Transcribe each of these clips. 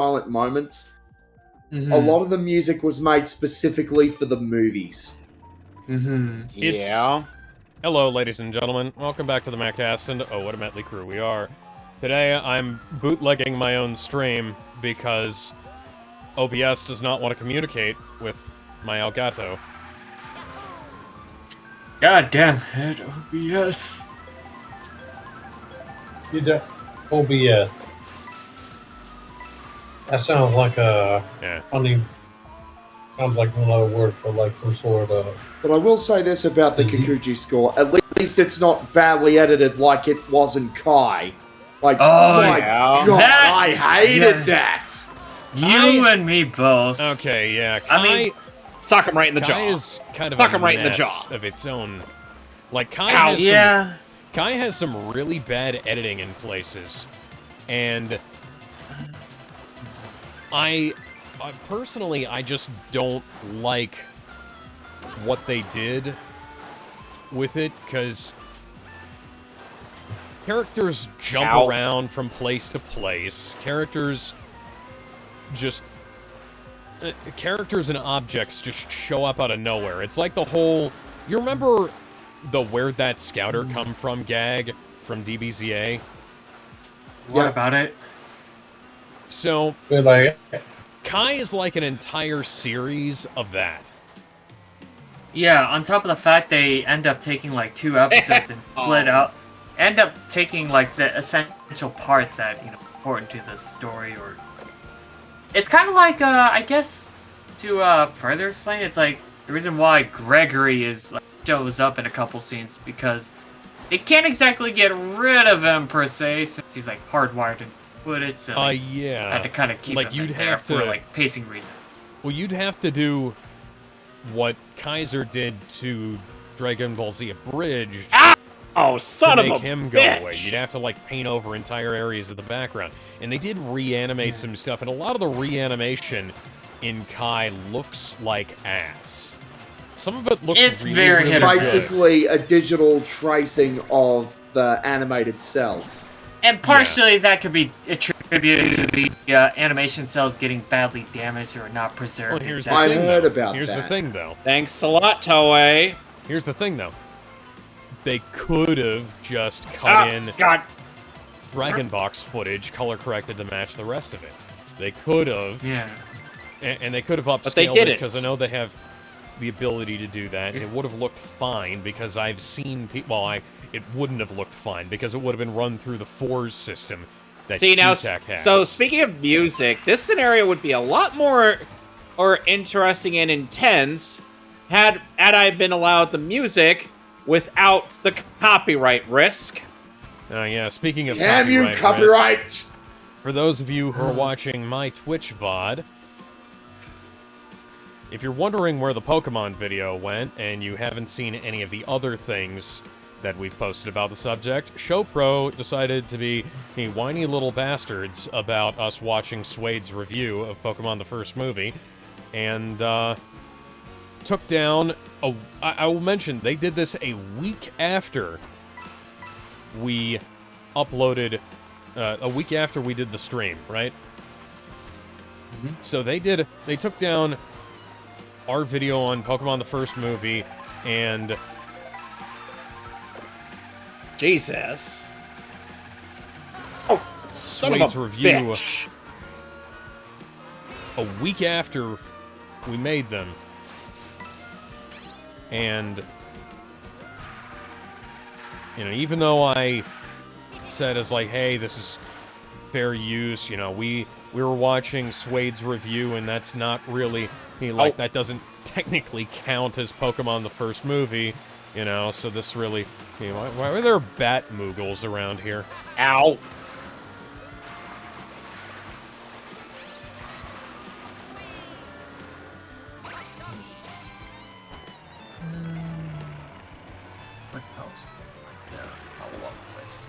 silent moments. A lot of the music was made specifically for the movies. Yeah. Hello, ladies and gentlemen. Welcome back to the Mehcast, and oh, what a motley crew we are. Today, I'm bootlegging my own stream because OBS does not want to communicate with my Elgato. God damn it, OBS. You do OBS. That sounds like a funny. Sounds like another word for like some sort of. But I will say this about the Kikuchi score: at least it's not badly edited like it was in Kai. Like, oh my god, I hated that. You and me both. Okay, yeah. I mean, sock him right in the jaw. Kai is kind of sock a him right in the mess jaw of its own. Like Kai has some really bad editing in places, and I personally, I just don't like what they did with it, because characters jump around from place to place. Characters and objects just show up out of nowhere. It's like the whole... You remember the Where'd That Scouter Come From gag from DBZA? What about it? So, Kai is like an entire series of that. Yeah, on top of the fact they end up taking like 2 episodes and split up, end up taking like the essential parts that, you know, important to the story, or it's kind of like I guess to further explain, it's like the reason why Gregory is like, shows up in a couple scenes, because they can't exactly get rid of him per se, since he's like hardwired into footage. So yeah, I had to kind of keep like him in there for like pacing reasons. Well, you'd have to do what Kaiser did to Dragon Ball Z Abridged. Oh, son to of a make him go bitch. away. You'd have to like paint over entire areas of the background, and they did reanimate some stuff, and a lot of the reanimation in Kai looks like ass. Some of it looks very It's basically a digital tracing of the animated cells. And partially that could be attributed to the animation cells getting badly damaged or not preserved. Well, here's I heard about Here's that. the thing, though. Thanks a lot, Toei. Here's the thing, though. They could have just cut in Dragon Box footage, color-corrected to match the rest of it. They could have. Yeah. And they could have upscaled they it, didn't. because I know they have the ability to do that. It would have looked fine, because I've seen people... Well, it wouldn't have looked fine, because it would have been run through the Forge system that QTech has. So speaking of music, this scenario would be a lot more interesting and intense had I been allowed the music without the copyright risk. Yeah, speaking of Damn copyright you, copyright! risk, for those of you who are watching my Twitch VOD, if you're wondering where the Pokemon video went, and you haven't seen any of the other things that we've posted about the subject, ShowPro decided to be whiny little bastards about us watching Suede's review of Pokemon the first movie, and took down I will mention, they did this a week after we uploaded, a week after we did the stream, right? So they took down our video on Pokemon the first movie, and Jesus. Oh, son Suede's of a review bitch. a week after we made them. And, you know, even though I said as like, hey, this is fair use, you know, we were watching Suede's review, and that's not really, that doesn't technically count as Pokemon the first movie, you know, so this really, why are there bat moogles around here? Ow. What else? Yeah, follow up with.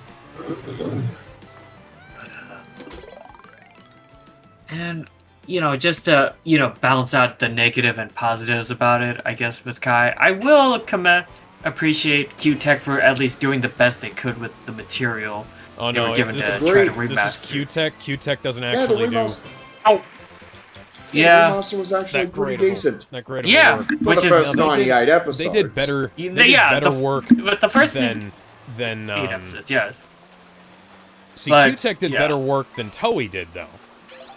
And, you know, just to, balance out the negative and positives about it, I guess, with Kai, I will appreciate QTech for at least doing the best they could with the material Oh they no, were given this to is try to remaster. This is QTech. QTech doesn't actually do Ow! Yeah. The remaster was actually That pretty great of a- decent. That great of a Yeah, work. For which the is first Now, 98 episodes. They did better. They did Yeah, better the- work but the first than 8 episodes, yes. See, But, Q-Tech did yeah. better work than Toei did, though.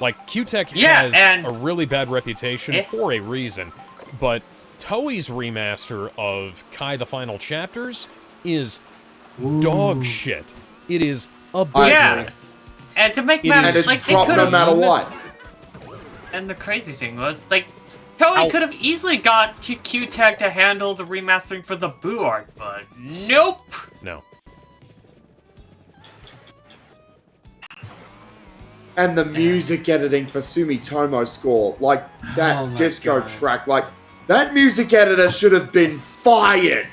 Like, Q-Tech Yeah, has and- a really bad reputation Eh. for a reason, but Toei's remaster of Kai the Final Chapters is dog shit. It is abysmal. Yeah. And to make It matters, And it's like, they dropped could no have... matter what. And the crazy thing was, like, Toei Ow. could have easily got to Q-Tech to handle the remastering for the Boo arc, but nope! No. And the music editing for Sumitomo score, like that Oh my disco God. track, like that music editor should have been fired.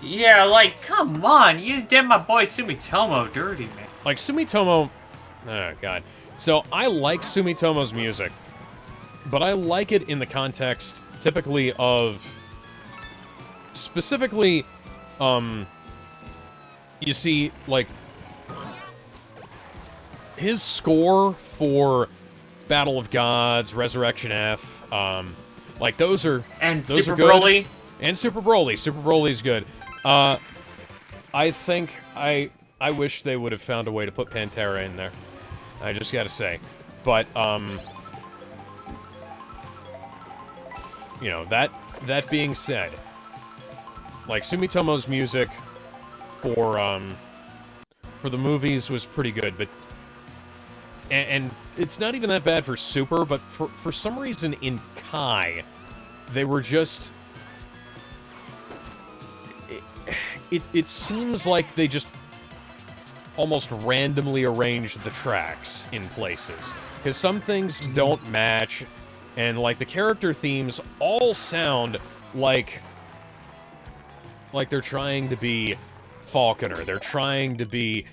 Yeah, like, come on, you did my boy Sumitomo dirty, man. Like, Sumitomo... Oh, God. So, I like Sumitomo's music, but I like it in the context, typically, of... Specifically, you see, like... His score for Battle of Gods, Resurrection F, like, those are... And Those Super are good. Broly. And Super Broly. Super Broly's good. I think I wish they would have found a way to put Pantera in there. I just gotta say. But, you know, that being said, like, Sumitomo's music for the movies was pretty good, but and it's not even that bad for Super, but for some reason in Kai, they were just... It seems like they just almost randomly arranged the tracks in places. Because some things don't match, and, like, the character themes all sound like they're trying to be Falconer, they're trying to be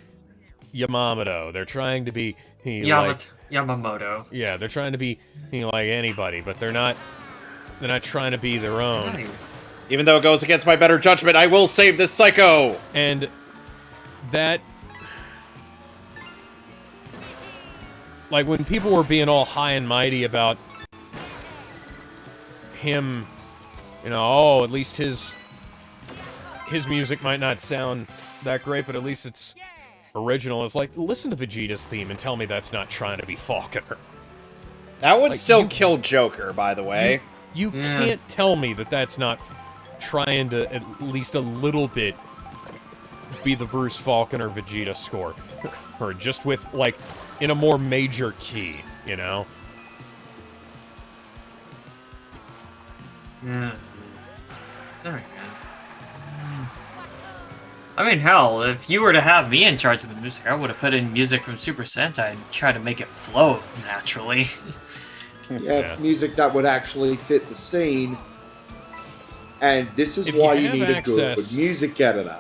Yamamoto, they're trying to be... Yamamoto. Yeah, they're trying to be, like anybody, but they're not trying to be their own. Even though it goes against my better judgment, I will save this psycho! And that... Like, when people were being all high and mighty about him, at least his music might not sound that great, but at least it's original. It's like, listen to Vegeta's theme and tell me that's not trying to be Falconer. That would Like, still kill Joker, by the way. You can't tell me that that's not trying to at least a little bit be the Bruce Falconer Vegeta score. Or just with, like, in a more major key, Yeah. Alright. I mean, hell, if you were to have me in charge of the music, I would have put in music from Super Sentai and try to make it flow naturally. Yeah, music that would actually fit the scene. And this is If why you you have need a good access- music editor.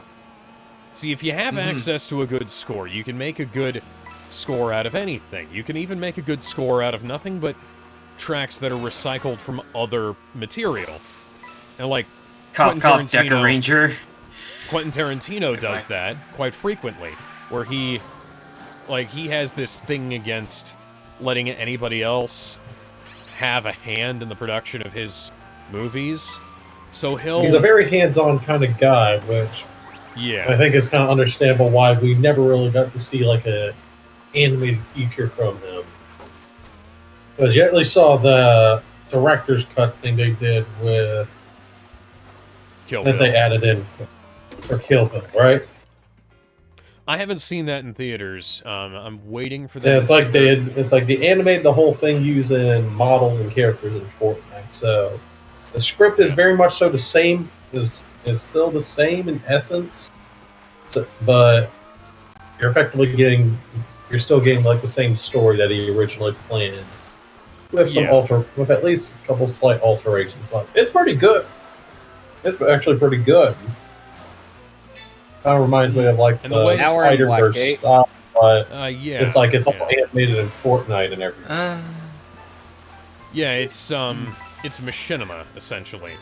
See, if you have access to a good score, you can make a good score out of anything. You can even make a good score out of nothing but tracks that are recycled from other material. And, like, Cough, Quentin cough, Decker Ranger. Quentin Tarantino does that quite frequently, where he has this thing against letting anybody else have a hand in the production of his movies. So He's a very hands-on kind of guy, which yeah. I think is kind of understandable why we never really got to see like a animated feature from him. Because you at least saw the director's cut thing they did with Kill that Bill. they added in for Kill Bill, right? I haven't seen that in theaters. I'm waiting for that. Yeah, it's like they animated the whole thing using models and characters in Fortnite. So the script is very much so the same. Is still the same in essence. So, but you're effectively you're still getting like the same story that he originally planned, with some with at least a couple slight alterations. But it's pretty good. It's actually pretty good. Kind of reminds me of like And the the way- Spider-Verse style, but yeah. it's like it's all animated in Fortnite and everything. Yeah, it's machinima essentially.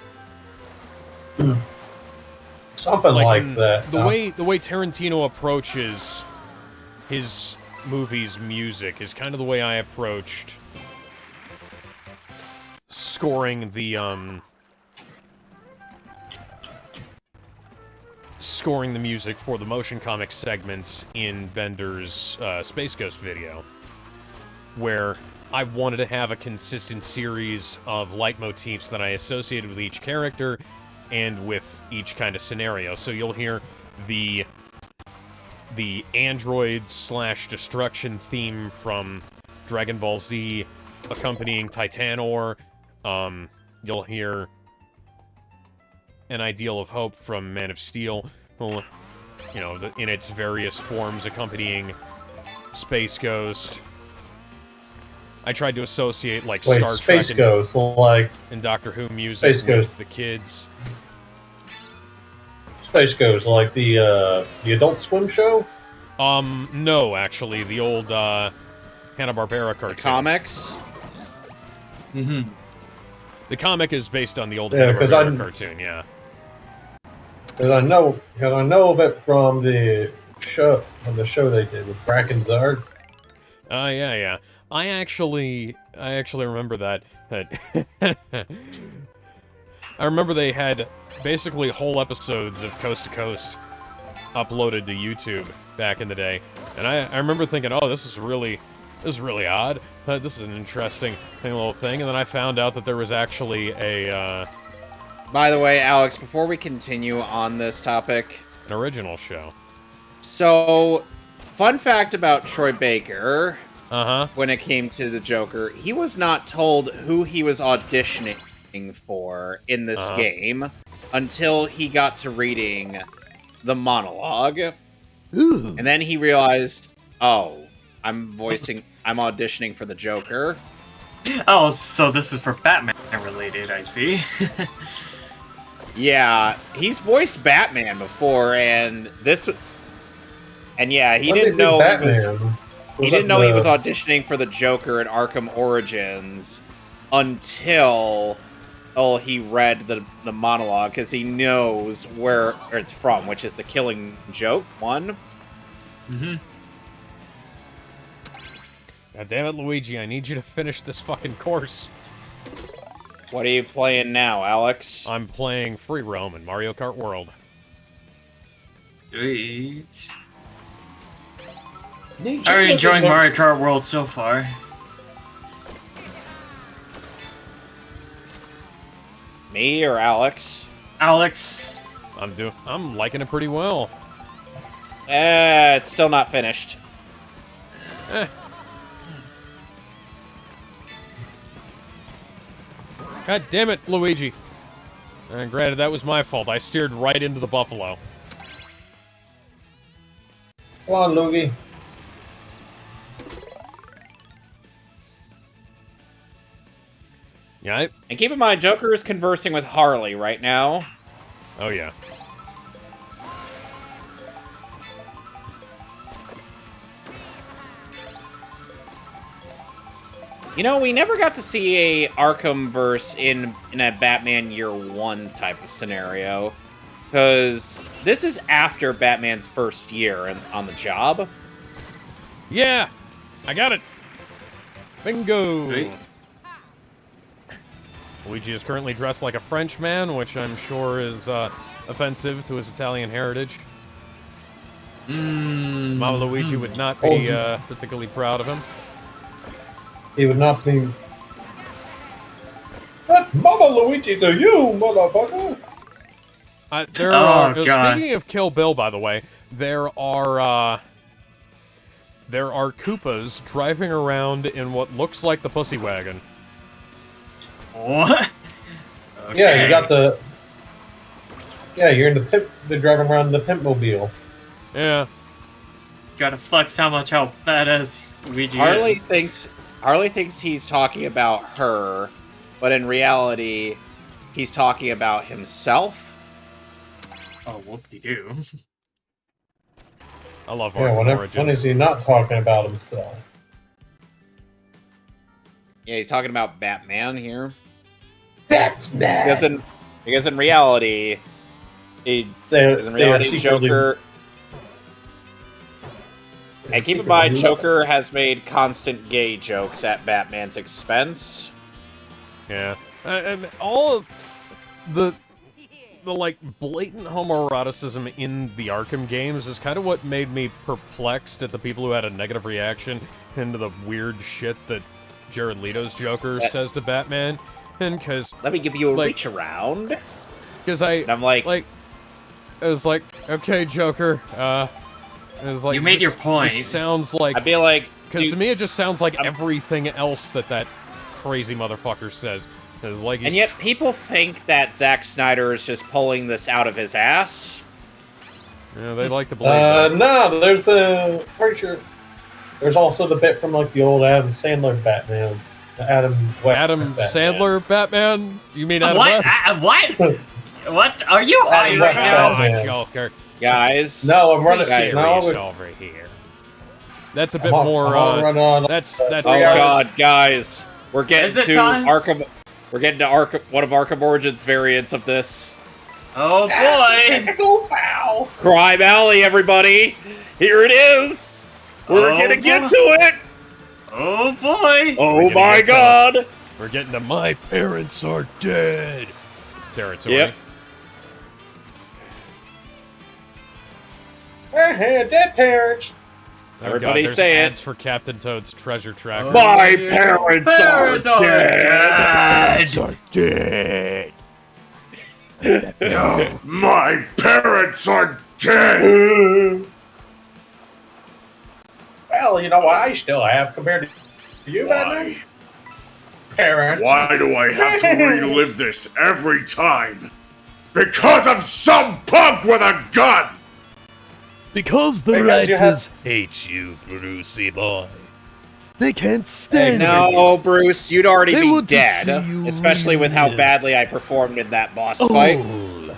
Something like that. The way Tarantino approaches his movies' music is kind of the way I approached scoring the music for the motion comic segments in Bender's Space Ghost video, where I wanted to have a consistent series of leitmotifs that I associated with each character and with each kind of scenario. So you'll hear the android/destruction theme from Dragon Ball Z accompanying Titanor. You'll hear An Ideal of Hope from Man of Steel, you know, in its various forms accompanying Space Ghost. I tried to associate, like, Star Trek Space Ghost, like... and Doctor Who music Space Ghost. with the kids. Space Ghost, like the Adult Swim show? No, actually, the old, Hanna-Barbara cartoon. The comics? Mm-hmm. The comic is based on the old Yeah, Hanna-Barbera cartoon, yeah. Because I know of it from the show they did with Bracken Zard. Yeah. I actually remember that. I remember they had basically whole episodes of Coast to Coast uploaded to YouTube back in the day, and I remember thinking, oh, this is really odd. This is an interesting little thing, and then I found out that there was actually a By the way, Alex, before we continue on this topic, an original show. So, fun fact about Troy Baker. Uh-huh. When it came to the Joker, he was not told who he was auditioning for in this game until he got to reading the monologue. Ooh. And then he realized, oh, I'm auditioning for the Joker. Oh, so this is for Batman related, I see. Yeah, he's voiced Batman before, and yeah, he didn't know he didn't know he was auditioning for the Joker in Arkham Origins until he read the monologue, because he knows where it's from, which is the Killing Joke one. Mm-hmm. God damn it, Luigi, I need you to finish this fucking course. What are you playing now, Alex? I'm playing Free Roam in Mario Kart World. Sweet. Are you enjoying Mario Kart World so far? Me or Alex? Alex. I'm liking it pretty well. It's still not finished. God damn it, Luigi. Granted, that was my fault. I steered right into the buffalo. Come on, Luigi. Yeah. And keep in mind, Joker is conversing with Harley right now. Oh, yeah. You know, we never got to see a Arkhamverse in a Batman Year One type of scenario, because this is after Batman's first year on the job. Yeah! I got it! Bingo! Hey. Luigi is currently dressed like a Frenchman, which I'm sure is offensive to his Italian heritage. Mama Luigi would not be particularly proud of him. He would not be... That's Mama Luigi to you, motherfucker! Speaking of Kill Bill, by the way, there are Koopas driving around in what looks like the Pussy Wagon. What? Okay. Yeah, you got the... Yeah, you're in the pimp... They're driving around in the pimp mobile. Yeah. Gotta flex how badass Luigi is. Harley thinks he's talking about her, but in reality, he's talking about himself. Oh, whoop-de-doo. I love Arkham Origins. When is he not talking about himself? Yeah, he's talking about Batman here. Batman! Because in reality, Joker... And keep in mind, Joker has made constant gay jokes at Batman's expense. Yeah. And all of the like blatant homoeroticism in the Arkham games is kind of what made me perplexed at the people who had a negative reaction into the weird shit that Jared Leto's Joker says to Batman. And because let me give you a reach around. Because I'm like, it was like, okay, Joker. It was like you made your point. It sounds like I feel like because to me it just sounds like everything else that crazy motherfucker says. Like and yet people think that Zack Snyder is just pulling this out of his ass. Yeah, they like to believe that. No, there's the preacher. There's also the bit from like the old Adam Sandler Batman. Adam Sandler Batman? Do you mean Adam what? West? What? What? Are you high right now? Joker. Guys. No, I'm running. Over here. That's a bit more. That's. Oh God, guys, we're getting to time? Arkham. We're getting to Arkham, one of Arkham Origins variants of this. Oh boy! That's a technical foul. Crime Alley, everybody. Here it is. We're gonna get to it. Oh boy! Oh my God! We're getting to my parents are dead territory. Yep. Dead parents. Everybody there's say ads it. for Captain Toad's treasure tracker. My parents are dead. Parents are dead. No, my parents are dead. Well, you know what I still have compared to you, Batman? Parents. Why do I have to relive this every time? Because of some punk with a gun! Because the writers hate you, Brucey boy. They can't stand No, Bruce, you'd already They be want to dead. see you Especially with how live. badly I performed in that boss fight. all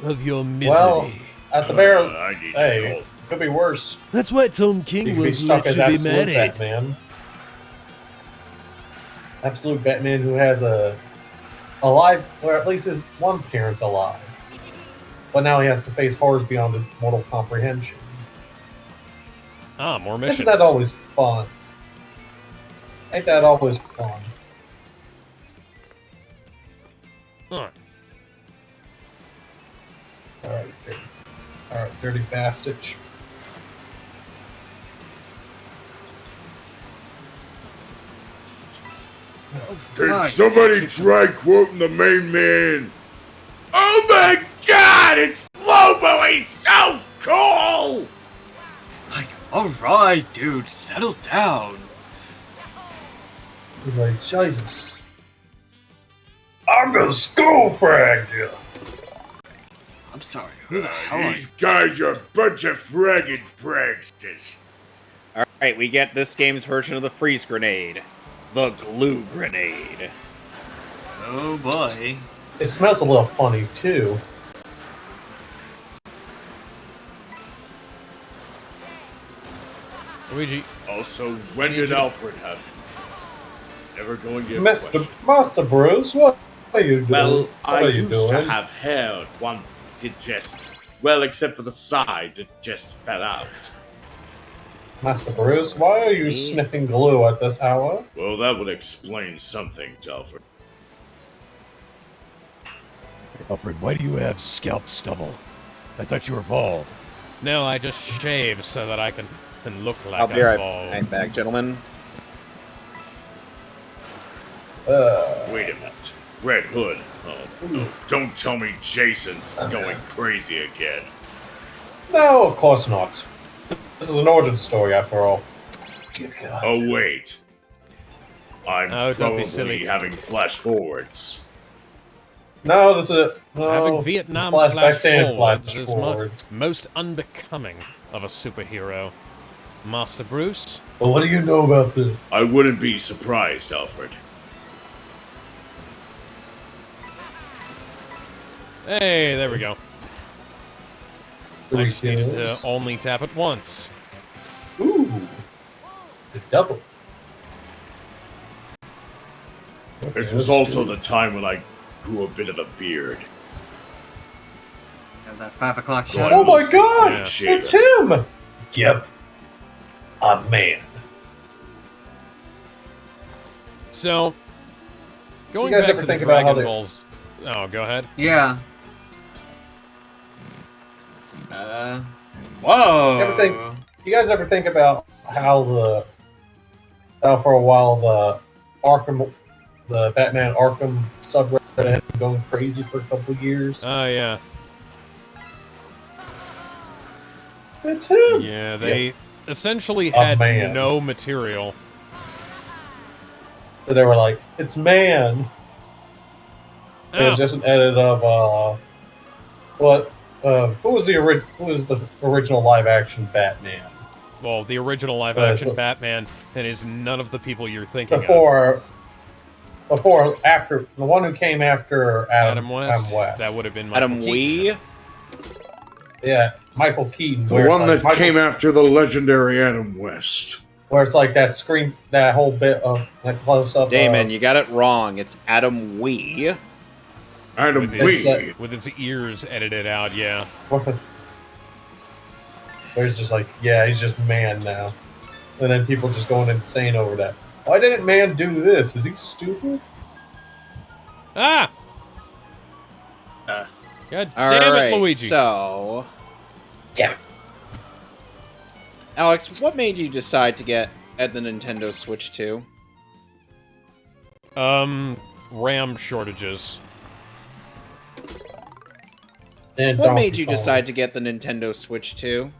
of your misery. Well, at the bare, I need hey, could be worse. That's why Tom You King could be would stuck let as you be absolute married. Batman. Absolute Batman who has a alive, or at least his one parent's alive. But now he has to face horrors beyond his mortal comprehension. More missions. Isn't that always fun? Ain't that always fun? Huh. Alright, dirty bastard. Can somebody try quoting the main man? Oh my God, it's Lobo! He's so cool! Like, alright, dude, settle down. He's like, Jesus. I'm gonna skull frag you. I'm sorry, who the hell are These you? guys are a bunch of fragging pranksters. Alright, we get this game's version of the freeze grenade. The glue grenade. Oh boy. It smells a little funny, too. Luigi. Also, when did Alfred have it? Never going to Master Bruce, what are you doing? Well, What I are you used to doing? have hair. One did just... Well, except for the sides, it just fell out. Master Bruce, why are you sniffing glue at this hour? Well, that would explain something, Alfred. Alfred, why do you have scalp stubble? I thought you were bald. No, I just shave so that I can look like I'll be I'm right bald. back, gentlemen. Wait a minute. Red Hood. Oh, don't tell me Jason's going crazy again. No, of course not. This is an origin story, after all. Dear God. Oh, wait. I'm Oh, don't be silly. probably having flash forwards. No, this is no. Having Vietnam flashbacks flash and forwards flash is forwards. most unbecoming of a superhero. Master Bruce? Well, what do you know about this? I wouldn't be surprised, Alfred. Hey, there we go. I just needed to only tap it once. Ooh, the double. This was also the time when I grew a bit of a beard. Have that 5 o'clock So shadow. Oh my was God! clean shaven. It's him. Yep, a man. So, Going You guys back ever to the think about how Dragon they- Balls... Oh, go ahead. Yeah. Whoa. You guys ever think about how for a while the Batman Arkham subreddit had been going crazy for a couple of years? Oh, yeah. It's him. Yeah, they essentially A had man. no material. So they were like, "It's man." It was Oh, just an edit of who was the original live action Batman? well, the original live-action so- Batman, and is none of the people you're thinking of. After the one who came after Adam West. Adam West. That would have been Michael Adam Keaton. Wee. Yeah, Michael Keaton. The where it's one like that came after the legendary Adam West. where it's like that whole bit of like close up. Damon, you got it wrong. It's Adam Wee. Adam With Wee. his, with his ears edited out, yeah. Where it's just like, yeah, he's just man now, and then people just going insane over that. Why didn't man do this? Is he stupid? Ah! Uh. God All damn right, it, Luigi. So, Damn it. Alex, what made you decide to get at the Nintendo Switch 2? RAM shortages. And What Donkey made you Kong. decide to get the Nintendo Switch 2?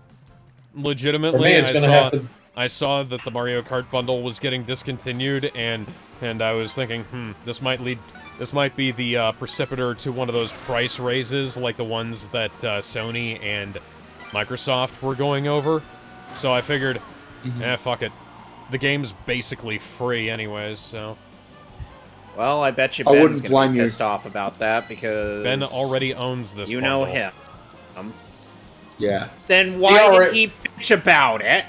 For Legitimately, me, it's gonna have to. I saw that the Mario Kart bundle was getting discontinued, and I was thinking, this might be the precipiter to one of those price raises, like the ones that Sony and Microsoft were going over. So I figured, fuck it. The game's basically free anyways, so... Well, I bet you I Ben's wouldn't gonna blame be you. pissed off about that because Ben already owns this you bundle. know him. Yeah. Then why already- did he bitch about it?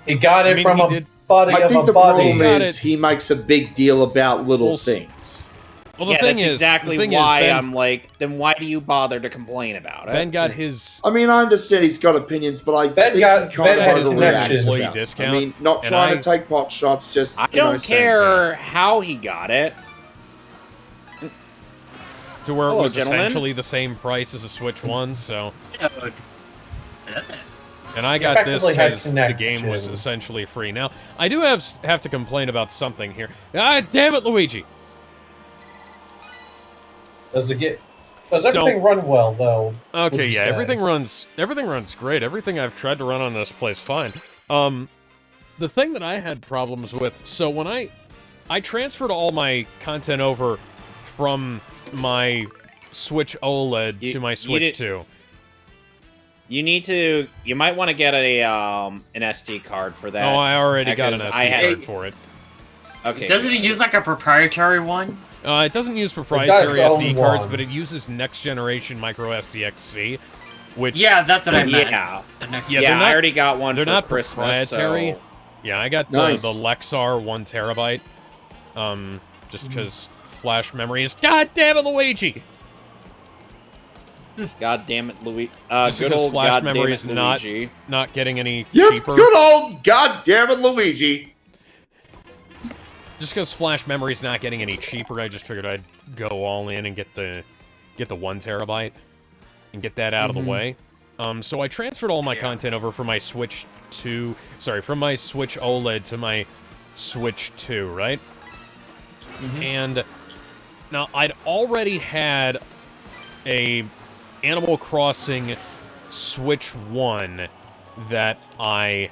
He got it I mean, from he a did- buddy I of think a the buddy. problem got is it. he makes a big deal about little Well, things. Well, the Yeah, thing that's is, exactly the thing why is, Ben, I'm like, then why do you bother to complain about it? Ben got his... I mean, I understand he's got opinions, but I Ben think got- he kind Ben had of his overreacts connections. about Employee it. discount, I mean, not and trying I- to take pot shots, just I you know, don't saying, care how he got it. to where Hello, it was gentlemen. essentially the same price as a Switch 1, so... Dude. And I got this effectively had because the game was connections. essentially free. Now, I do have to complain about something here. Ah, damn it, Luigi! Does everything run well though? would Okay, you yeah, say? everything runs great. Everything I've tried to run on this plays fine. The thing that I had problems with, so when I transferred all my content over from my Switch OLED to my Switch 2. You might want to get an SD card for that. Oh, I already got an because SD I had- card for it. Okay. Doesn't it use like a proprietary one? It doesn't use got proprietary its own SD cards, one. but it uses next generation micro SDXC, which Yeah, that's what I meant. Yeah. The next Yeah, Yeah, they're not- I already got one they're for not Christmas. proprietary. So... yeah, I got the Nice. Lexar 1 terabyte. Just because flash memory is goddamn it, Luigi. God damn it, Luigi. Just Good because old flash goddamn memory it, is not Luigi. not getting any Yep, cheaper. good old goddamn it, Luigi. Just because flash memory's not getting any cheaper, I just figured I'd go all in and get the 1 terabyte and get that out of the way. So I transferred all my content over from my Switch 2, from my Switch OLED to my Switch 2, right? And now I'd already had a Animal Crossing Switch 1 that I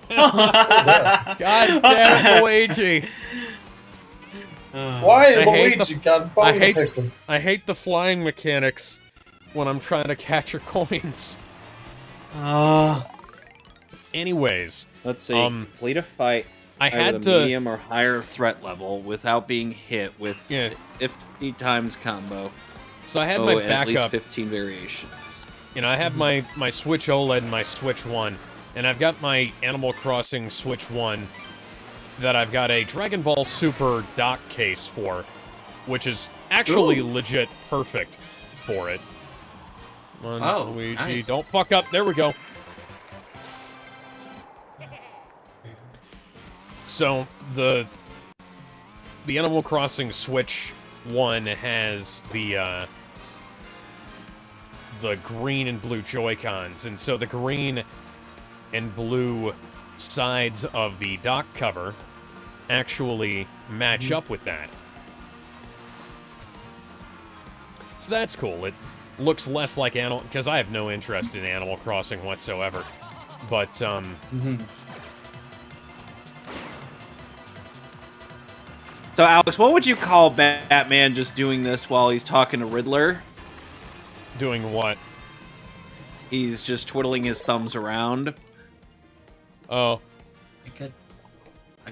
God damn it, Luigi! Why I hate Luigi the- got I bone hate- pickle? I hate the flying mechanics when I'm trying to catch your coins. Anyways, Let's see. complete a fight I had with a to. medium or higher threat level without being hit with Yeah. 50 times combo. So I had my at least backup. 15 variations. You know, I have my Switch OLED and my Switch 1, and I've got my Animal Crossing Switch 1 that I've got a Dragon Ball Super dock case for, which is actually legit perfect for it. Come on, Oh, Luigi, nice. don't fuck up. There we go. So the Animal Crossing Switch 1 has the green and blue Joy-Cons, and so the green and blue sides of the dock cover actually match up with that. So that's cool. It looks less like Animal... Because I have no interest in Animal Crossing whatsoever. But, So, Alex, what would you call Batman just doing this while he's talking to Riddler? Doing what? He's just twiddling his thumbs around. Oh.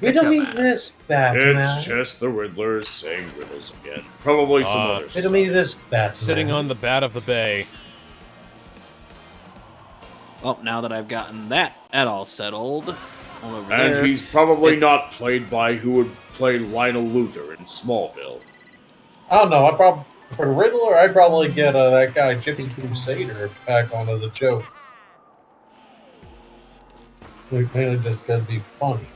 Riddle me this, Batman. It's just the Riddler saying riddles again. Probably some other stuff. Riddle me this, Batman. Sitting on the bat of the bay. Well, now that I've gotten that all settled, over And there. he's probably not played by who would play Lionel Luthor in Smallville. I don't know. For the Riddler, I'd probably get that guy Gypsy Crusader back on as a joke. It's mainly just gotta be funny.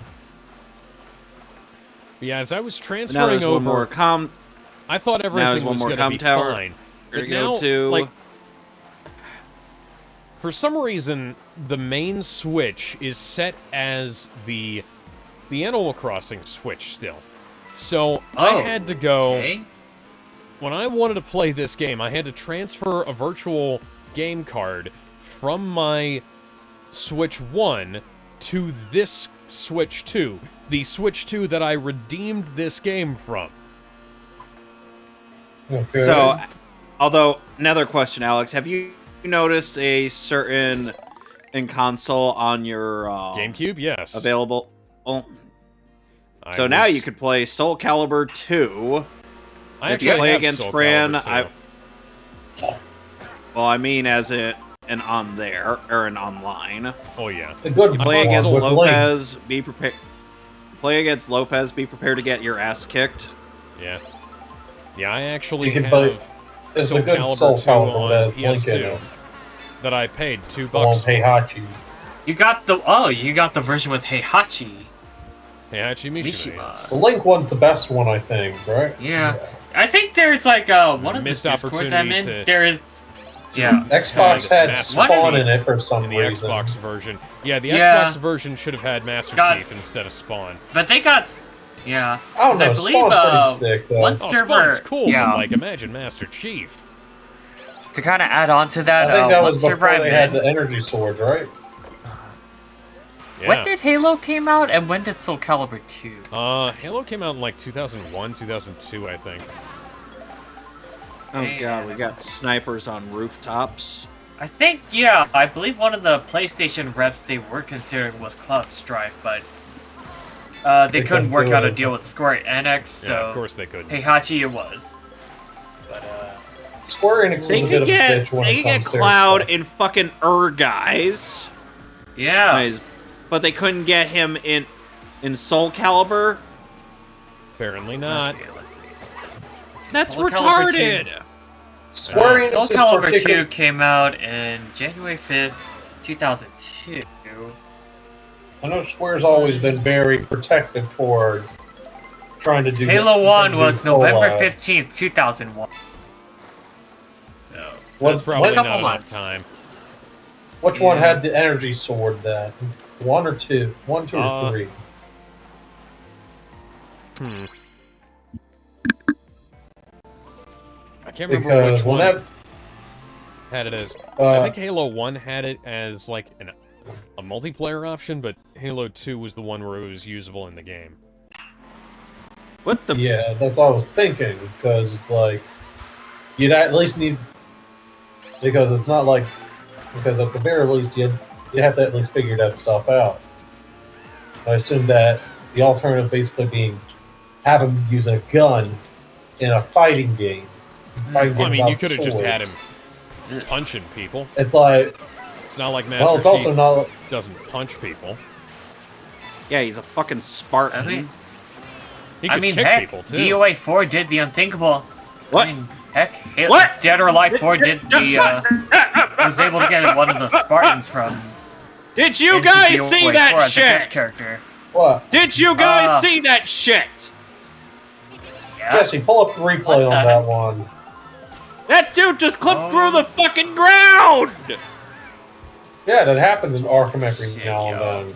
Yeah, as I was Now transferring there's over, one more I thought everything was going to be tower. fine. Here But to go now, to. like, for some reason, the main Switch is set as the Animal Crossing Switch still. So I had to go... Okay. When I wanted to play this game, I had to transfer a virtual game card from my Switch 1 to this Switch 2. The Switch 2 that I redeemed this game from. Okay. So, although, another question, Alex. Have you noticed a certain in console on your GameCube? Yes. available? Well, so now you could play Soul Calibur 2. I If you play have against Soul Fran, Calibur 2. well, I mean as an on there, or an online. Oh, yeah. The good Play part against with Link. Lopez, be prepared. Play against Lopez, be prepared to get your ass kicked. Yeah. Yeah, I actually You can have play. It's Soul a good Calibur Soul 2 Calibur on that has Link in PS2 it. that I paid $2 Along for. Heihachi. You got the version with Heihachi. Heihachi Mishima. Mishima. The Link one's the best one, I think, right? Yeah. I think there's like one of the Missed Discords I'm in. opportunity to- There is. Yeah. Xbox had Master Spawn Chief in it for some in the reason. Xbox version. Yeah, the Yeah. Xbox version should have had Master Got- Chief instead of Spawn. But they got. Yeah. I don't 'Cause know. I believe, Spawn's pretty sick, though. one Oh, server. Spawn's cool, Yeah. but like, imagine Master Chief. To kind of add on to that, I think that one was server before I'm they had in. the energy sword, right? Yeah. When did Halo came out, and when did Soul Calibur 2? Halo came out in like 2001, 2002, I think. Oh Man. god, we got snipers on rooftops. I think, yeah, I believe one of the PlayStation reps they were considering was Cloud Strife, but they couldn't work out a deal with Square Enix, so Yeah, of course they could. Heihachi it was. But Square Enix They is a bit could of a get bitch when they it could get comes to Cloud stuff. in fucking guys. yeah, But they couldn't get him in Soul Calibur. Apparently not. Okay, let's see. That's Soul Calibur 2. retarded. Square Enix Soul is Calibur 2 particular- came out in January 5th, 2002. I know Square's always been very protective towards trying to do. Halo 1 do was November co-ops. 15th, 2001. So, That's What's- probably a not couple enough months. time. Which one Yeah. had the energy sword then? One or two? One, two, or three? Hmm. I can't remember Because which one whenever. had it as. I Uh, think Halo 1 had it as like a multiplayer option, but Halo 2 was the one where it was usable in the game. What the? yeah, that's what I was thinking. Because it's like. You'd at least need. Because it's not like. Because at the very least, you'd have to at least figure that stuff out. I assume that the alternative basically being have him use a gun in a fighting game. Fighting Well, I game mean, you about could have just had him Ugh. punching people. It's like, It's not like Master well, it's Chief also not. doesn't punch people. Yeah, he's a fucking Spartan. I mean, He could kick heck, people too. DOA 4 did the unthinkable. What? I mean, heck, What? Dead or Alive 4 did the, was able to get one of the Spartans from... Did you into guys DOA see 4 that as a guest shit? character. What? Did you guys see that shit? Yeah. Jesse, pull up the replay on that one. That dude just clipped through the fucking ground! Yeah, that happens in Arkham every Shit, now and yo. then.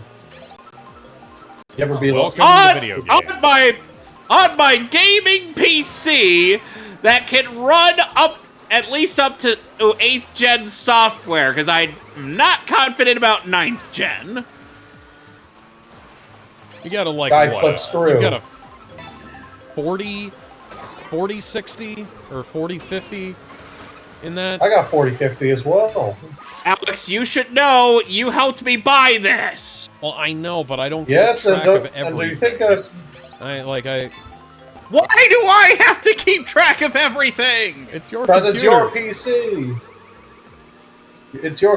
You ever be Welcome to the video game. On my gaming PC that can run at least up to 8th gen software, because I'm not confident about 9th gen. You gotta like Guy what? flips through. You got a 4060 or 4050 in that? I got 4050 as well. Alex, you should know you helped me buy this. Well, I know, but I don't Yes, keep and track of do you everything. think that's... Why do I have to keep track of everything? It's your Because computer. it's your PC. It's your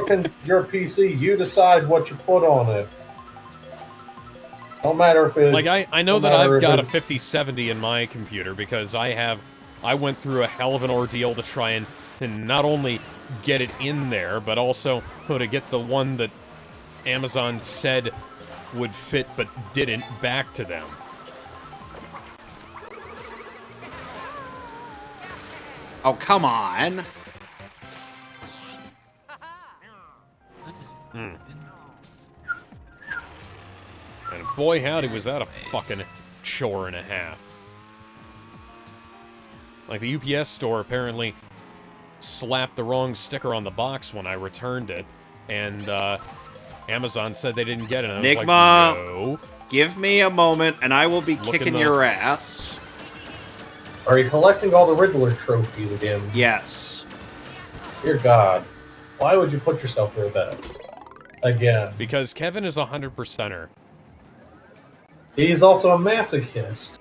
PC. You decide what you put on it. Don't matter if it... Like, I know that I've got a 5070 in my computer because I went through a hell of an ordeal to try and not only get it in there, but also to get the one that Amazon said would fit but didn't back to them. Oh, come on. And boy howdy was that a fucking chore and a half. Like, the UPS store apparently slapped the wrong sticker on the box when I returned it, and Amazon said they didn't get it, and I was Nigma, like, no. Give me a moment, and I will be Look kicking in the- your ass. Are you collecting all the Riddler trophies again? Yes. Dear God. Why would you put yourself through that? Again. Because Kevin is a 100%er. He's also a masochist.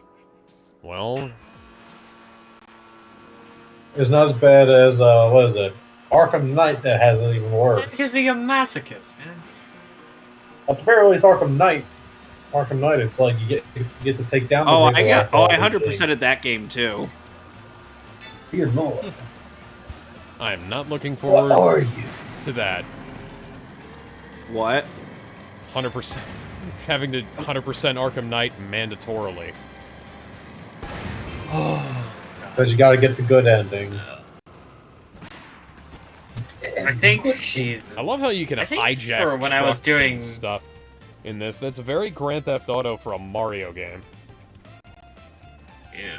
Well, It's not as bad as, what is it? Arkham Knight that hasn't even worked. Because he's a masochist, man. At the very least, Arkham Knight, it's like you get to take down the I Riddler after all I these 100%ed that game too. Dear Lord. I am not looking What forward are you? to that. What? 100%. Having to 100% Arkham Knight mandatorily. Because you gotta get the good ending. I think she's. I love how you can I think hijack for when I was trucks and doing- stuff in this. That's very Grand Theft Auto for a Mario game. Yeah.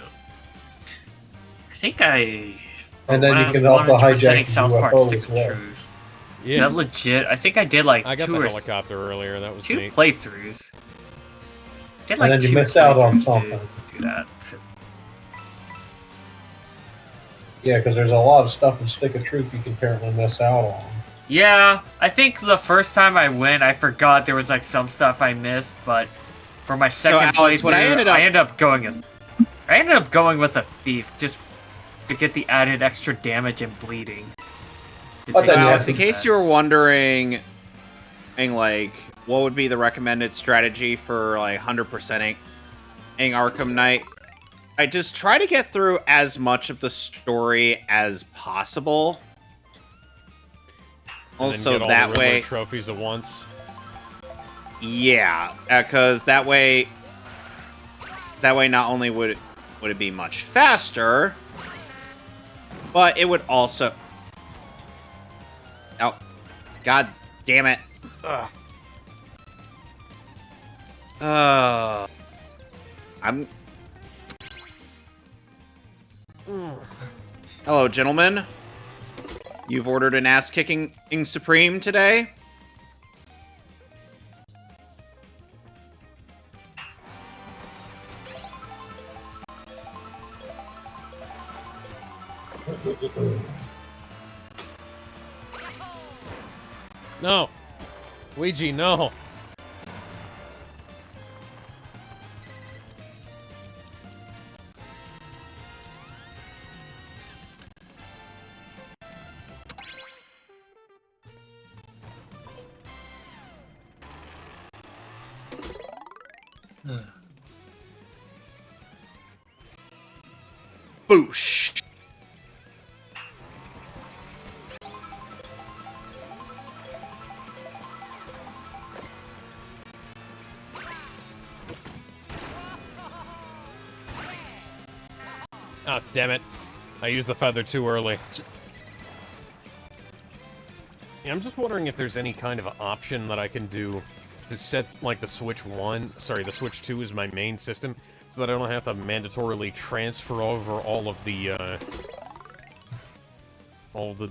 I think I. And then when I you was can also 100%ing hijack South Park UFO Stick as and well. Truth. Yeah, That legit. I think I did like I got two the or helicopter earlier. That was two neat. playthroughs. Did And like then you two miss out on playthroughs to something. Do that. Yeah, because there's a lot of stuff in Stick of Truth you can apparently miss out on. Yeah, I think the first time I went, I forgot there was like some stuff I missed, but for my second Alex, playthrough, what I ended up going with a thief just to get the added extra damage and bleeding. But then you Alex, have in to- case you were wondering, like, what would be the recommended strategy for, like, 100%ing Arkham Knight, I just try to get through as much of the story as possible. And then Also, get all that the Riddler way... trophies at once. Yeah, because that way not only would it be much faster, but it would also... Oh, god damn it. I'm... Hello, gentlemen. You've ordered an ass-kicking Supreme today? No! Luigi, no! Boosh. Ah, damn it. I used the feather too early. Yeah, I'm just wondering if there's any kind of option that I can do to set, like, the Switch 2 is my main system, so that I don't have to mandatorily transfer over all of the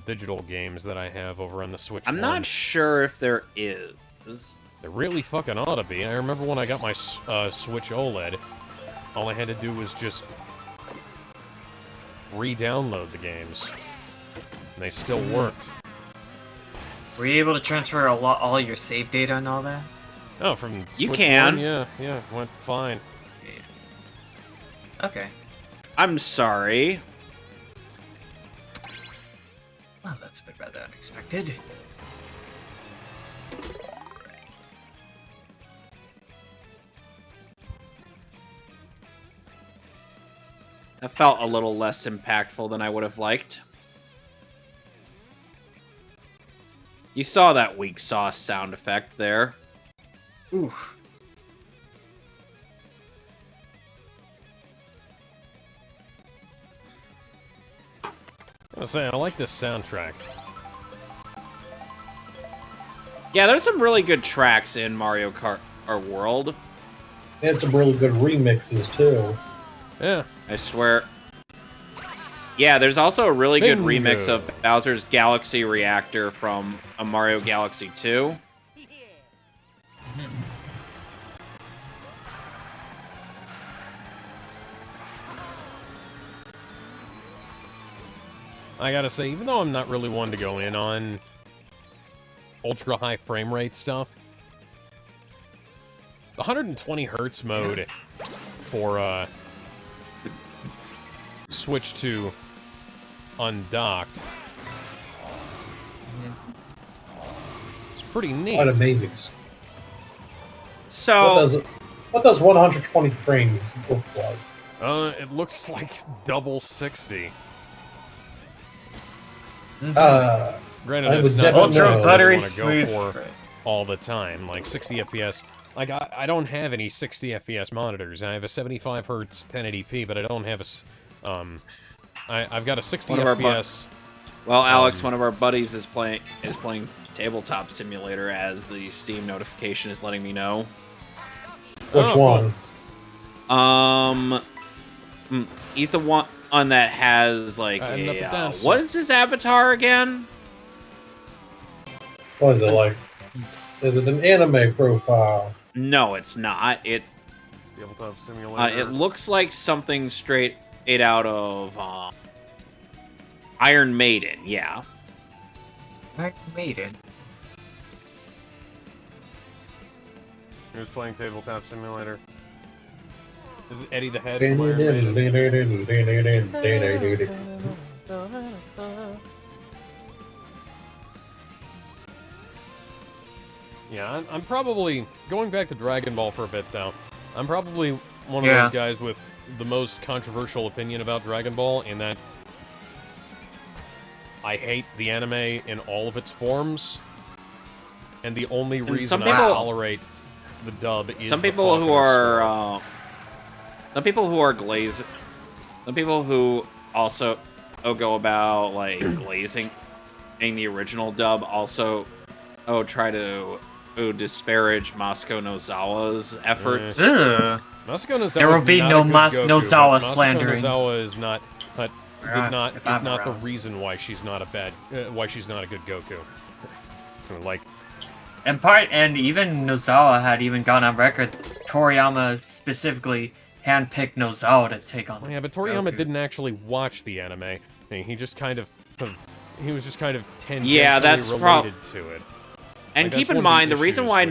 digital games that I have over on the Switch 1. I'm not sure if there is. There really fucking ought to be. I remember when I got my Switch OLED, all I had to do was just re-download the games. And they still worked. Were you able to transfer all your save data and all that? Oh, from you Switch can. 1? Yeah, went fine. Okay. I'm sorry. Well, that's a bit rather unexpected. That felt a little less impactful than I would have liked. You saw that weak sauce sound effect there. Oof. I was saying, I like this soundtrack. Yeah, there's some really good tracks in Mario Kart World. And some really good remixes, too. Yeah. I swear. Yeah, there's also a really good Bingo. remix of Bowser's Galaxy Reactor from a Mario Galaxy 2. I gotta say, even though I'm not really one to go in on ultra-high frame rate stuff, the 120 hertz mode for Switch 2 undocked it's pretty neat. Quite amazing. So, What does 120 frames look like? It looks like double 60. Granted, I it's would not definitely something know. I Buttery want to go smooth. for all the time. Like 60 FPS. Like I don't have any 60 FPS monitors. I have a 75 hertz 1080p, but I don't have a I've got a 60 One of our FPS. well, Alex, one of our buddies is playing Tabletop Simulator, as the Steam notification is letting me know. Which one? He's the one that has like what is his avatar again? What is it like? Is it an anime profile? No, it's not. Tabletop Simulator. It looks like something straight out of Iron Maiden. Yeah. Iron Maiden. Who's playing Tabletop Simulator? Is it Eddie the Head? Yeah, I'm probably, going back to Dragon Ball for a bit, though, I'm probably one of those guys with the most controversial opinion about Dragon Ball, in that I hate the anime in all of its forms, and the only reason I tolerate the dub is some people who are glazed, some people who also go about like glazing in the original dub also try to disparage Masako Nozawa's efforts. Masako Nozawa, there will be no Nozawa slandering. Nozawa is not the reason why she's not a good Goku. Like, and even Nozawa had even gone on record. Toriyama specifically handpicked Nozawa to take on. Yeah, but Toriyama didn't actually watch the anime. He just kind of tangentially related to it. And keep in mind, the reason why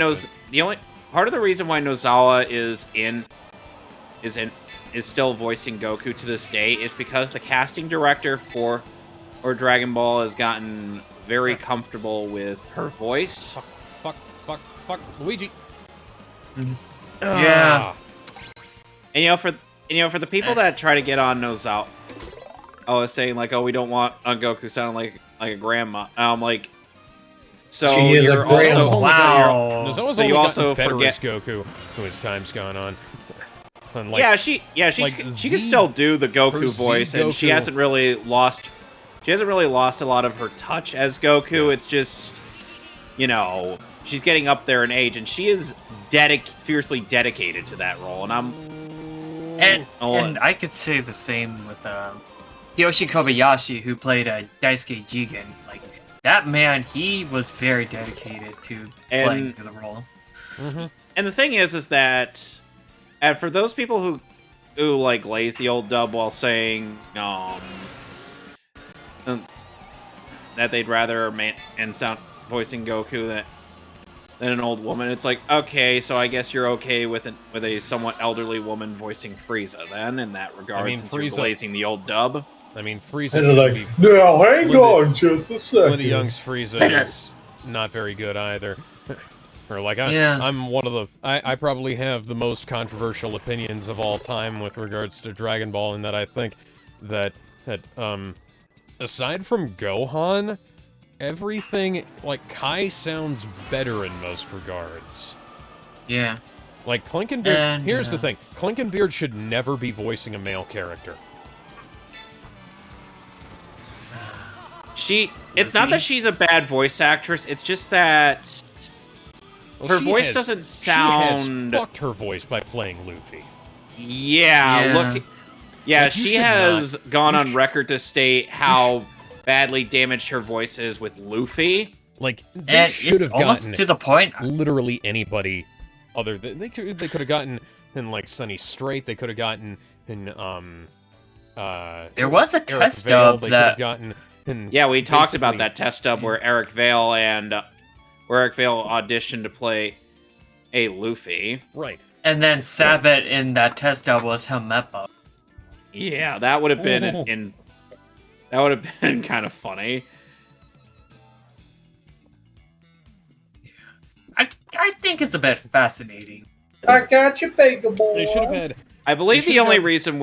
part of the reason why Nozawa is still voicing Goku to this day is because the casting director for Dragon Ball has gotten very comfortable with her voice. Fuck, Luigi. Yeah. And for the people that try to get on Nozawa, saying like, we don't want Goku sounding like a grandma. I'm like, so she is you're a grandma. also wow. Nozawa's so you only also better forget as Goku, who as time's gone on. And like, she like can Z- still do the Goku her Z voice, and she Goku- hasn't really lost a lot of her touch as Goku. Yeah. It's just, she's getting up there in age, and she is fiercely dedicated to that role. And and I could say the same with Yoshi Kobayashi, who played Daisuke Jigen. Like that man, he was very dedicated to playing the role. Mm-hmm. And the thing is that, and for those people who like laze the old dub while saying that they'd rather and sound voicing Goku than an old woman, it's like, okay, so I guess you're okay with a somewhat elderly woman voicing Frieza then, in that regard, since you're blazing the old dub. I mean, Frieza. Now hang on just a second. Linda Young's Frieza is not very good either. Or like I'm one of the I probably have the most controversial opinions of all time with regards to Dragon Ball, in that I think that aside from Gohan, everything, like, Kai sounds better in most regards. Yeah. Like, Clinkenbeard... Here's the thing. Clinkenbeard should never be voicing a male character. It's not that she's a bad voice actress, it's just that her voice doesn't sound... She has fucked her voice by playing Luffy. Yeah. She has gone on record to state how badly damaged her voice is with Luffy. Like, they should have gotten to the point. Literally anybody other than they could have gotten in, like, Sunny Strait. They could have gotten in there was a Eric test Vale, dub they that could have gotten in, we talked about that test dub where Eric Vale auditioned to play a Luffy. Right. And then Sabbat in that test dub was Helmeppa. Yeah, that would have been that would have been kind of funny. I think it's a bit fascinating. I got you, bigger boy. They should have had. I believe the only reason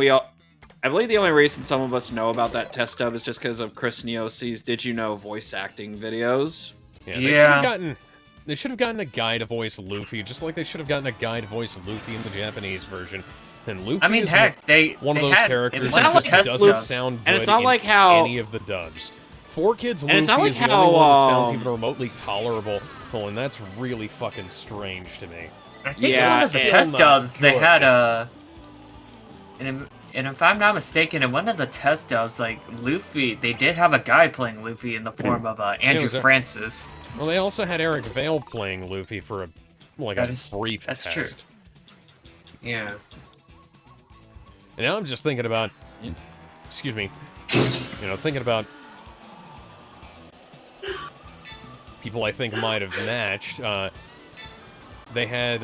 some of us know about that test dub is just because of Chris Neosi's Did You Know voice acting videos. They should have gotten a guy to voice Luffy, just like they should have gotten a guy to voice Luffy in the Japanese version. And Luffy is one of those characters that just doesn't sound good, and it's not in like how any of the dubs. 4Kids Luffy it's not like is the how, only one that sounds even remotely tolerable, and that's really fucking strange to me. I think in one of the test dubs they had and if I'm not mistaken, in one of the test dubs, like Luffy, they did have a guy playing Luffy in the form of Andrew Francis. Well, they also had Eric Vale playing Luffy for a brief test. That's true. Yeah. And now I'm just thinking about, excuse me, thinking about people I think might have matched. They had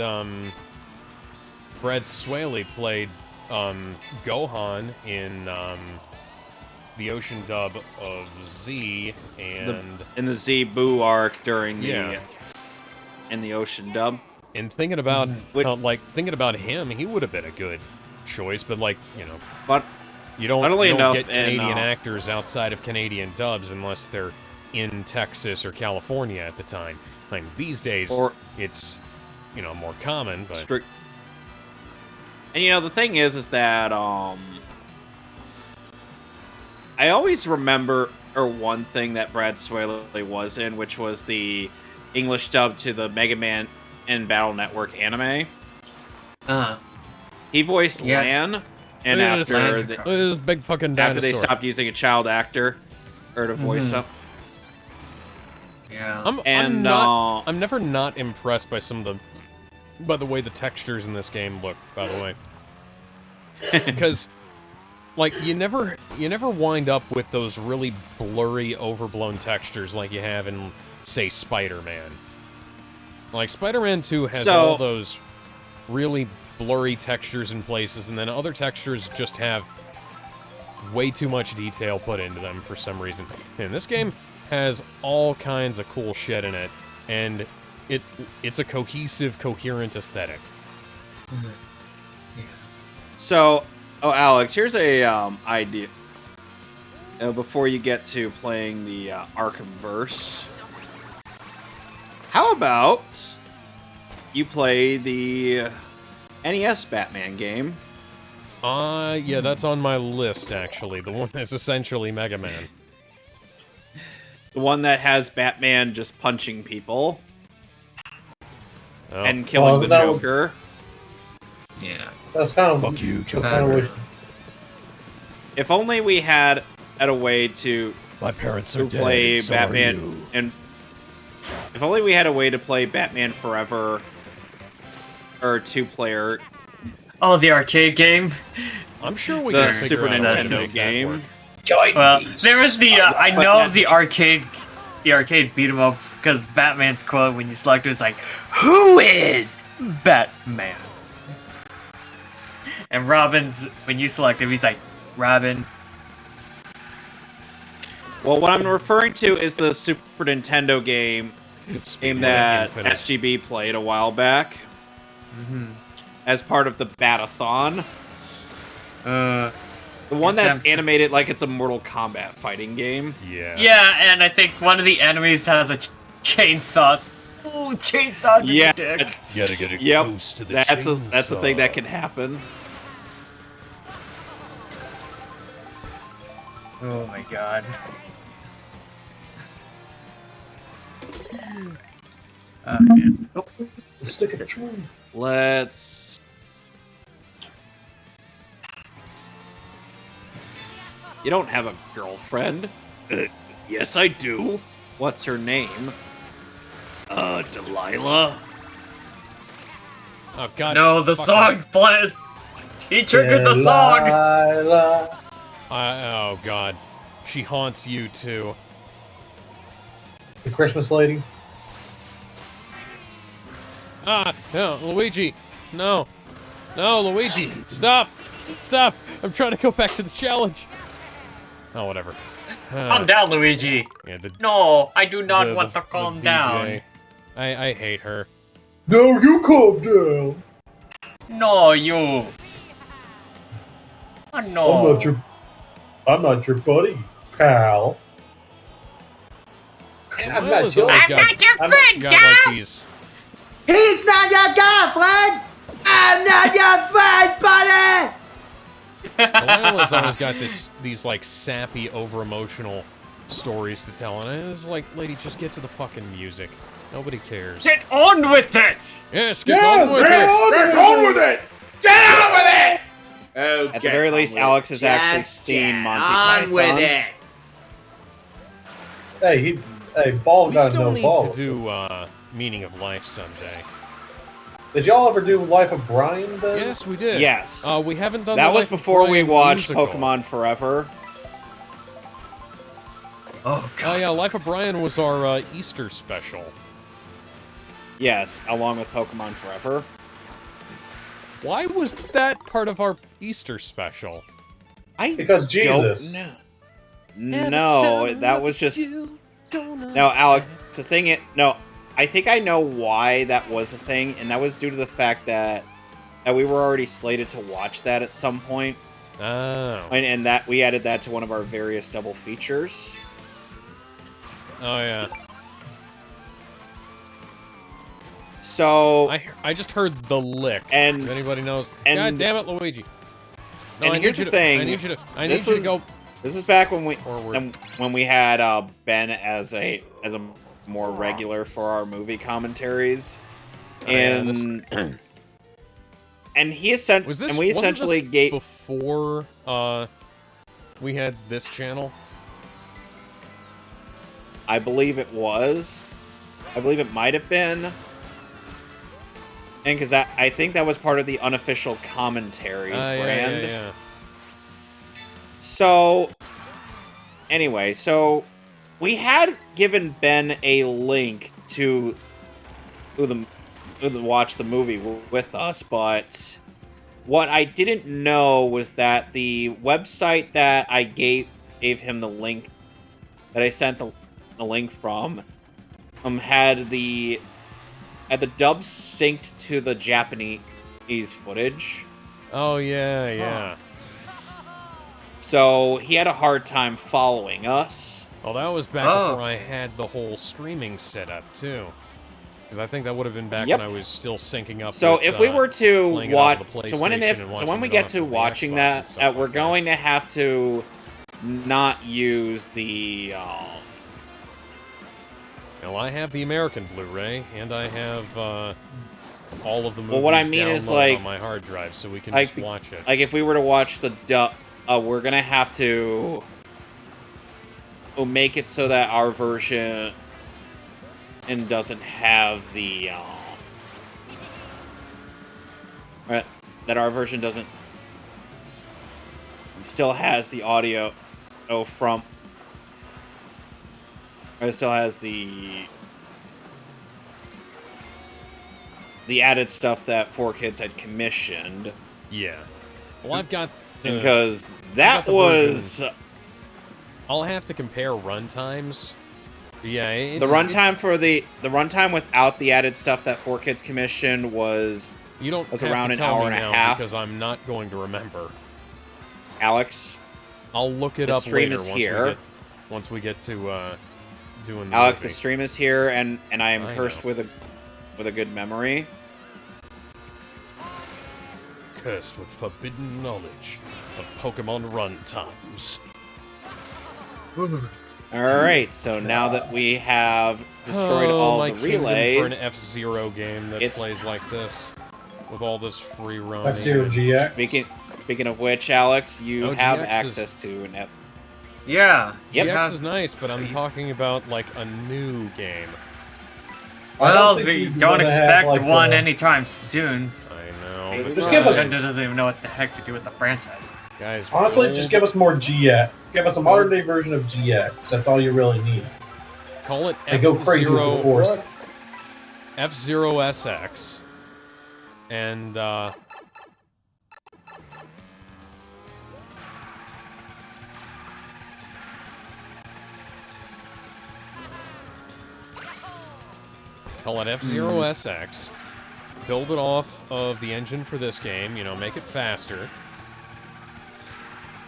Brad Swaley played Gohan in the Ocean dub of Z, and in the Z Boo arc during in the Ocean dub. And thinking about thinking about him, he would have been a good choice, but but you don't get Canadian actors outside of Canadian dubs unless they're in Texas or California at the time. Like these days, it's more common, but. And the thing is that I always remember one thing that Brad Swaley was in, which was the English dub to the Mega Man and Battle Network anime. He voiced Lan, and after big fucking dinosaur. After they stopped using a child actor to voice up. Yeah. I'm never not impressed by by the way the textures in this game look, by the way. Because you never wind up with those really blurry, overblown textures like you have in, say, Spider-Man. Like, Spider-Man 2 has all those really blurry textures in places, and then other textures just have way too much detail put into them for some reason. And this game has all kinds of cool shit in it, and it's a cohesive, coherent aesthetic. So, Alex, here's a idea. Before you get to playing the Arkhamverse, how about you play the NES Batman game Yeah, that's on my list, actually. The one that's essentially Mega Man. The one that has Batman just punching people. Oh. And killing the that Joker. Yeah. That's kind of... Fuck you, Joker. kind of wish... If only we had a way to My parents are dead, play so Batman, are you. and if only we had a way to play Batman Forever, or 2-player. Oh, the arcade game. I'm sure we The can figure Super out a way to Nintendo make that game. work. Well, there was the I know of the arcade beat 'em up because Batman's quote when you select it was like, "Who is Batman?" And Robin's when you select him, he's like, "Robin." Well, what I'm referring to is the Super Nintendo game that Infinite. SGB played a while back as part of the Bat-a-thon. The one that's animated like it's a Mortal Kombat fighting game. Yeah. Yeah, and I think one of the enemies has a chainsaw. Ooh, chainsaw to Yeah. the dick. You gotta get it Yep, close to the that's a thing that chainsaw. can happen. Oh my god. Man. Oh. The stick of truth. Let's. You don't have a girlfriend? Yes, I do. What's her name? Delilah. Oh god. No, the fucking- song plays. He triggered the song. Delilah. Oh god. She haunts you too. The Christmas lady. No, Luigi. No. No, Luigi. Stop. Stop. I'm trying to go back to the challenge. Oh, whatever. Calm down, Luigi. Yeah, No, I do not want to calm DJ. down. I hate her. No, you calm down. No, you. Oh, no. I'm not your buddy, pal. I'm Delila's not always your got like these. He's not your girlfriend! I'm not your friend, buddy! Delilah's always got these like sappy, over-emotional stories to tell, and it's like, lady, just get to the fucking music. Nobody cares. Get on with it! Yes, get on with it! Get on with it! Get on with it! Oh, At the very least, Alex has actually seen Monty Python. On with it! Hey, ball We got still no need balls. to do Meaning of Life someday. Did y'all ever do Life of Brian then? Yes, we did. Yes. We haven't done That the was Life of before we Brian watched musical. Pokemon Forever. Oh, Oh yeah, Life of Brian was our Easter special. Yes, along with Pokemon Forever. Why was that part of our Easter special? Because Jesus. No, that was just. No, Alex. The thing. No, I think I know why that was a thing, and that was due to the fact that we were already slated to watch that at some point, Oh. and that we added that to one of our various double features. Oh yeah. So I just heard the lick. And- if anybody knows. and- God damn it, Luigi. No, and I need here's you the to, thing, I need you to. I need this you was- to go this is back when forward. when we had Ben as a more regular for our movie commentaries, and and he Was this? and we wasn't essentially this gave. before we had this channel. I believe it was. I believe it might have been. And because I think that was part of the unofficial commentaries brand. Yeah. So, anyway, so we had given Ben a link to watch the movie with us, but what I didn't know was that the website that I gave him the link, that I sent the link from, had the dub synced to the Japanese footage. Oh yeah, yeah. So he had a hard time following us. Well, that was back before I had the whole streaming set up too. Because I think that would have been back Yep. when I was still syncing up. So with, if we were to playing it watch, off of the so when PlayStation when we it get off to of the watching Xbox that, and stuff we're like going to have to not use the. Well, I have the American Blu-ray, and I have all of the movies Well, what I mean is, downloaded like, on my hard drive, so we can like, just watch it. Like if we were to watch the dub, we're gonna have to make it so that our version doesn't have the that our version doesn't still has the audio from or it still has the added stuff that 4Kids had commissioned. Yeah. Well, I've got because that was. I'll have to compare runtimes. Yeah, the runtime without the added stuff that 4Kids commissioned was around an hour and a half. Because I'm not going to remember. Alex, I'll look it up later once we get to doing the Alex, movie. the stream is here, and I am cursed with a good memory. Cursed with forbidden knowledge of Pokemon runtimes. Alright, so now that we have destroyed all the relays... for an F-Zero game that plays like this, with all this free roaming. F-Zero GX. Speaking of which, Alex, you have GX access to an F... Yeah. Yep. GX is nice, but I'm talking about, like, a new game. Well, don't expect one anytime soon. I know. But just give us. Nintendo doesn't even know what the heck to do with the franchise. Guys, honestly, just give us more GX. Give us a modern day version of GX. That's all you really need. Call it F-Zero. F-Zero SX. And, call it F-Zero SX. Build it off of the engine for this game, you know, make it faster.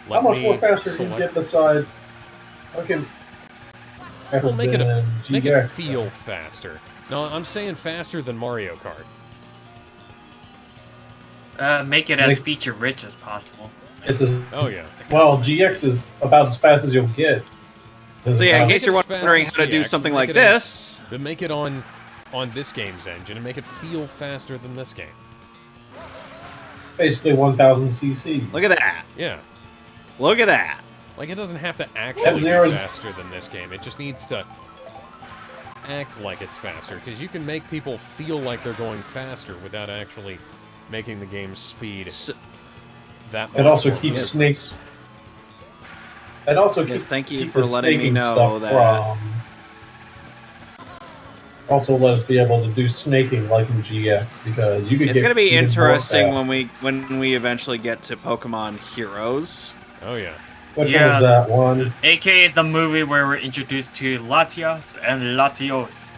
How much more faster can you get beside fucking well, make it feel faster. No, I'm saying faster than Mario Kart. Make it as feature-rich as possible. Oh, yeah. Well, GX is about as fast as you'll get. So yeah, in case you're wondering how to do something like this... But make it on this game's engine and make it feel faster than this game. Basically 1000 cc. Look at that. Yeah. Look at that. Like, it doesn't have to actually be faster than this game. It just needs to act like it's faster, because you can make people feel like they're going faster without actually making the game's speed that much. It also keeps Snake. It also keeps. Thank you for letting me know that. Also, let us be able to do snaking like in GX, because you could. It's going to be interesting when we eventually get to Pokemon Heroes. Oh yeah. Which one is that one? AKA the movie where we're introduced to Latios and Latios.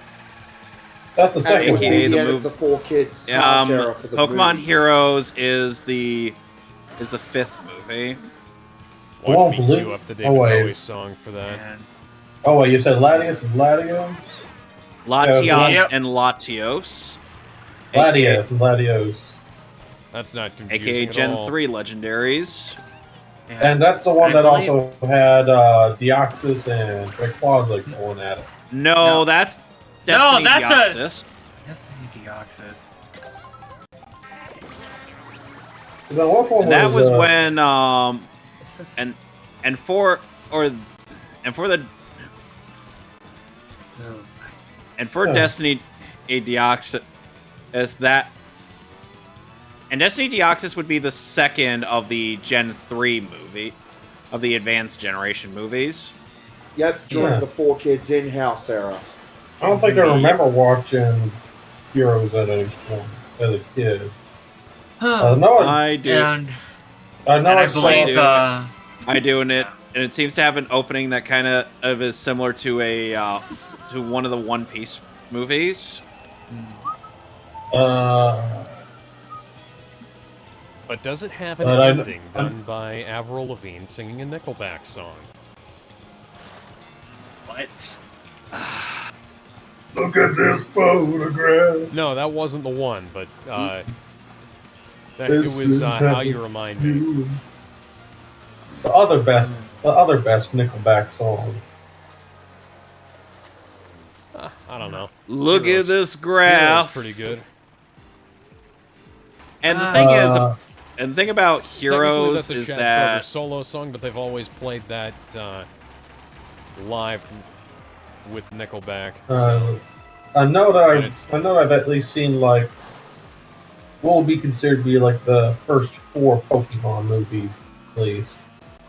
That's the second one. AKA the movie. The 4Kids era for the Pokemon movies. Heroes is the 5th movie. Watch me queue up the David Bowie song for that. Oh wait, you said Latios and Latios? Latios and Latios. Latios and Latios. That's not confusing AKA at Gen all. 3 Legendaries. And that's the one that also had Deoxys and Rayquaza going at it. No, that's Destiny Deoxys. Destiny Deoxys. That was when for Destiny Deoxys and Destiny Deoxys would be the second of the Gen 3 movie, of the Advanced Generation movies. Yep, during the 4Kids in-house era. I don't think I remember watching Heroes as a kid. I do. I do, and it seems to have an opening that kind of is similar to to one of the One Piece movies. But does it have an ending done by Avril Lavigne singing a Nickelback song? What? Look at this photograph. No, that wasn't the one, but it This was is How You Remind Me. The other best Nickelback song. I don't know. Look Heroes. at this Heroes graph. pretty good. And the thing Uh, and the thing about Heroes Technically, is that's a Chad Kroeger that solo song, but they've always played that live with Nickelback. I know And I've at least seen like what would be considered to be like the first 4 Pokemon movies, at least.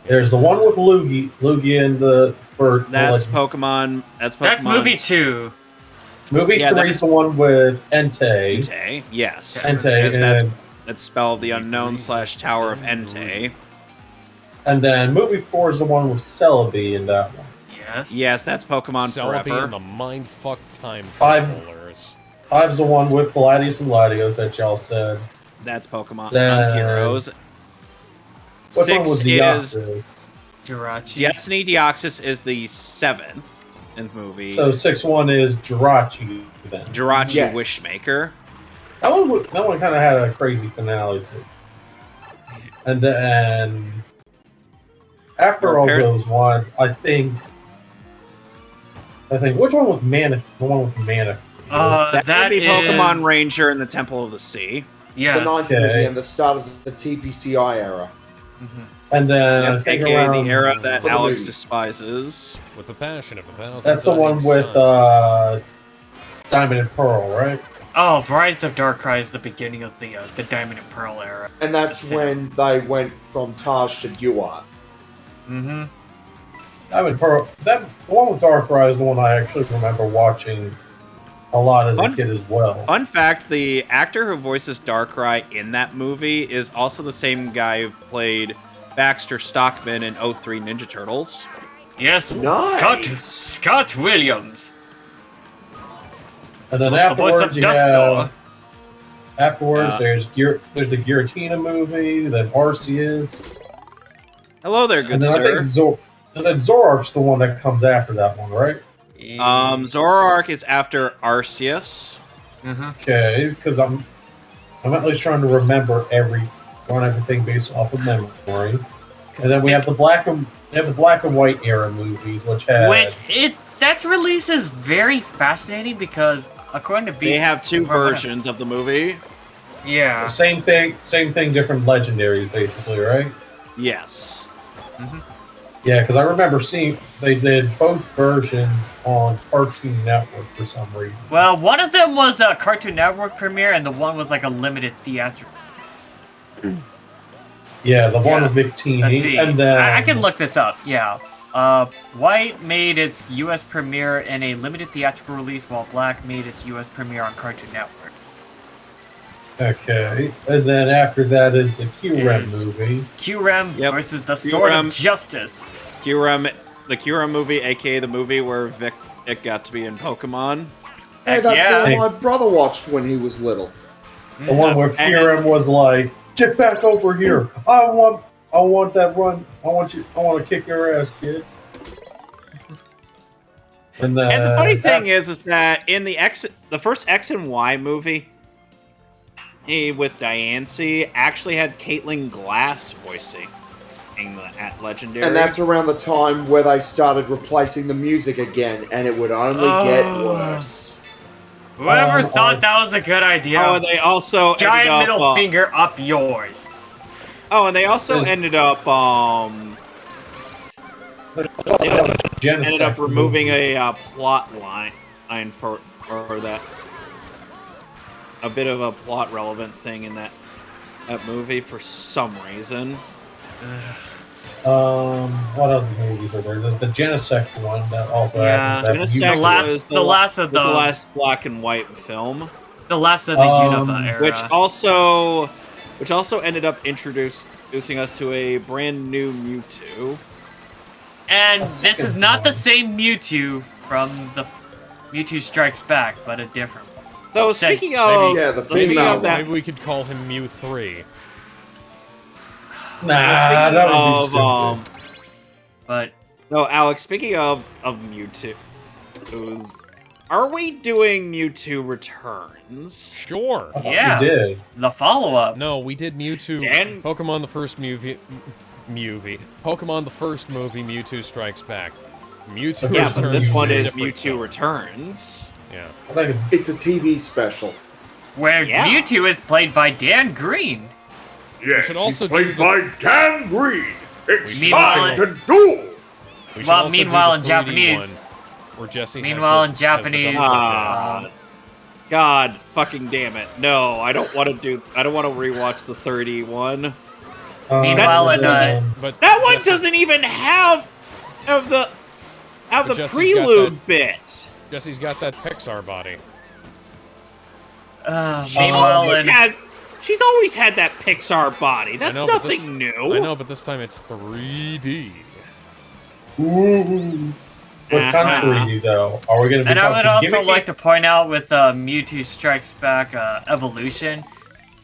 There's the one with Lugia and the bird. that's Pokemon. That's movie 2. Movie Yeah, 3 is the one with Entei. Entei, yes. Entei, Yes, that's spelled the unknown / Tower of Entei. and then movie 4 is the one with Celebi in that one. Yes. Yes, that's Pokemon Celebi Forever. and the Mindfuck Time Five. Travelers. 5 is the one with Gladius and Latios that y'all said. That's Pokemon Then- Heroes. Which one 6 was is Deoxys? Jirachi. Destiny Deoxys is the 7th in the movie. So 6-1 is Jirachi then. Jirachi Yes. Wishmaker. That one kind of had a crazy finale too. And then after all those ones, I think which one was Mana? The one with Mana. That would be is... Pokemon Ranger and the Temple of the Sea. Yes. The 9th Okay. movie and the start of the TPCI era. And then I Yep, think aka around, the era that for the Alex movie. despises. With the passion of 1,000 that's the one dying with suns. Diamond and Pearl, right? Oh, Rise of Darkrai is the beginning of the Diamond and Pearl era. And that's when they went from Taj to Duat. Mm-hmm. Diamond and Pearl. The one with Darkrai is the one I actually remember watching a lot as a kid as well. Fun fact, the actor who voices Darkrai in that movie is also the same guy who played Baxter Stockman in 03 Ninja Turtles. Yes. Nice. Scott Williams. And then So it's the voice afterwards, of Dusknoir. there's the Giratina movie, then Arceus, Hello there, good and then I think sir. and then Zoroark's the one that comes after that one, right? Zoroark is after Arceus. Okay, because I'm at least trying to remember everything based off of memory. And then we have the black and white era movies, That release is very fascinating because according to They have 2 versions of the movie. Yeah. same thing, different legendaries, basically, right? Yes. Yeah, because I remember seeing they did both versions on Cartoon Network for some reason. Well, one of them was a Cartoon Network premiere, and the one was like a limited theatrical. Yeah, the one Yeah. with Victini, Let's see. and then I can look this up. Yeah. White made its U.S. premiere in a limited theatrical release, while Black made its U.S. premiere on Cartoon Network. Okay, and then after that is the Q-Rem movie. Q-Rem Yep. versus the Sword Q-Rem. of Justice. The Kyurem movie, aka the movie where it got to be in Pokemon. Hey, Heck that's yeah. the one my brother watched when he was little. The one where Q-Rem was like, "Get back over here! I want that run! I want to kick your ass, kid!" And then, And the funny thing is that in the first X and Y movie, with Diancie, actually had Caitlin Glass voicing at Legendary. And that's around the time where they started replacing the music again, and it would only get worse. Whoever thought that was a good idea, Oh, and they also giant ended up, middle finger up yours. Oh, and they also ended up removing a plot line for that. A bit of a plot relevant thing in that movie for some reason. What other movies are there? There's the Genesect one that also happens to have Genesect was the last black and white film. The last of the Unova era. Which also ended up introducing us to a brand new Mewtwo. And this is not the same Mewtwo from the Mewtwo Strikes Back, but a different one. Though speaking of that, maybe we could call him Mew 3. Nah, that would be stupid. But no, Alex. Speaking of Mewtwo, Are we doing Mewtwo Returns? Sure. Yeah. We did. The follow-up. No, we did Mewtwo. Dan- Pokemon the first movie. Pokemon the first movie, Mewtwo Strikes Back. Mewtwo Yeah, Returns but this is one a is different Mewtwo film. Returns. Yeah. I think It's a TV special. Where Yeah. Mewtwo is played by Dan Green. Yes, should also he's played do the- by Dan Green. It's Meanwhile- time to duel. We should Well, also do meanwhile, the in 3D Japanese- one, where Jesse Meanwhile, in has the double Japanese- jazz. God fucking damn it. No, I don't want to rewatch the 30 one. Meanwhile, in But That one Jesse- doesn't even have the But Jesse's got prelude bit. Jesse's got that Pixar body. meanwhile, in She's always had that Pixar body. That's know, but nothing this- new. I know, but this time it's 3D. Ooh. What country, though? Are we going to be and I would talking also gimmicky? like to point out with Mewtwo Strikes Back Evolution,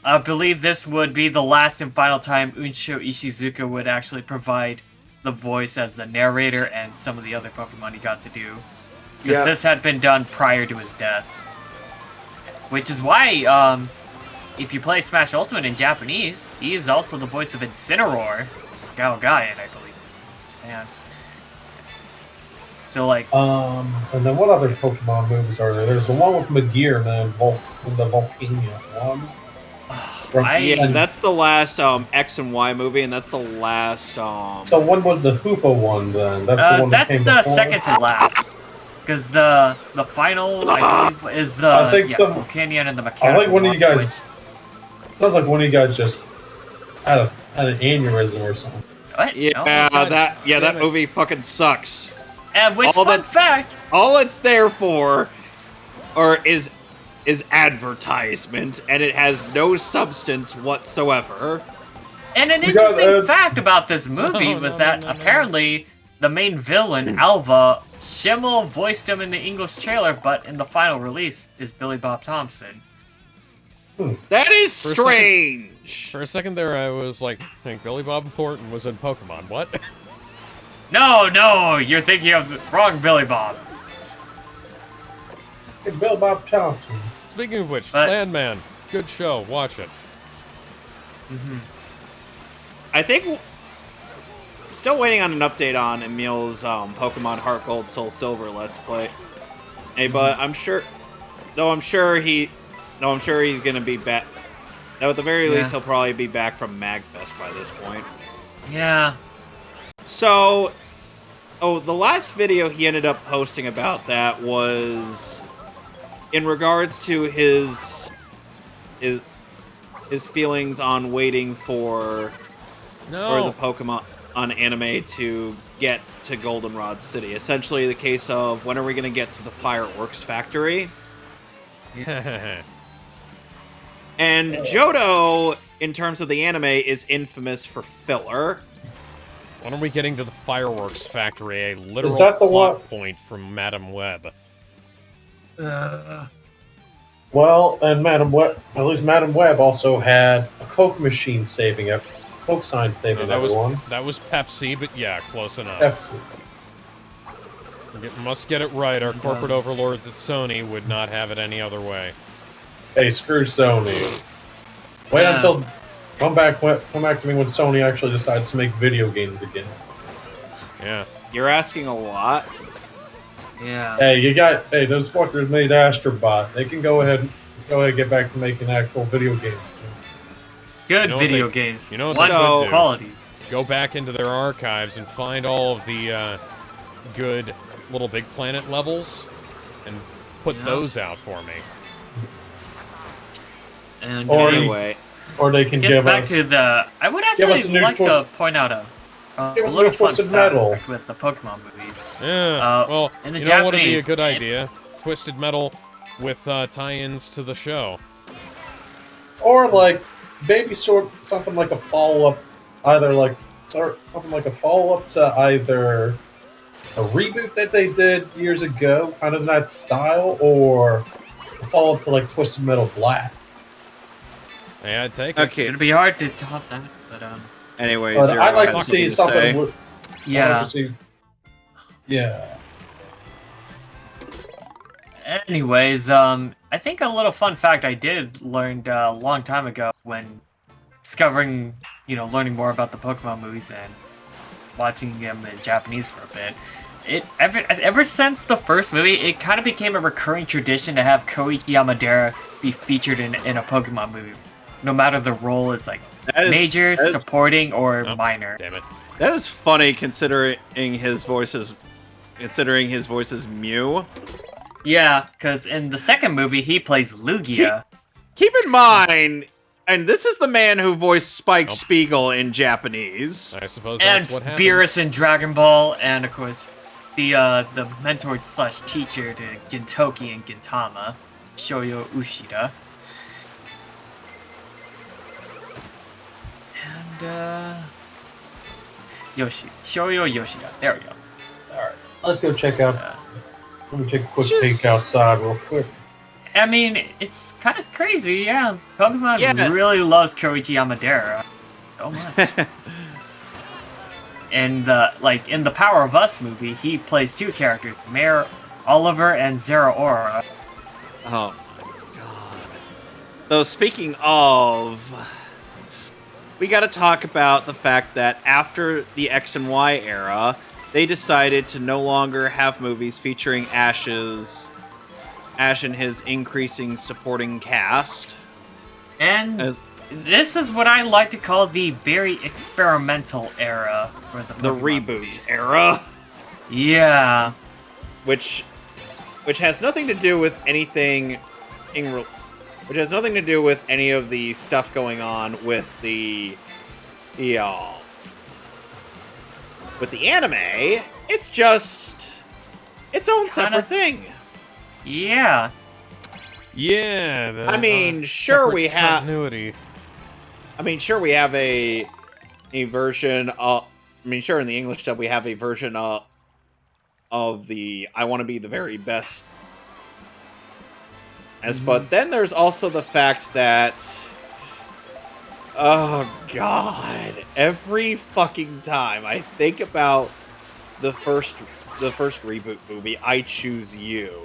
I believe this would be the last and final time Unsho Ishizuka would actually provide the voice as the narrator and some of the other Pokemon he got to do. Because Yeah. this had been done prior to his death. Which is why, if you play Smash Ultimate in Japanese, he is also the voice of Incineroar, Gao Gaian, I believe. Man. So, like, And then what other Pokemon movies are there? There's the one with Megear and then the Volcano one. Yeah, that's the last X and Y movie, and that's the last. So when was the Hoopa one then? That's the one that that's came the before? second to last. Because the final, I believe, is the I think some- Volcanion and the I Mechanical think one of you one, guys. Sounds like one of you guys just had an aneurysm or something. What? Yeah, No? that Damn it. movie fucking sucks. And which, all fun that's- fact, All it's there for, is advertisement, and it has no substance whatsoever. and an We got, interesting fact about this movie No, was no, that no, no. apparently the main villain, Alva, Schimmel voiced him in the English trailer, but in the final release is Billy Bob Thompson. That is For a second- strange. For a second there, I was like, Billy Bob Thornton was in Pokemon. What? No, you're thinking of the wrong Billy Bob. Hey, Bill Bob Thompson. Speaking of which, But- Landman, good show. Watch it. I think still waiting on an update on Emil's Pokemon Heart Gold Soul Silver Let's Play. Hey, but I'm sure he's gonna be back. Though at the very Yeah. least, he'll probably be back from Magfest by this point. Yeah. So, the last video he ended up posting about that was in regards to his feelings on waiting for the No. Pokemon on anime to get to Goldenrod City. Essentially, the case of when are we going to get to the fireworks factory? And Johto, in terms of the anime, is infamous for filler. When are we getting to the fireworks factory? A literal Is that the plot one- point from Madam Web. Well, and at least Madam Web also had a Coke machine saving it. Coke sign saving that was everyone. Pepsi, but yeah, close enough. Pepsi. Must get it right. Our corporate overlords at Sony would not have it any other way. Hey, screw Sony. Wait Yeah. until come back to me when Sony actually decides to make video games again. Yeah. You're asking a lot. Yeah. Hey, those fuckers made Astrobot. They can go ahead and get back to making actual video games. Good You know what video they- games. you know what One they could good do? quality. Go back into their archives and find all of the good Little Big Planet levels and put Yeah. those out for me. And Or- Anyway, Or they can gets give back us. to the. I would Give us a actually new like to twist- point out a Give us a little new fun Twisted fact Metal. with the Pokemon movies. Yeah. Well, in the you know what would be a Japanese, good it- idea? Twisted Metal with tie-ins to the show. Or like maybe something like a follow-up, something like a follow-up to either a reboot that they did years ago, kind of in that style, or a follow-up to like Twisted Metal Black. Yeah, I'd take it. okay. It'd be hard to top that, but Anyways, But Zero I'd like to has see something something. say. I'd like yeah. to see- yeah. Anyways, I think a little fun fact I did learned a long time ago when discovering, learning more about the Pokemon movies and watching them in Japanese for a bit. Ever since the first movie, it kind of became a recurring tradition to have Koichi Yamadera be featured in a Pokemon movie, no matter the role is major, supporting, or minor. Damn it. That is funny considering his voice is Mew. Yeah, because in the second movie, he plays Lugia. Keep in mind, and this is the man who voiced Spike Spiegel in Japanese. I suppose that's and what happened. Beerus in Dragon Ball, and of course, the mentor / teacher to Gintoki and Gintama, Shoyo Ushida. And Shoyo Yoshida. There we go. Alright, let's go check out. Let me take a quick peek outside real quick. I mean, it's kind of crazy, yeah. Pokemon really loves Koichi Yamadera so much. And in the Power of Us movie, he plays two characters, Mayor Oliver and Zeraora. Oh my god. So speaking of, we gotta talk about the fact that after the X and Y era, they decided to no longer have movies featuring Ash and his increasing supporting cast. And this is what I like to call the very experimental era for the reboot movies. era. Yeah. Which has nothing to do with anything which has nothing to do with any of the stuff going on with the anime. It's just its own separate thing. Yeah. Yeah. I mean, sure we have continuity. I mean, sure we have a version of. I mean, sure in the English dub we have a version of the I want to be the very best. But then there's also the fact that, oh god, every fucking time I think about the first reboot movie, I Choose You,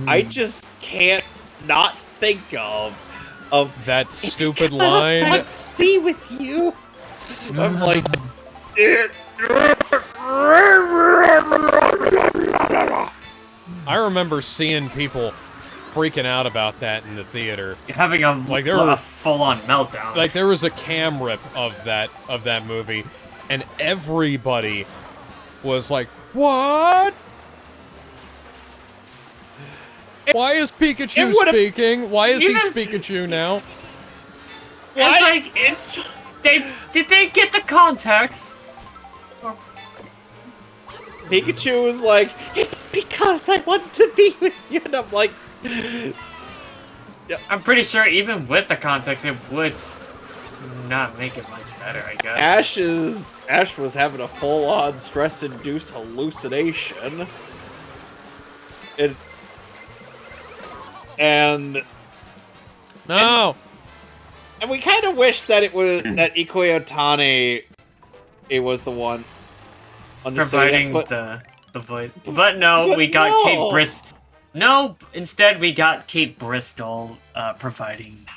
I just can't not think of that stupid line. I want to be with you. I'm like, I remember seeing people freaking out about that in the theater. Having a full-on meltdown. Like, there was a cam rip of that movie, and everybody was like, "What? Why is Pikachu speaking? Why is he Pikachu now?" Did they get the context? Pikachu was like, "It's because I want to be with you," and I'm like, I'm pretty sure even with the context, it would not make it much better, I guess. Ash was having a full-on stress-induced hallucination. And we kind of wish that it was that Ikuo Otani was the one providing the voice. But no, we got Kate Bristol. No, instead we got Kate Bristol providing.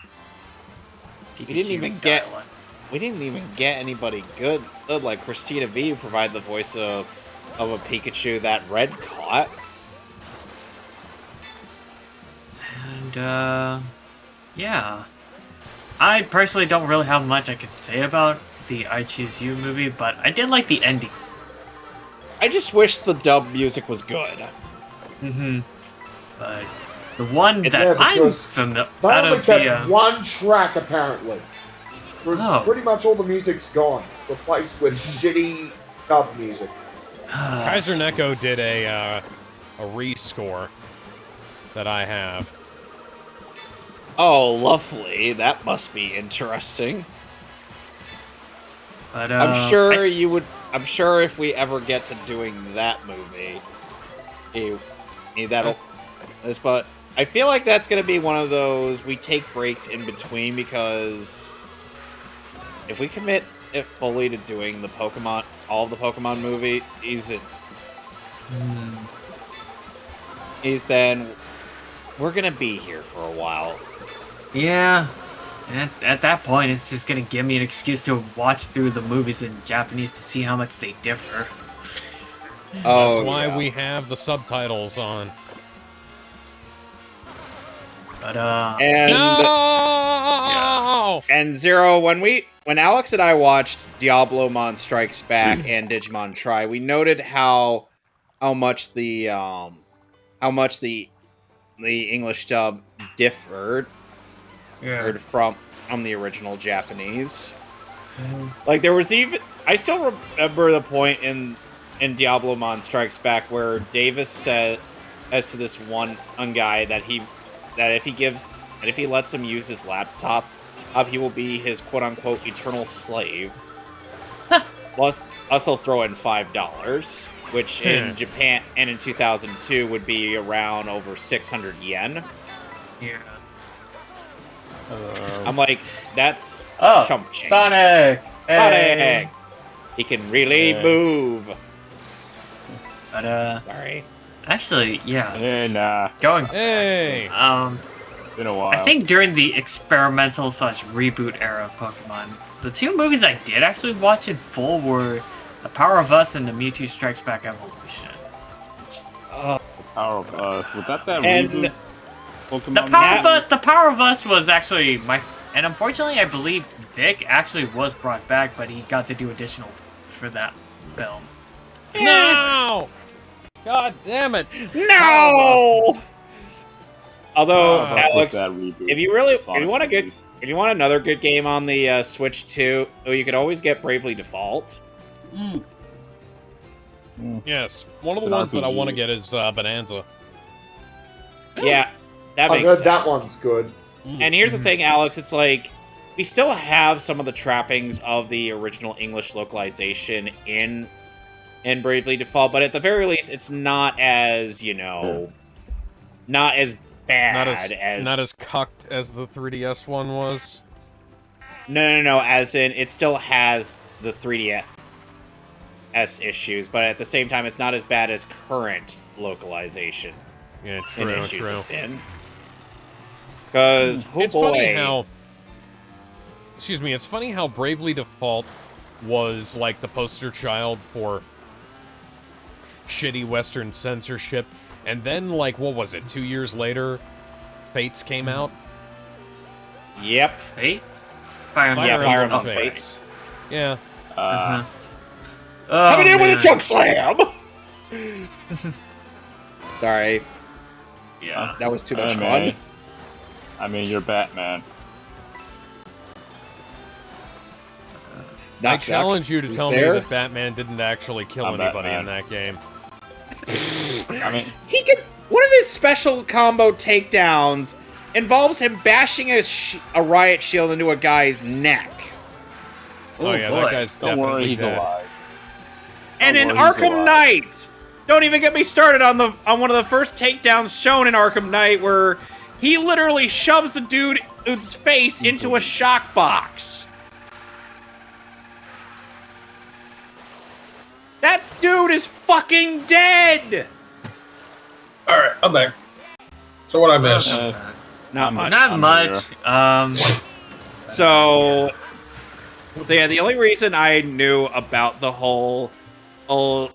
We didn't even get anybody good like Christina V who provided the voice of a Pikachu that Red caught. And yeah, I personally don't really have much I could say about the I Choose You movie, but I did like the ending. I just wish the dub music was good. But the one that I'm familiar they only kept one track apparently. Pretty much all the music's gone, replaced with shitty dub music. Kaiser Neko did a rescore that I have. Oh, lovely! That must be interesting. But I'm sure you would. I'm sure if we ever get to doing that movie, that'll. But I feel like that's gonna be one of those we take breaks in between because if we commit it fully to doing all of the Pokemon movies, then we're gonna be here for a while. Yeah. And at that point, it's just gonna give me an excuse to watch through the movies in Japanese to see how much they differ. Oh, That's why we have the subtitles on. But And No! and Zero, when Alex and I watched Diablomon Strikes Back and Digimon Tri, we noted how much the English dub differed from the original Japanese. Like there was even I still remember the point in Diablomon Strikes Back where Davis said as to this one guy that if he lets him use his laptop, he will be his quote-unquote eternal slave. Plus, also throw in $5, which in Japan and in 2002 would be around over 600 yen. Yeah. I'm like, that's chump change. Sonic! Sonic! He can really move. But Sorry. actually, yeah. And Going. Hey! been a while. I think during the experimental / reboot era of Pokemon, the two movies I did actually watch in full were The Power of Us and The Mewtwo Strikes Back Evolution. The Power of Us. Was that And reboot? Pokemon The Power of Us was actually and unfortunately I believe Vic actually was brought back, but he got to do additional for that film. No! God damn it! No! Although, Alex, if if you want another good game on the Switch 2, you could always get Bravely Default. Yes, one of the ones that I want to get is Bonanza. Yeah, that I've makes heard sense. that one's good. And here's the thing, Alex, it's like, we still have some of the trappings of the original English localization in Bravely Default, but at the very least, it's not as, not as bad Not as cucked as the 3DS one was. No, as in, it still has the 3DS issues, but at the same time, it's not as bad as current localization. Yeah, and true, issues true. have been. Because, It's funny how... Excuse me, it's funny how Bravely Default was, like, the poster child for shitty Western censorship, and then, like, what was it, 2 years later, Fates came out? Yep. Fates? Fire Emblem Fates. Fates. Yeah. Coming in with a chunk slam! Sorry. Yeah. That was too much fun. Man. I mean, you're Batman. I challenge you to Who's tell there? me that Batman didn't actually kill I'm anybody Batman. in that game. I mean, He can. One of his special combo takedowns involves him bashing a riot shield into a guy's neck. Oh, yeah, boy. that guy's don't definitely worry, he's dead. alive. And in Don't worry, he's Arkham alive. Knight, don't even get me started on one of the first takedowns shown in Arkham Knight, where he literally shoves a dude's face into a shock box. That dude is fucking dead. Alright, I'm back. So what I missed? Not much. Not I'm much. So yeah, the only reason I knew about the whole old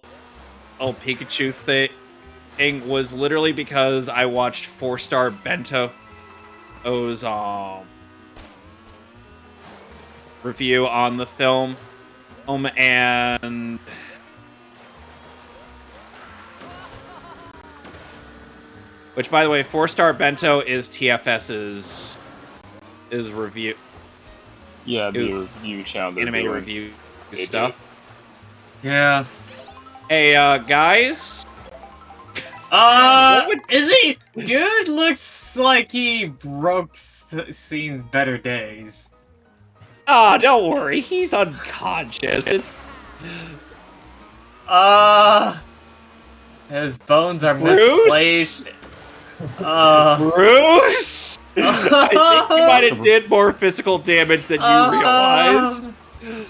Pikachu thing was literally because I watched 4-Star Bento's review on the film, and which, by the way, 4-Star Bento is TFS's review. Yeah, the It was review channel. they're anime doing. review They stuff. Yeah. Hey, guys. Is he? Dude looks like he broke seen better days. Ah, don't worry. He's unconscious. It's His bones are Bruce? misplaced. Bruce. I think you might have did more physical damage than you realize.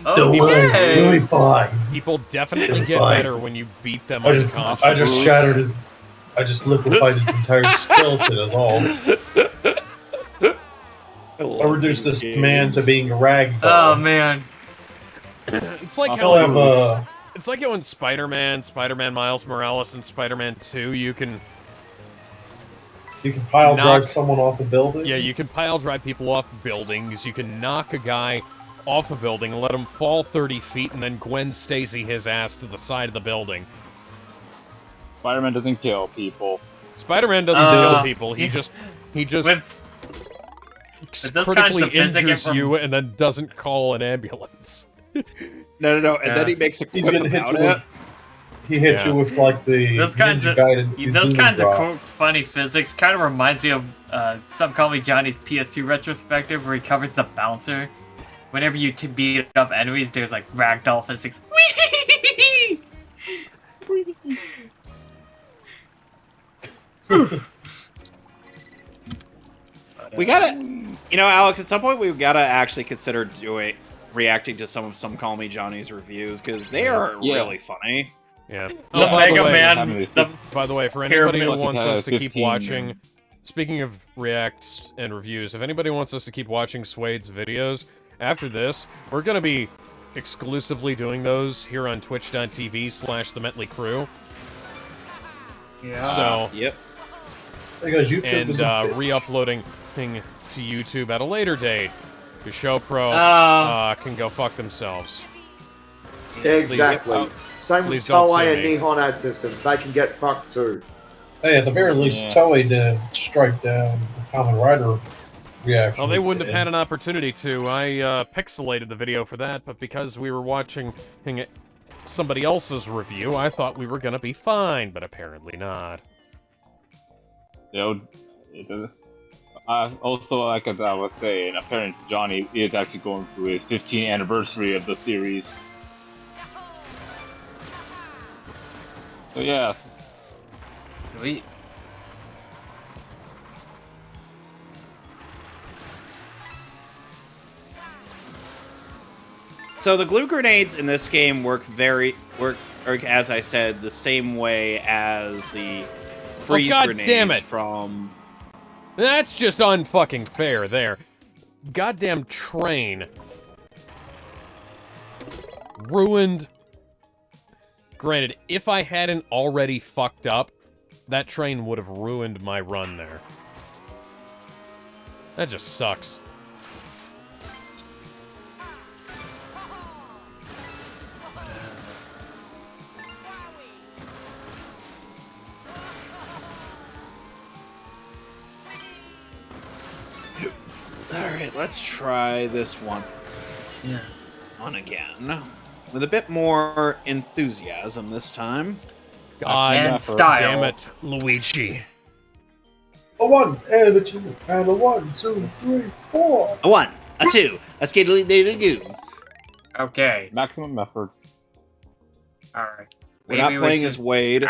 Don't worry, we'll be fine. People definitely It's get fine. better when you beat them I just unconscious. shattered his. I just liquefied its entire skeleton as all. I reduced this man to being a rag doll. Oh man. It's like He'll have it's like how in Spider-Man Miles Morales, and Spider-Man 2, you can pile drive someone off a building. Yeah, you can pile drive people off buildings. You can knock a guy off a building and let him fall 30 feet, and then Gwen Stacy his ass to the side of the building. Spider-Man doesn't kill people. Spider-Man doesn't kill people. He just with critically injures you and then doesn't call an ambulance. No. And then he makes a quip about it. He hits you with like the those kinds of funny physics kind of reminds me of Some Call Me Johnny's PS2 retrospective where he covers the bouncer. Whenever you beat up enemies, there's like ragdoll physics. We gotta, Alex. At some point, we've gotta actually consider reacting to some Call Me Johnny's reviews because they are really funny. Yeah. The Mega Man. By the way, for anybody who wants us to keep watching, speaking of reacts and reviews, if anybody wants us to keep watching Suede's videos, after this, we're gonna be exclusively doing those here on twitch.tv/themetleycrew. Yeah. So, yep. Because YouTube and re-uploading to YouTube at a later date. The Show Pro can go fuck themselves. Exactly. Same with Toei and Nihon Ad Systems. They can get fucked too. Hey, at the very least, Toei did strike down the Kamen Rider reaction. Well, they wouldn't have had an opportunity to. I pixelated the video for that, but because we were watching somebody else's review, I thought we were gonna be fine, but apparently not. Also, like as I was saying, apparently Johnny is actually going through his 15th anniversary of the series. So yeah. Sweet. So the glue grenades in this game work, as I said, the same way as the freeze grenades from... That's just unfucking fair there. Goddamn train. Ruined. Granted, if I hadn't already fucked up, that train would have ruined my run there. That just sucks. Alright, let's try this one. Yeah. On again. With a bit more enthusiasm this time. God and style. Damn it, Luigi. A 1 and a 2 and a 1, 2, 3, 4. A 1, a 2, a skiddly-diddly-goo. Okay. Maximum effort. Alright. We're not playing as Wade.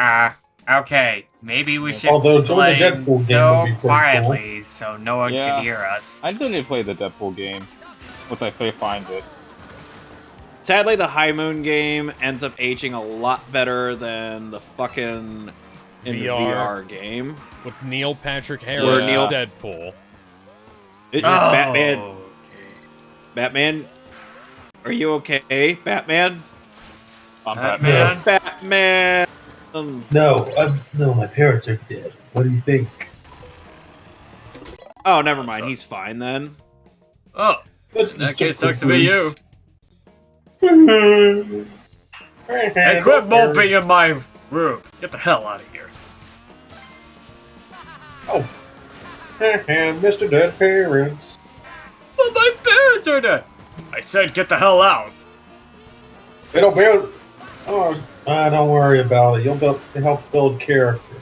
Okay. Maybe we should play so quietly so no one can hear us. I didn't play the Deadpool game. Once I find it. Sadly, the High Moon game ends up aging a lot better than the fucking VR game. With Neil Patrick Harris Deadpool. Batman. Okay. Batman? Are you okay, Batman? I'm Batman? Batman! No, my parents are dead. What do you think? Oh, never mind. He's fine then. Oh, in that case, sucks to be you. Hey, quit moping in my room. Get the hell out of here. Oh. Mr. Dead Parents. Well, my parents are dead. I said get the hell out. They don't build... Oh, don't worry about it. You'll help build character.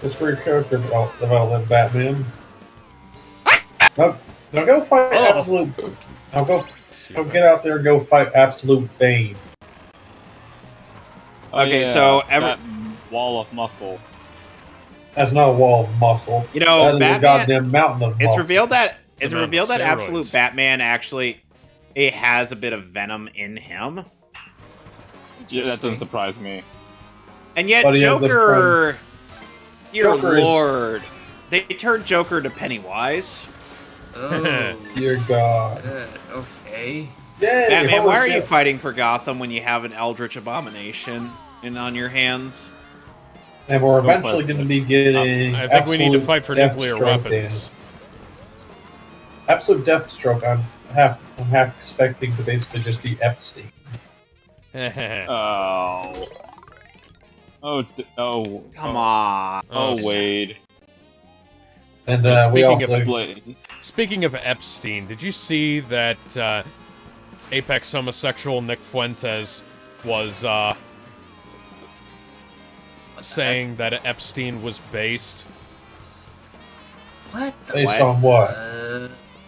It's for your character development, Batman. Now go fight Absolute... Now go get out there and go fight Absolute Bane. Okay, so that wall of muscle. That's not a wall of muscle. You know, that is a goddamn mountain of muscle. It's revealed that steroids. Absolute Batman actually has a bit of venom in him. Yeah, that doesn't surprise me. And yet, But he ends up Joker, dear Joker is- lord, they turned Joker to Pennywise. Oh, Dear God. good. Okay. Yay! Batman, why are holy you shit. fighting for Gotham when you have an Eldritch Abomination on your hands? And we're eventually going to be getting. I think we need to absolute fight for death nuclear stroke weapons. Absolute death stroke. I'm half expecting to basically just be Epstein. Oh. Oh. Come on. Oh, Wade. And Well, we speaking also. Blade. Speaking of Epstein, did you see that Apex homosexual Nick Fuentes was saying that Epstein was based? What? The Based on what?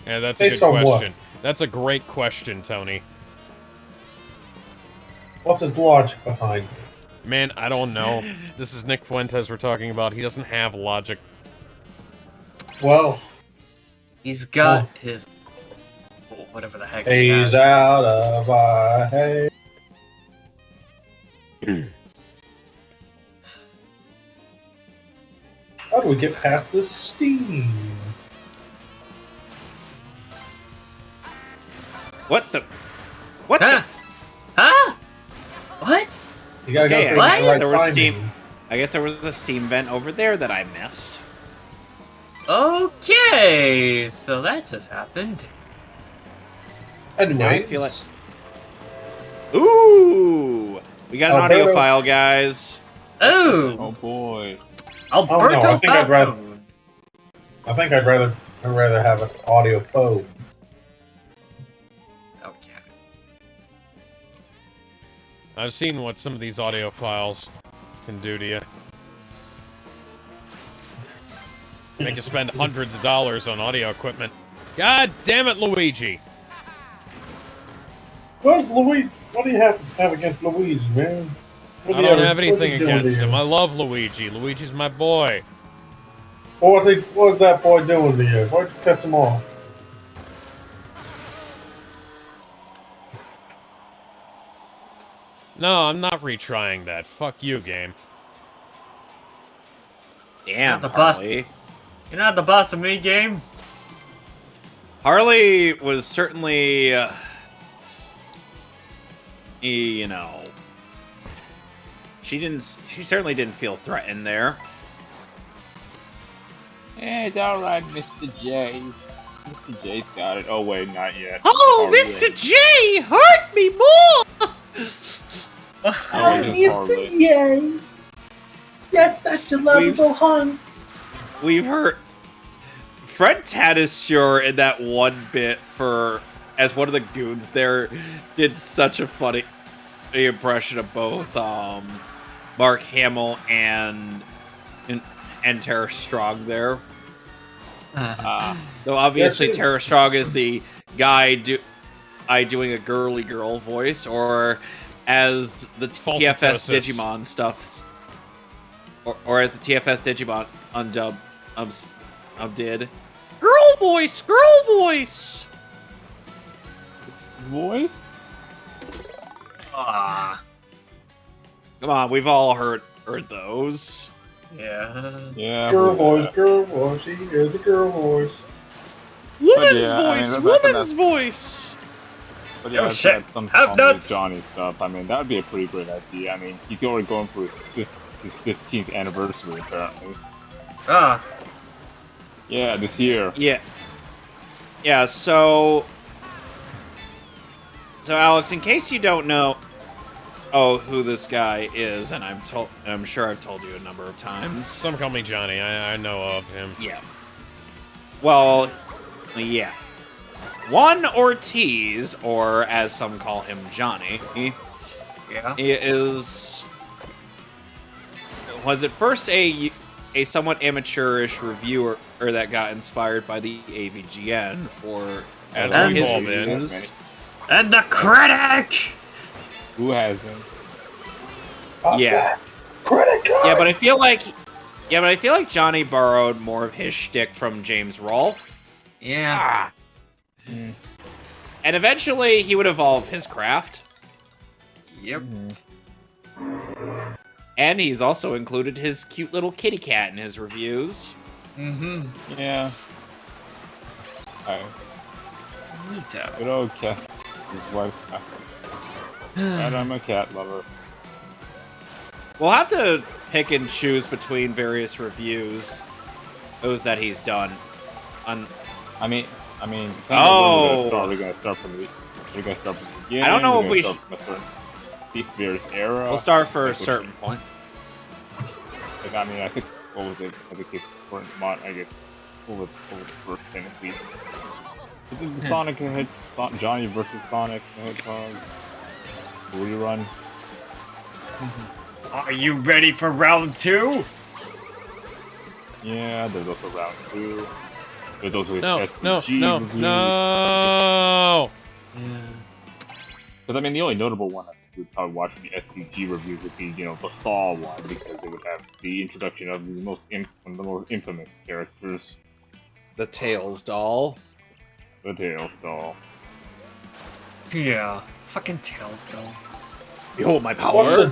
Yeah, that's a good Based on what? question. That's a great question, Tony. What's his logic behind it? Man, I don't know. This is Nick Fuentes we're talking about. He doesn't have logic. Well, He's got his whatever the heck he he's has. out of our head. How do we get past this steam? What the? What Huh? Huh? What? You gotta Okay, go I through the guess right there was timing. steam. I guess there was a steam vent over there that I missed. Okay, so that just happened. Anyways, I feel it. Ooh! We got an audio Alberto- file, guys. Oh, Oh boy. Alberto I think I'd rather- Falcone. I think I'd rather have an audio phone. Okay. I've seen what some of these audio files can do to you. Make you spend hundreds of dollars on audio equipment. God damn it, Luigi! What's Luigi? What do you have against Luigi, man? I don't have anything against him. I love Luigi. Luigi's my boy. What's that boy doing to you? Why'd you piss him off? No, I'm not retrying that. Fuck you, game. Damn, The boss. Harley. You're not the boss of me, game. Harley was certainly, you know, she certainly didn't feel threatened there. It's alright, Mr. J. Mr. J's got it. Oh wait, not yet. Oh, Harley. Mr. J, hurt me more! Oh, Mr. Yay! Yes, that's your lovable hunk. We've heard Fred Tatasciore in that one bit as one of the goons there did such a funny impression of both Mark Hamill and Tara Strong there. Though obviously Yes, Tara Strong is the guy doing a girly girl voice, or as the TFS Falsitosis. Digimon stuff, or as the TFS Digimon did. Girl voice! Voice? Ah, Come on, we've all heard those. yeah. Yeah. Girl voice. She is a girl voice. Woman's yeah, I mean, voice! back in Woman's voice! But yeah, Oh, that's shit. some Have Tommy nuts. Johnny stuff. I mean, that would be a pretty great idea. I mean, he's already going for his 15th anniversary, apparently. Ah, Yeah, this year. Yeah, so Alex, in case you don't know who this guy is, and I'm sure I've told you a number of times. Some call me Johnny. I know of him. Yeah. Well, yeah. Juan Ortiz, or as some call him, Johnny, yeah. was at first a somewhat amateurish reviewer that got inspired by the AVGN for As And we've his all been. reviews. And the critic. Who hasn't? Yeah. Critical. Yeah, but I feel like Johnny borrowed more of his shtick from James Rolfe. Yeah. And eventually he would evolve his craft. Yep. And he's also included his cute little kitty cat in his reviews. Mm-hmm. Yeah. Neato. Good old cat. His wife. And I'm a cat lover. We'll have to pick and choose between various reviews, those that he's done. I mean, depending Oh. on where we're gonna start from the beginning. I don't know we're if we gonna start from a certain various era. We'll start for a certain point. Like, I mean, I think what was it? I think it's current mod. I guess what was the first thing we. This is the Sonic and Johnny versus Sonic the Hedgehog rerun. Are you ready for round 2? Yeah, there's also round 2. There's also No. reviews. No. Because I mean, the only notable one I think we'd probably watch the SPG reviews would be, you know, the Saw one, because they would have the introduction of the most infamous characters. The Tails doll. The Tails doll. Yeah. Fucking Tails, though. Behold my power.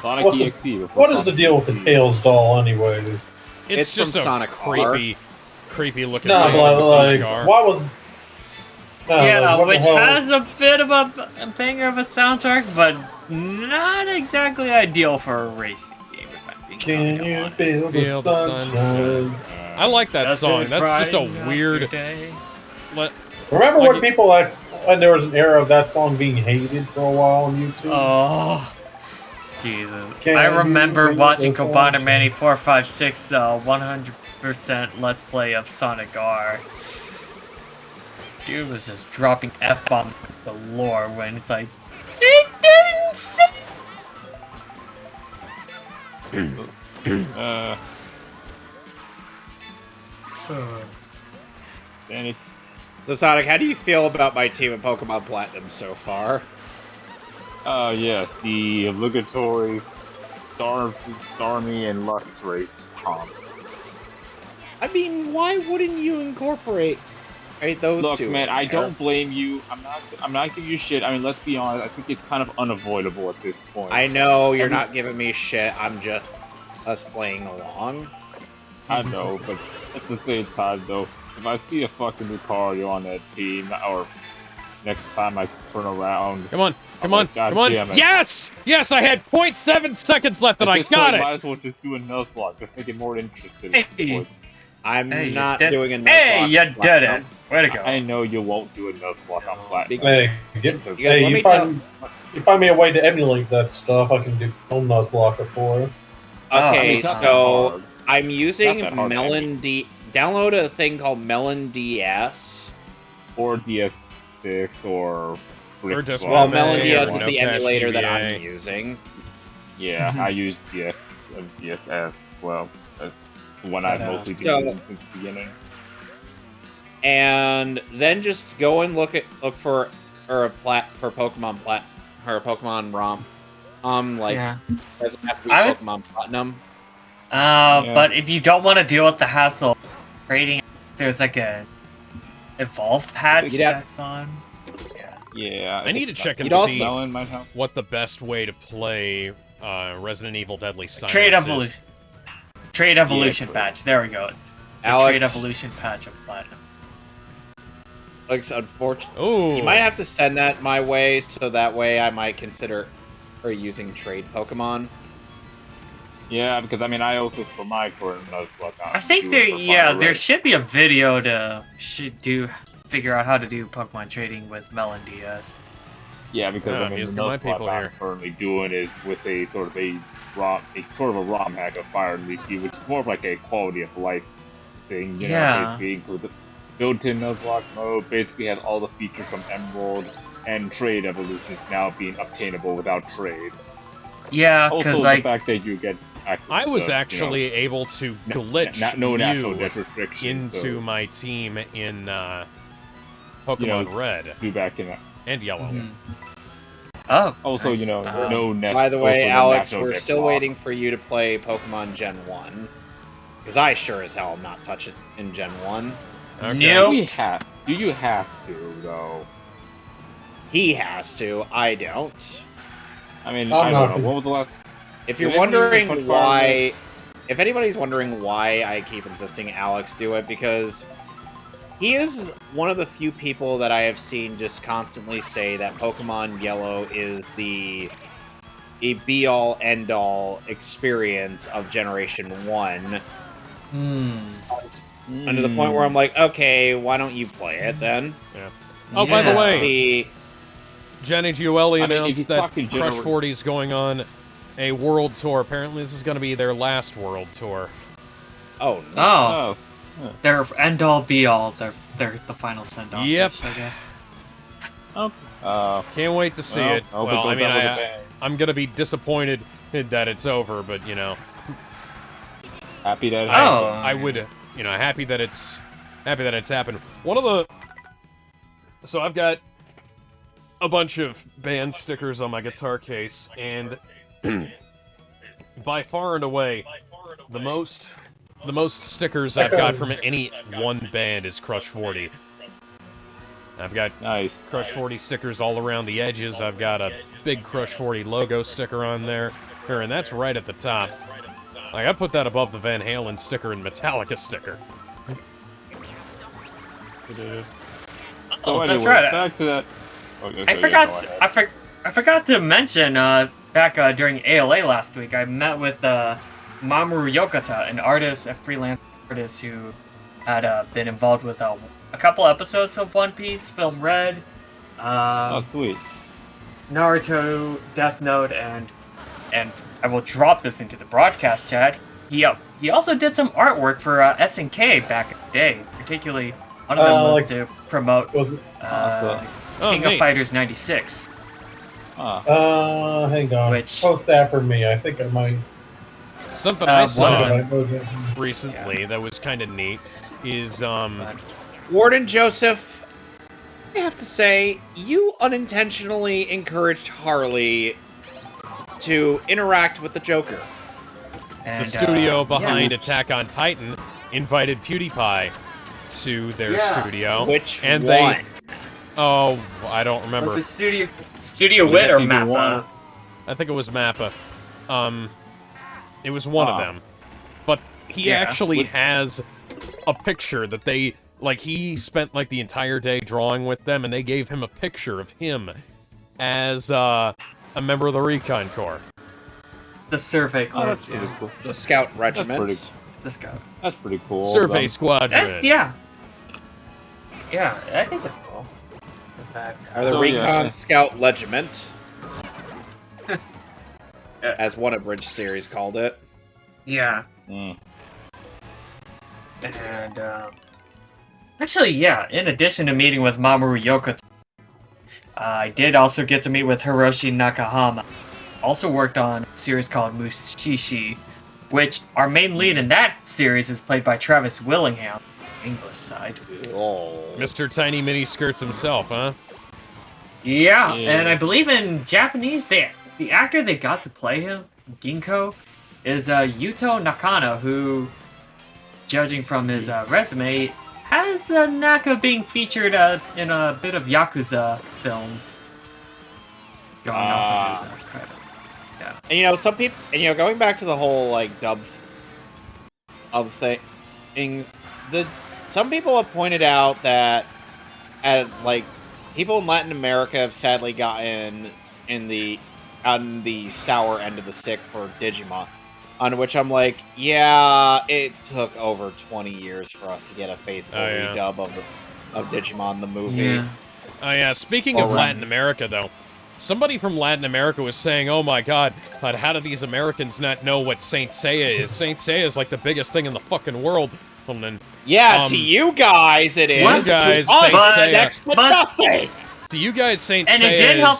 Sonic What's the- EXE. What is the deal with the Tails doll, anyways? It's just from a Sonic R. creepy looking. No, thing but with a like, car. why would? No, Yeah, like, what the which hell- has a bit of a banger of a soundtrack, but not exactly ideal for a racing game, if I'm being Can totally you honest. feel the Feel the sunshine? I like that Does song. it That's just a brighten up weird. your day? Remember Like when it- people like when there was an era of that song being hated for a while on YouTube? Oh, Jesus. Can I you remember feel watching the Kobana sunshine? Manny 456 100% Let's Play of Sonic R. Dude was just dropping F-bombs galore when it's like, it didn't say. Danny. So Sonic, how do you feel about my team in Pokemon Platinum so far? Yeah, the obligatory Starmie and Luxray comp. I mean, why wouldn't you incorporate those Look, two? man, in I there? don't blame you. I'm not giving you shit. I mean, let's be honest. I think it's kind of unavoidable at this point. I know you're not giving me shit. I'm just us playing along. I know, but at the same time, though, if I see a fucking Lucario on that team, or next time I turn around, Come on. I'm like, God damn it. Yes! Yes, I had 0.7 seconds left and At I this got point, it! Might as well just do a Nuzlocke. Just make it more interesting. at this Hey. point. I'm Hey, you not did- doing a Hey, you did it. Platinum. Way to go. I know you won't do a Nuzlocke on Platinum. Hey, get, Because hey, let me you find me a way to emulate that stuff. I can do home Nuzlocke for you. Okay, it's not that so hard. I'm using Not that hard to Melon D. Download a thing called Melon DS. Or DS6 or Or just Well, Melon Melon Yeah, DS is no the cache emulator that GBA. I'm using. Yeah, Mhm. I use DX and DSS as well. That's the one I've mostly been So- using since the beginning. And then just go and look for a Pokemon ROM. Yeah. Doesn't have to be I would- Pokemon Platinum. Yeah. But if you don't want to deal with the hassle of creating, there's like a evolved patch You'd have- that's on. Yeah, I need to check and You'd also- see Melon might help. what the best way to play Resident Evil Deadly Silence Trade is. evolution. Trade evolution true. patch. There we go. The Alex, trade evolution patch of Platinum. Alex, unfortunately, Ooh. you might have to send that my way, so that way I might consider using trade Pokemon. Yeah, because I mean, I also for my current Nuzlocke. I think there should be a video to figure out how to do Pokemon trading with Melon DS. Yeah, because Yeah, I mean, look the at my Nuzlocke people I'm here. currently doing is with a sort of a ROM hack of Fire and Leafy, which is more of like a quality of life thing. You know, Yeah. basically include the built-in Nuzlocke mode. Basically, has all the features from Emerald and trade evolutions now being obtainable without trade. Yeah, Also, because the like fact that you get access I was to, actually able to you know, glitch no natural Mew death restrictions into so my team in Pokemon You know, Red do back in that. and Yellow. Mhm. Oh. Also, nice. you know, Uh, no net. By the way, also no Alex, natural we're death still block. waiting for you to play Pokemon Gen 1. Because I sure as hell am not touching in Gen 1. Okay. Nope. Do you have to though? He has to, I don't. I mean, I'm I not don't know. What was the last? If you're wondering why, if anybody's wondering why I keep insisting Alex do it, because he is one of the few people that I have seen just constantly say that Pokemon Yellow is a be-all, end-all experience of Generation 1. And to the point where I'm like, okay, why don't you play it then? Yeah. Oh, by the way, Jenny Giueli announced that Crush 40 is going on a world tour. Apparently, this is going to be their last world tour. Oh, no. Oh. They're end-all, be-all. They're the final send-off, yep. I guess. Can't wait to see it. Well, I mean, I'm going to be disappointed that it's over, but, you know. Happy that I would, you know, happy that it's happened. One of the... So I've got a bunch of band stickers on my guitar case, and by far and away, the most stickers I've got from any one band is Crush 40. I've got Crush 40 stickers all around the edges. I've got a big Crush 40 logo sticker on there, and that's right at the top. Like, I put that above the Van Halen sticker and Metallica sticker. Oh, that's right. Back to that. I forgot to mention back during ALA last week, I met with Mamoru Yokota, an artist, a freelance artist who had been involved with a couple episodes of One Piece, Film Red, sweet. Naruto, Death Note, and I will drop this into the broadcast chat. He also did some artwork for SNK back in the day, particularly one of them was to promote King of Fighters 96. Hang on. Post that for me. I think I might. Something I saw recently that was kind of neat is Warden Joseph, I have to say, you unintentionally encouraged Harley to interact with the Joker. And, the studio behind Attack on Titan invited PewDiePie to their studio. Which and one? I don't remember. Was it Studio Wit or Mappa? I think it was Mappa. It was one of them. But he actually has a picture that they... Like, he spent, like, the entire day drawing with them, and they gave him a picture of him as, a member of the Recon Corps. The Survey Corps, that's pretty cool. The Scout Regiment. The Scout. That's pretty cool. Survey Squadron. Yeah, I think it's cool. In fact, Or the Recon Scout Regiment. As one abridged series called it. Yeah. And, actually, in addition to meeting with Mamoru Yokota, I did also get to meet with Hiroshi Nakahama. Also worked on a series called Mushishi, which our main lead in that series is played by Travis Willingham, English side. Oh. Mr. Tiny Mini Skirts himself, huh? Yeah, and I believe in Japanese, the actor they got to play him, Ginko, is Yuto Nakano, who, judging from his resume, has a knack of being featured in a bit of Yakuza films. Going off of his credit. Yeah. And, you know, some people, and, you know, going back to the whole, like, dub of thing, some people have pointed out that, like, people in Latin America have sadly gotten on the sour end of the stick for Digimon. On which I'm like, yeah, it took over 20 years for us to get a faithful redub of Digimon the movie. Yeah. Oh yeah, speaking of Latin America, though, somebody from Latin America was saying, oh my god, but how do these Americans not know what Saint Seiya is? Saint Seiya is like the biggest thing in the fucking world. And then, to you guys it is. You guys, to us, Saint Seiya. next to nothing. To you guys, Saint and Seiya it didn't help.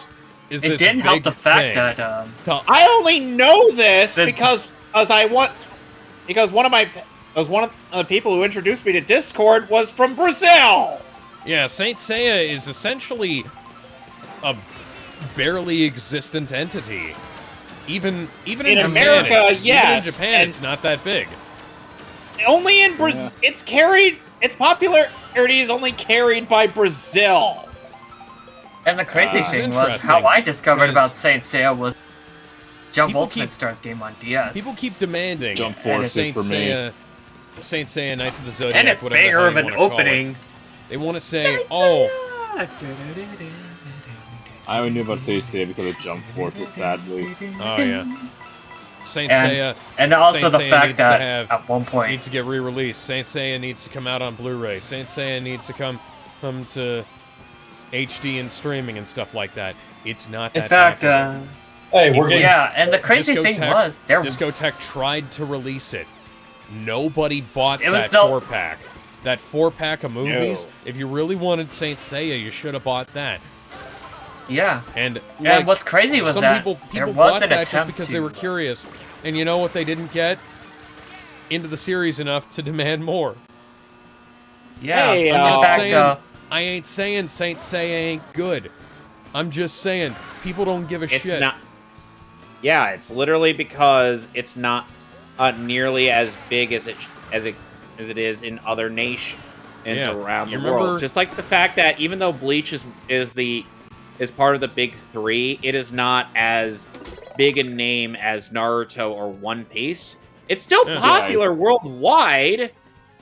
Is it didn't help the fact that I only know this because one of the people who introduced me to Discord was from Brazil. Yeah, Saint Seiya is essentially a barely existent entity. Even in America, Japan, yes. Even in Japan, it's not that big. Only in Brazil, its popularity is only carried by Brazil. And the crazy thing was, how I discovered about Saint Seiya was Jump Ultimate Stars game on DS. People keep demanding Jump Force is for me. Saint Seiya, Knights of the Zodiac, And it's whatever the banger hell of you an wanna call it. opening. They want to say, oh, I only knew about Saint Seiya because of Jump Force, sadly. oh yeah, Saint Seiya. And also Saint the Seiya fact needs to that have- at one point, needs to get re-released. Saint Seiya needs to come out on Blu-ray. Saint Seiya needs to come to HD and streaming and stuff like that. It's not that in fact, popular. Hey, we're getting. yeah, and the crazy thing was, Discotech tried to release it. Nobody bought It was that the- 4-pack. That 4-pack of movies. No. If you really wanted Saint Seiya, you should have bought that. yeah. And And what's crazy was some that people there was bought an that just attempt because to, they were curious. And you know what they didn't get? Into the series enough to demand more. Yeah, Hey, in I'm fact, saying, I ain't saying Saint Seiya ain't good. I'm just saying people don't give a It's shit. not. Yeah, it's literally because it's not nearly as big as it is in other nations Yeah, around the you world. remember- Just like the fact that even though Bleach is part of the big three, it is not as big a name as Naruto or One Piece. It's still Yeah. popular worldwide.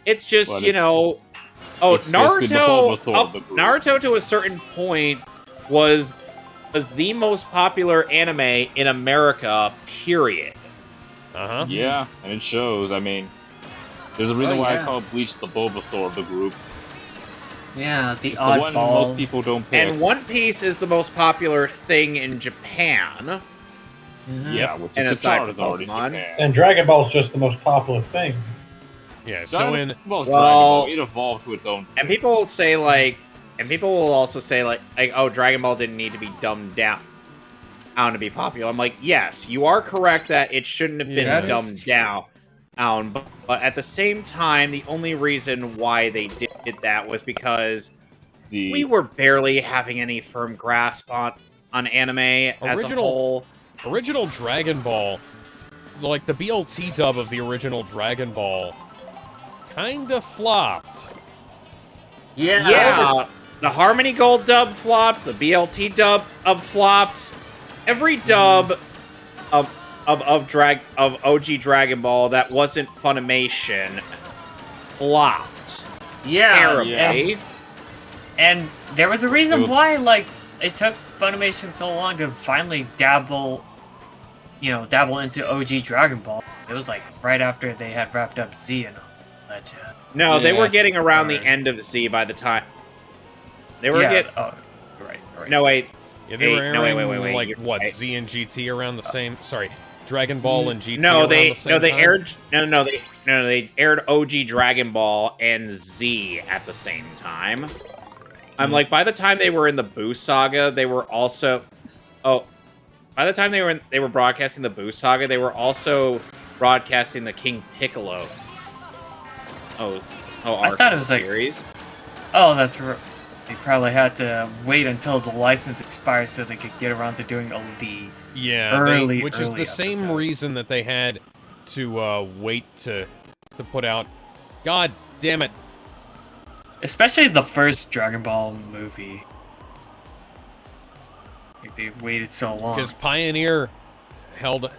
It's just, Well, you know, it's basically the Bulbasaur of the group. Naruto to a certain point was the most popular anime in America, period. Uh-huh. Yeah, and it shows. I mean, there's a reason why yeah. I call Bleach the Bulbasaur of the group. yeah, the The one most oddball. people don't pick. And One Piece is the most popular thing in Japan. Yeah, which And is the aside chart from authority in Pokemon. Japan. And Dragon Ball's just the most popular thing. Yeah, so in... Well, Well- Dragon Ball, it evolved to its own thing. And people will say people will also say like, oh, Dragon Ball didn't need to be dumbed down to be popular. I'm like, yes, you are correct that it shouldn't have been Yeah. dumbed down. But at the same time, the only reason why they did that was because we were barely having any firm grasp on anime as a Original- whole. Original Dragon Ball, like the BLT dub of the original Dragon Ball, kinda flopped. Yeah, the Harmony Gold dub flopped, the BLT dub flopped. Every dub of OG Dragon Ball that wasn't Funimation flopped. Yeah, Terribly. and there was a reason It was- why, like, it took Funimation so long to finally dabble into OG Dragon Ball. It was like right after they had wrapped up Z and all that jazz. No, they Yeah. were getting around the Or- end of Z by the time. They were Oh, right. No, wait. Yeah, they were Wait, airing, no, wait, like, you're what, right. Z and GT around the same... Sorry, Dragon Ball and GT No, around they the same time? aired they aired OG Dragon Ball and Z at the same time. I'm like, by the time they were in the Boo Saga, they were also by the time they were broadcasting the Boo Saga, they were also broadcasting the King Piccolo. I thought it was like- series. Oh, that's right. They probably had to wait until the license expired so they could get around to doing the Yeah, which is the same episodes. reason that they had to wait to put out... God damn it. especially the first Dragon Ball movie. Like they waited so long. Because Pioneer held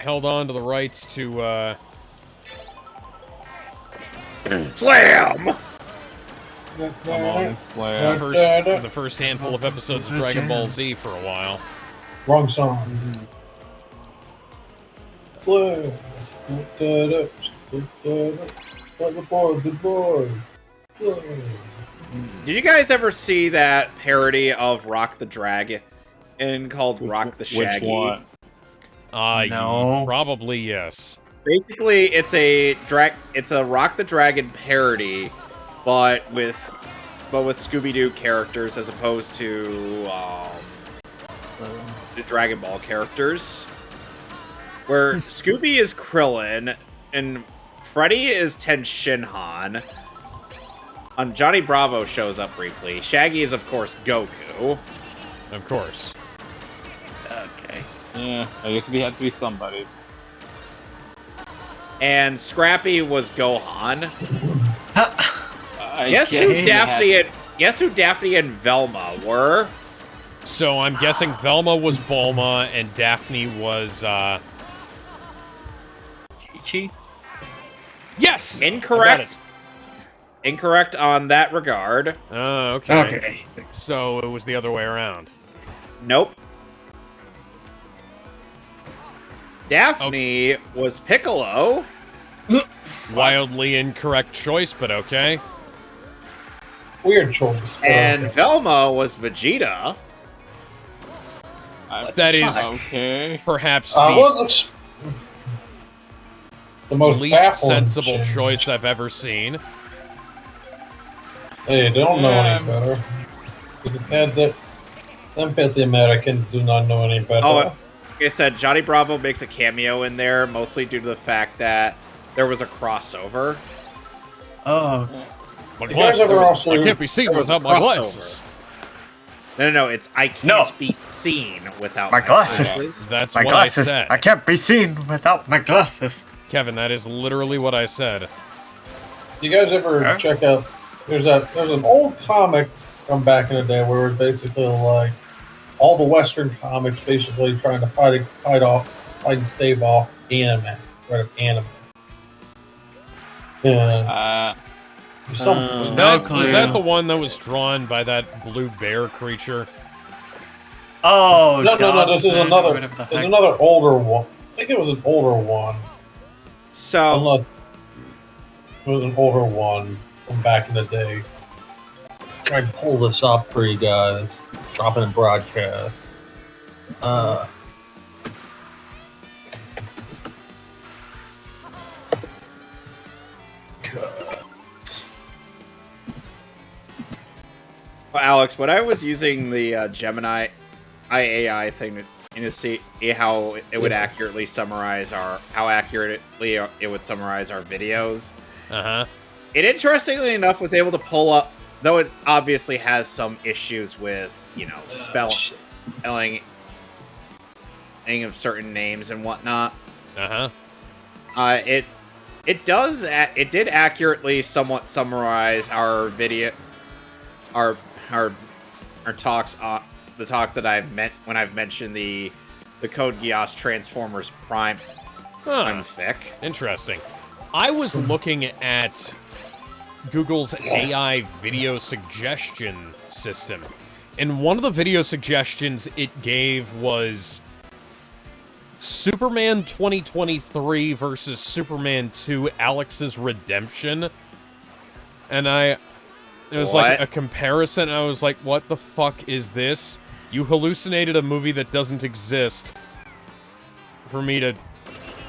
on to the rights to Slam! Come on, Slam. the first handful of episodes of Dragon Ball Z for a while. Wrong song. Slow. Good boy. Slow. Did you guys ever see that parody of Rock the Dragon called Rock the Shaggy? Which one? No. Probably yes. Basically, it's a Rock the Dragon parody, but with Scooby-Doo characters as opposed to the Dragon Ball characters. Where Scooby is Krillin and Freddy is Ten Shinhan. Johnny Bravo shows up briefly. Shaggy is, of course, Goku. Of course. Okay. Yeah, I guess we had to be somebody. And Scrappy was Gohan. I Guess guess who we had- Daphne and Velma were? So I'm guessing Velma was Bulma and Daphne was, Chi? Yes! Incorrect. Incorrect on that regard. Oh, okay. Okay. So it was the other way around. Nope. Daphne was Piccolo. Wildly incorrect choice, but okay. Weird choice. but And okay. Velma was Vegeta. That is okay. perhaps I the was the most least baffling sensible change. choice I've ever seen. Hey, they don't know any better. Them filthy Americans do not know any better. Oh, like I said, Johnny Bravo makes a cameo in there, mostly due to the fact that there was a crossover. Oh. My You guys ever glasses. also- I can't be seen There was without a my crossover. glasses. No, it's I can't be seen without My glasses. That's My what glasses. I said. I can't be seen without my glasses. Kevin, that is literally what I said. You guys ever Huh? check out? There's an old comic from back in the day where it was basically like all the Western comics basically trying to fight and stave off anime, right? Of anime. Yeah. Was No was that the one that was drawn by that blue bear creature? Oh, no. This is Dobson, another. whatever the There's heck. another older one. I think it was an older one, So unless it was an older one from back in the day. Try to pull this up for you guys. Dropping in broadcast. Well, Alex, when I was using the Gemini IAI thing to see how it would accurately summarize how accurately it would summarize our videos, it interestingly enough was able to pull up, though it obviously has some issues with spelling of certain names and whatnot. It did accurately somewhat summarize our video, our talks, the talks that I've meant when I've mentioned the Code Geass Transformers Prime fic. Interesting. I was looking at Google's AI video suggestion system, and one of the video suggestions it gave was Superman 2023 versus Superman 2 Alex's Redemption. And it was like a comparison, and I was like, what the fuck is this? You hallucinated a movie that doesn't exist for me to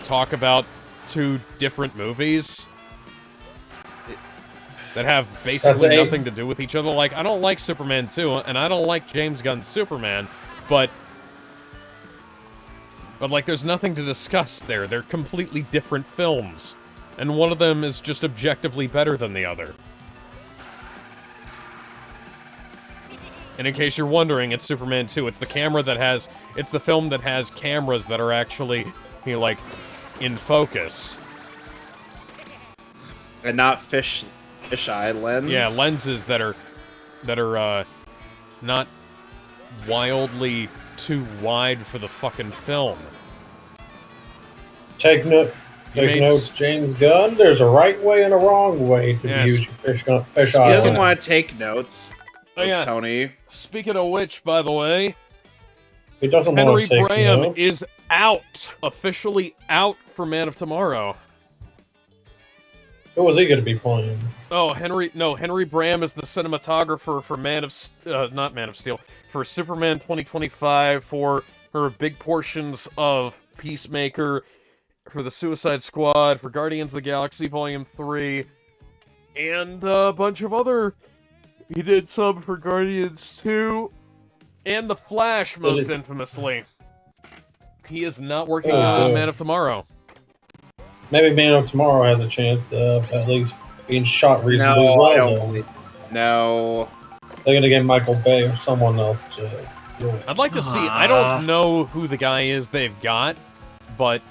talk about two different movies that have basically nothing to do with each other. Like, I don't like Superman 2, and I don't like James Gunn's Superman, but like, there's nothing to discuss there. They're completely different films, and one of them is just objectively better than the other. And in case you're wondering, it's Superman 2. It's the film that has cameras that are actually, like, in focus. And not fisheye lens. Yeah, lenses that are not wildly too wide for the fucking film. Take notes, James Gunn. There's a right way and a wrong way to use your fish He eye doesn't lens. want to take notes. That's yeah. Tony. Speaking of which, by the way, He doesn't Henry want to take Graham notes. is officially out for Man of Tomorrow. Who was he going to be playing? Oh, Henry Graham is the cinematographer for not Man of Steel, for Superman 2025, for big portions of Peacemaker, for the Suicide Squad, for Guardians of the Galaxy Volume 3, and a bunch of other. He did some for Guardians 2, and The Flash, most infamously. He is not working on Man of Tomorrow. Maybe Man of Tomorrow has a chance of at least being shot reasonably No, well. I don't though. believe. No. They're going to get Michael Bay or someone else to do it. I'd like to see. I don't know who the guy is they've got, but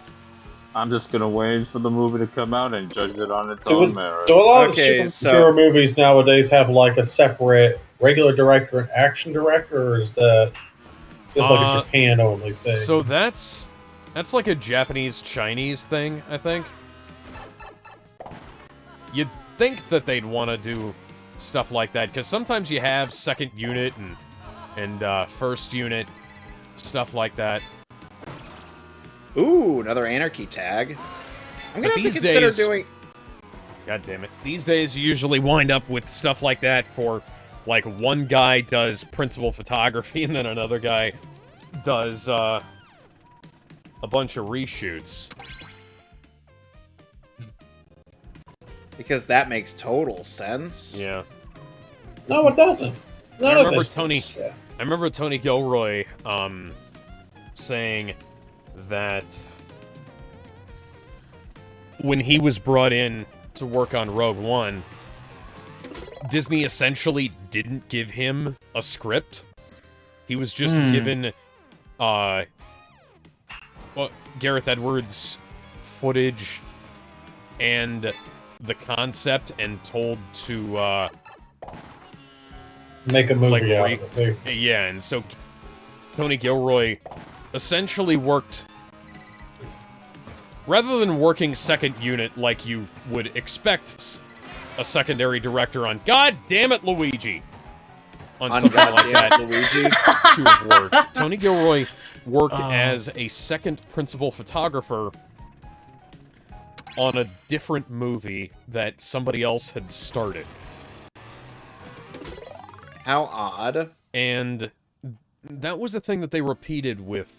I'm just gonna wait for the movie to come out and judge it on its So, own merit. so a lot Okay, of superhero movies nowadays have like a separate regular director and action director, or is that It's like a Japan only thing. So that's like a Japanese-Chinese thing, I think. You'd think that they'd want to do stuff like that, because sometimes you have second unit and first unit, stuff like that. Ooh, another anarchy tag. I'm gonna have to consider doing... God damn it. These days, you usually wind up with stuff like that for, like, one guy does principal photography, and then another guy does, a bunch of reshoots. Because that makes total sense. Yeah. No, it doesn't. I remember Tony Gilroy, saying that when he was brought in to work on Rogue One, Disney essentially didn't give him a script. He was just given, Gareth Edwards footage and the concept and told to, make a movie out of it, basically. Yeah, and so Tony Gilroy essentially worked... Rather than working second unit like you would expect a secondary director on God Damn It, Luigi! On something like that, Luigi. to have worked. Tony Gilroy worked as a second principal photographer on a different movie that somebody else had started. How odd. And that was a thing that they repeated with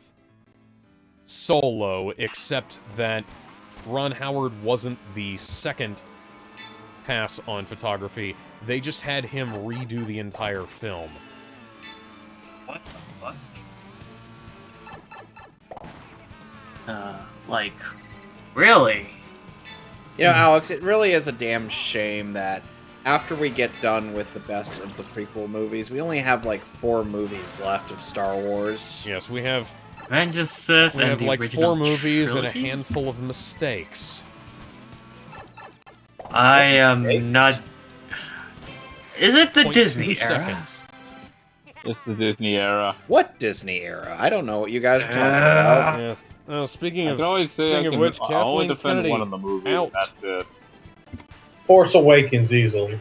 Solo, except that Ron Howard wasn't the second pass on photography. They just had him redo the entire film. What the fuck? Like, really? You know, Alex, it really is a damn shame that after we get done with the best of the prequel movies, we only have like 4 movies left of Star Wars. Yes, we have... Revenge of Sith we and have the like original 4 movies trilogy? and a handful of mistakes. I am not... Is it the Disney 0.2 era? seconds. It's the Disney era. What Disney era? I don't know what you guys are talking about. Yes. Oh, speaking I of... can always say speaking of which, I only Kathleen defend Kennedy one of the movies. out. That's it. Force Awakens easily.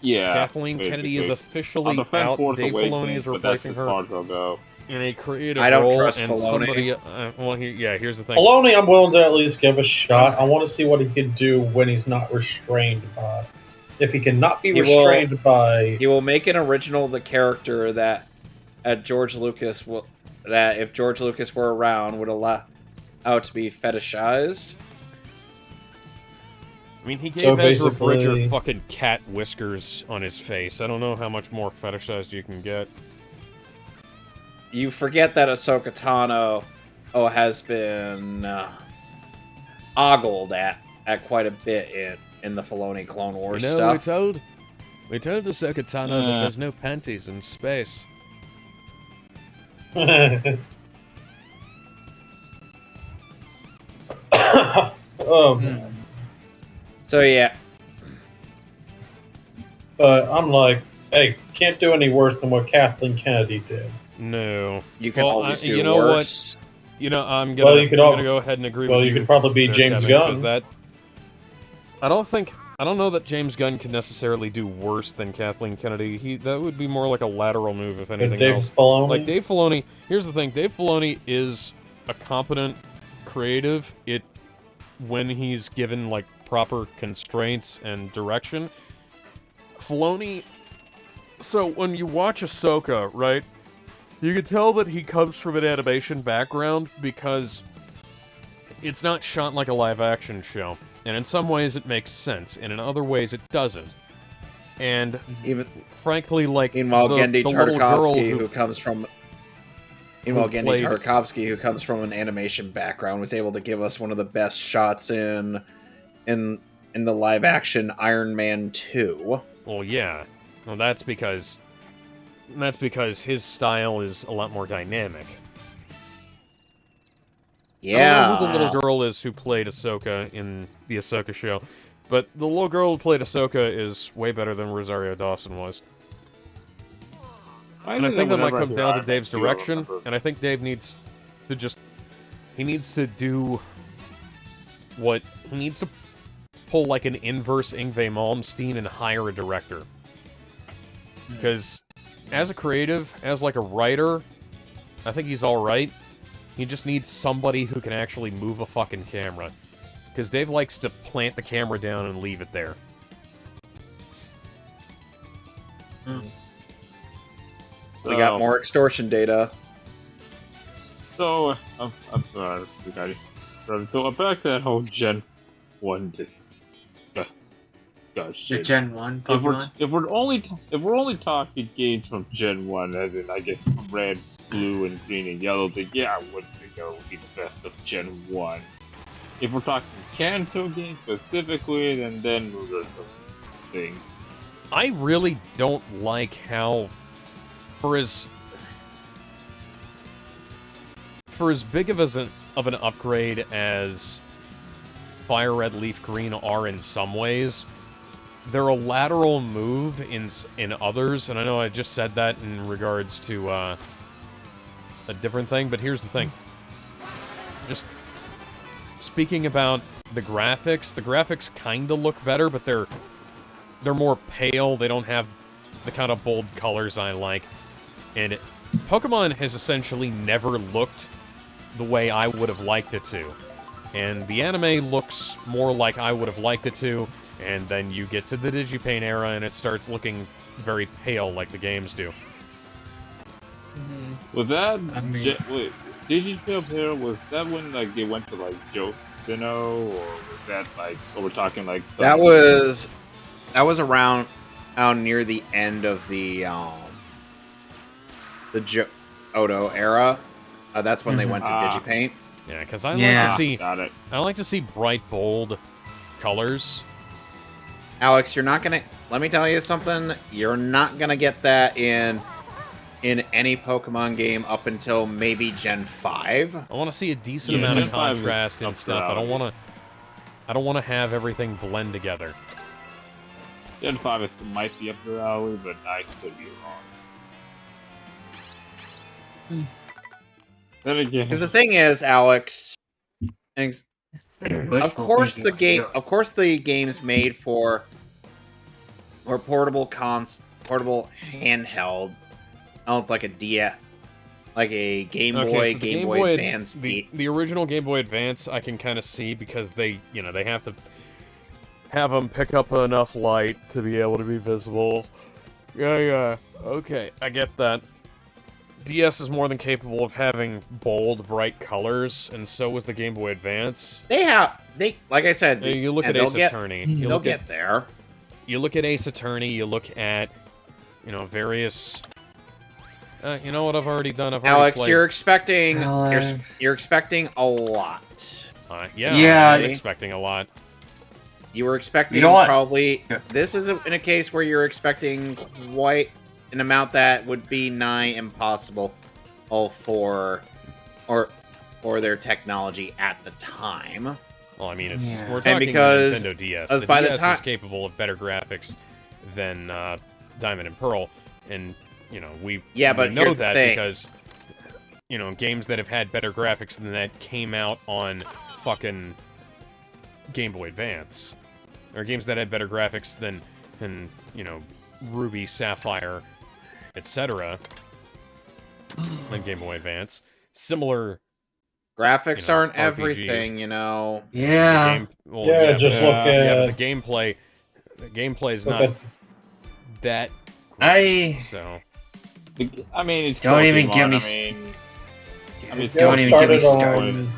Yeah. Kathleen Kennedy is I'll officially defend out. Force Dave Filoni Awakens, is but that's replacing as her far as I'll go. in a creative I don't role, trust and Filoni. somebody... well, here's the thing. Filoni, I'm willing to at least give a shot. I want to see what he can do when he's not restrained by. If he cannot be restrained by... He will make an original the character that George Lucas will... That if George Lucas were around would allow out to be fetishized. I mean, he gave So Ezra basically- Bridger fucking cat whiskers on his face. I don't know how much more fetishized you can get. You forget that Ahsoka Tano has been ogled at quite a bit in the Filoni Clone Wars stuff. we told Ahsoka Tano that there's no panties in space. Oh, man. So yeah, But I'm like, hey, can't do any worse than what Kathleen Kennedy did. No. you can always do you know worse. What? You know, I'm Well, gonna, you could I'm al- gonna go ahead and agree Well, with you you. could probably be there, James Kevin, Gunn. 'cause that... I don't know that James Gunn can necessarily do worse than Kathleen Kennedy. That would be more like a lateral move, if anything Dave else. Filoni. Like, Dave Filoni... Here's the thing. Dave Filoni is a competent creative when he's given, like, proper constraints and direction. Filoni... So, when you watch Ahsoka, right, you can tell that he comes from an animation background because it's not shot like a live-action show. And in some ways it makes sense, and in other ways it doesn't. And Even frankly, like, meanwhile, Gendy the little girl Tartakovsky, who comes from Gendy played- Tartakovsky, who comes from an animation background, was able to give us one of the best shots in the live-action Iron Man 2. Well, yeah. Well, that's because his style is a lot more dynamic. I don't know who the little girl is who played Ahsoka in the Ahsoka show, but the little girl who played Ahsoka is way better than Rosario Dawson was. And I think that might come down to Dave's direction, and I think Dave needs to he needs to do what, he needs to pull like an inverse Yngwie Malmsteen and hire a director. Because as a creative, as like a writer, I think he's alright. He just needs somebody who can actually move a fucking camera. Because Dave likes to plant the camera down and leave it there. We got more extortion data. So, I'm sorry, so back to that whole Gen 1 thing. Gosh, The Gen 1 Pokemon? If we're only talking games from Gen 1, as in, I guess, from Red, Blue, and Green, and Yellow, then yeah, I wouldn't think that would be the best of Gen 1. If we're talking Kanto games specifically, then those are some things. I really don't like how, for as big of an upgrade as Fire Red, Leaf Green are in some ways, they're a lateral move in others, and I know I just said that in regards to a different thing, but here's the thing. Just speaking about the graphics kinda look better, but they're more pale, they don't have the kind of bold colors I like, and Pokemon has essentially never looked the way I would have liked it to. And the anime looks more like I would have liked it to, and then you get to the Digipaint era and it starts looking very pale like the games do. Was that... I mean... wait, Digipaint era, was that when like they went to like Johto, or was that like... Or we're talking like... That was around near the end of the Johto era. That's when they went to Digipaint. Yeah, because I like to see bright, bold colors. Alex, you're not gonna. Let me tell you something. You're not gonna get that in any Pokemon game up until maybe Gen 5. I want to see a decent amount of contrast and stuff. I don't want to have everything blend together. Gen 5 might be up their alley, but I could be wrong. Then again, because the thing is, Alex, of course the game's made for portable handheld. Oh, it's like a DS, like a Game Boy, Game Boy Advance. The original Game Boy Advance, I can kind of see because they have to have them pick up enough light to be able to be visible. Yeah. Okay, I get that. DS is more than capable of having bold, bright colors, and so was the Game Boy Advance. Like I said, you look at Ace Attorney. They'll get there. You look at Ace Attorney. You look at, various. You know what I've already done? Alex, you're expecting you're expecting a lot. Yeah, I'm expecting a lot. You were expecting probably. This is in a case where you're expecting quite an amount that would be nigh impossible for their technology at the time. Well, I mean, we're talking Nintendo DS. The DS is capable of better graphics than Diamond and Pearl, and we know that because games that have had better graphics than that came out on fucking Game Boy Advance, or games that had better graphics than Ruby, Sapphire, etc. than Game Boy Advance. Similar graphics aren't RPGs. Everything, Yeah. Just look at the gameplay. The gameplay is not that great, so. I mean, it's don't even give me. Don't even get me started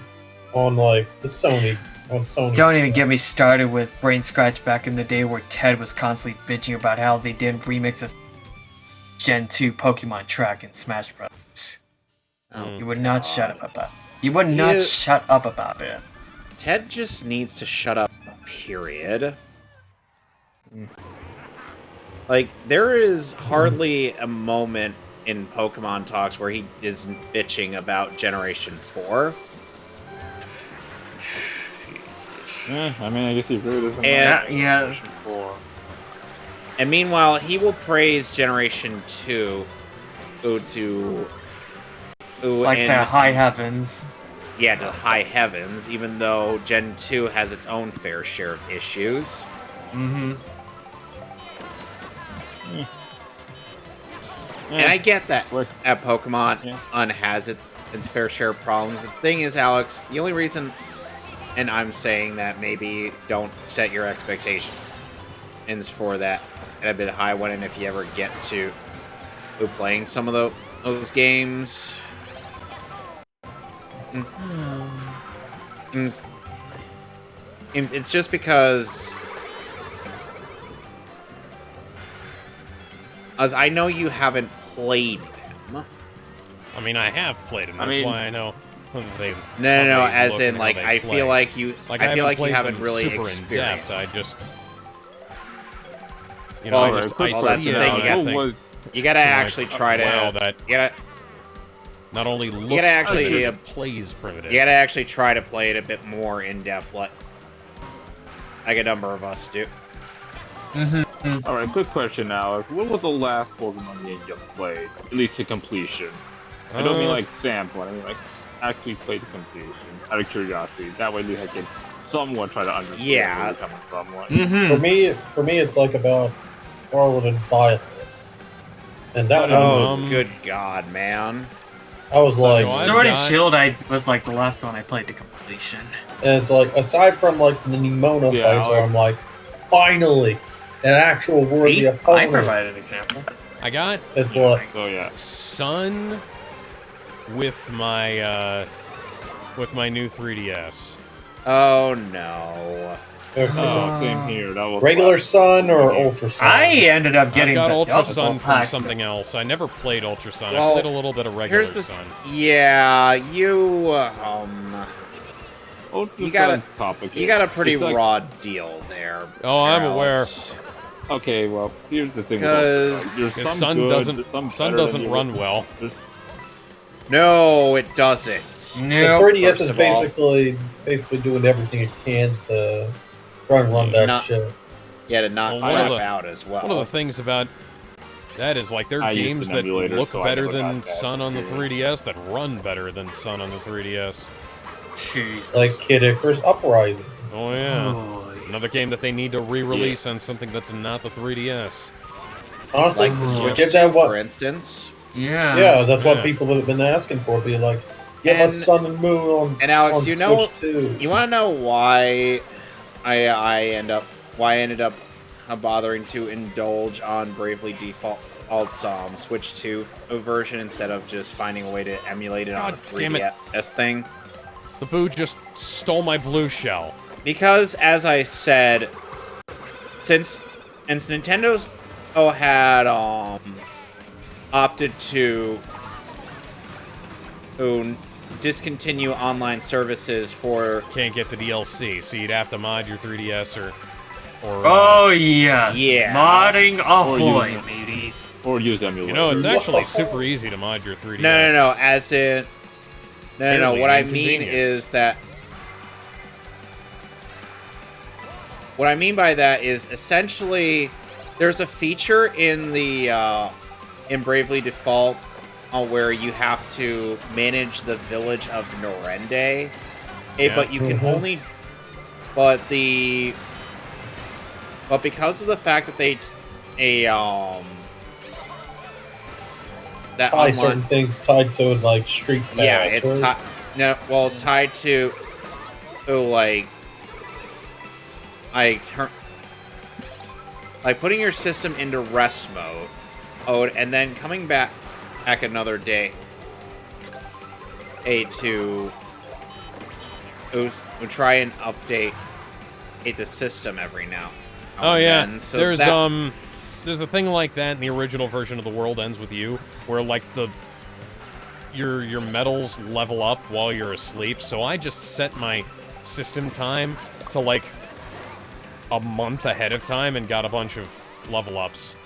on like the Sony. Don't even get me started with Brain Scratch back in the day where Ted was constantly bitching about how they didn't remix a Gen 2 Pokemon track in Smash Bros. You would not shut up about it. You would not shut up about it. Ted just needs to shut up, period. Like, there is hardly a moment in Pokemon Talks where he isn't bitching about Generation 4. Yeah, I mean, I guess he really doesn't like Generation 4. And meanwhile, he will praise Generation 2 to like and, the high heavens. Yeah, to high heavens, even though Gen 2 has its own fair share of issues. Mm-hmm. And I get that Pokemon has its fair share of problems. The thing is, Alex, the only reason, and I'm saying that maybe don't set your expectations for that at a bit high one, and if you ever get to playing some of those games, it's just because, as I know you haven't played them. I mean, I have played them. That's why I know they. No. As in, like, I feel like you. I feel like you haven't really super experienced. in depth. I just. Well, that's the thing. You gotta actually try to. Wow, that. You gotta. Not only looks, you gotta actually plays primitive. You gotta actually try to play it a bit more in depth, like a number of us do. All right, quick question, Alex. What was the last Pokemon game you played, at least to completion? I don't mean like sample. I mean like actually play to completion, out of curiosity. That way, I can somewhat try to understand where you're coming from. Like. For me, it's like about Scarlet and Violet, and that one. Good God, man! I was like, Sword and Shield. I was like the last one I played to completion. And it's like, aside from like the Nimona fights, where I'm like, finally, an actual worthy opponent. I provided an example. I got. It's like, Sun with my new 3DS. Oh no. Same here. That was regular Sun or Ultra Sun? I ended up getting I got the Ultra Sun from packs. something else. I never played Ultra Sun. Well, I played a little bit of regular Sun. Yeah, you got a pretty raw deal there. Oh, I'm aware. Okay, well, here's the thing. Because Sun doesn't run well. No, it doesn't. No. The 3DS is basically doing everything it can to run that shit. Yeah, to not crap out as well. One of the things about that is, like, there are games that look better than Sun on the 3DS that run better than Sun on the 3DS. Jesus. Like Kid Icarus Uprising. Oh, yeah. Another game that they need to re-release on something that's not the 3DS. Honestly, like the Switch give that for instance. Yeah, that's what people have been asking for. Be like, give us Sun and Moon on. And Alex, on you Switch 2. You want to know why I ended up bothering to indulge on Bravely Default's Switch 2 version instead of just finding a way to emulate it on the 3DS thing? The Boo just stole my blue shell. Because, as I said, since Nintendo's had opted to discontinue online services for... Can't get the DLC, so you'd have to mod your 3DS or oh, yes. Yeah. Modding ahoy, mateys. Or use emulator. You know, it's actually super easy to mod your 3DS. No, as in... No, what I mean is that... What I mean by that is, essentially, there's a feature in the, in Bravely Default where you have to manage the village of Norende, but you can only... But because of the fact that certain things tied to like Street Pass. Yeah, it's tied. No, well, it's tied to like putting your system into rest mode, and then coming back another day, to try and update the system every now. Oh yeah, then. So there's a thing like that in the original version of The World Ends With You, where like your medals level up while you're asleep. So I just set my system time to like a month ahead of time and got a bunch of level ups.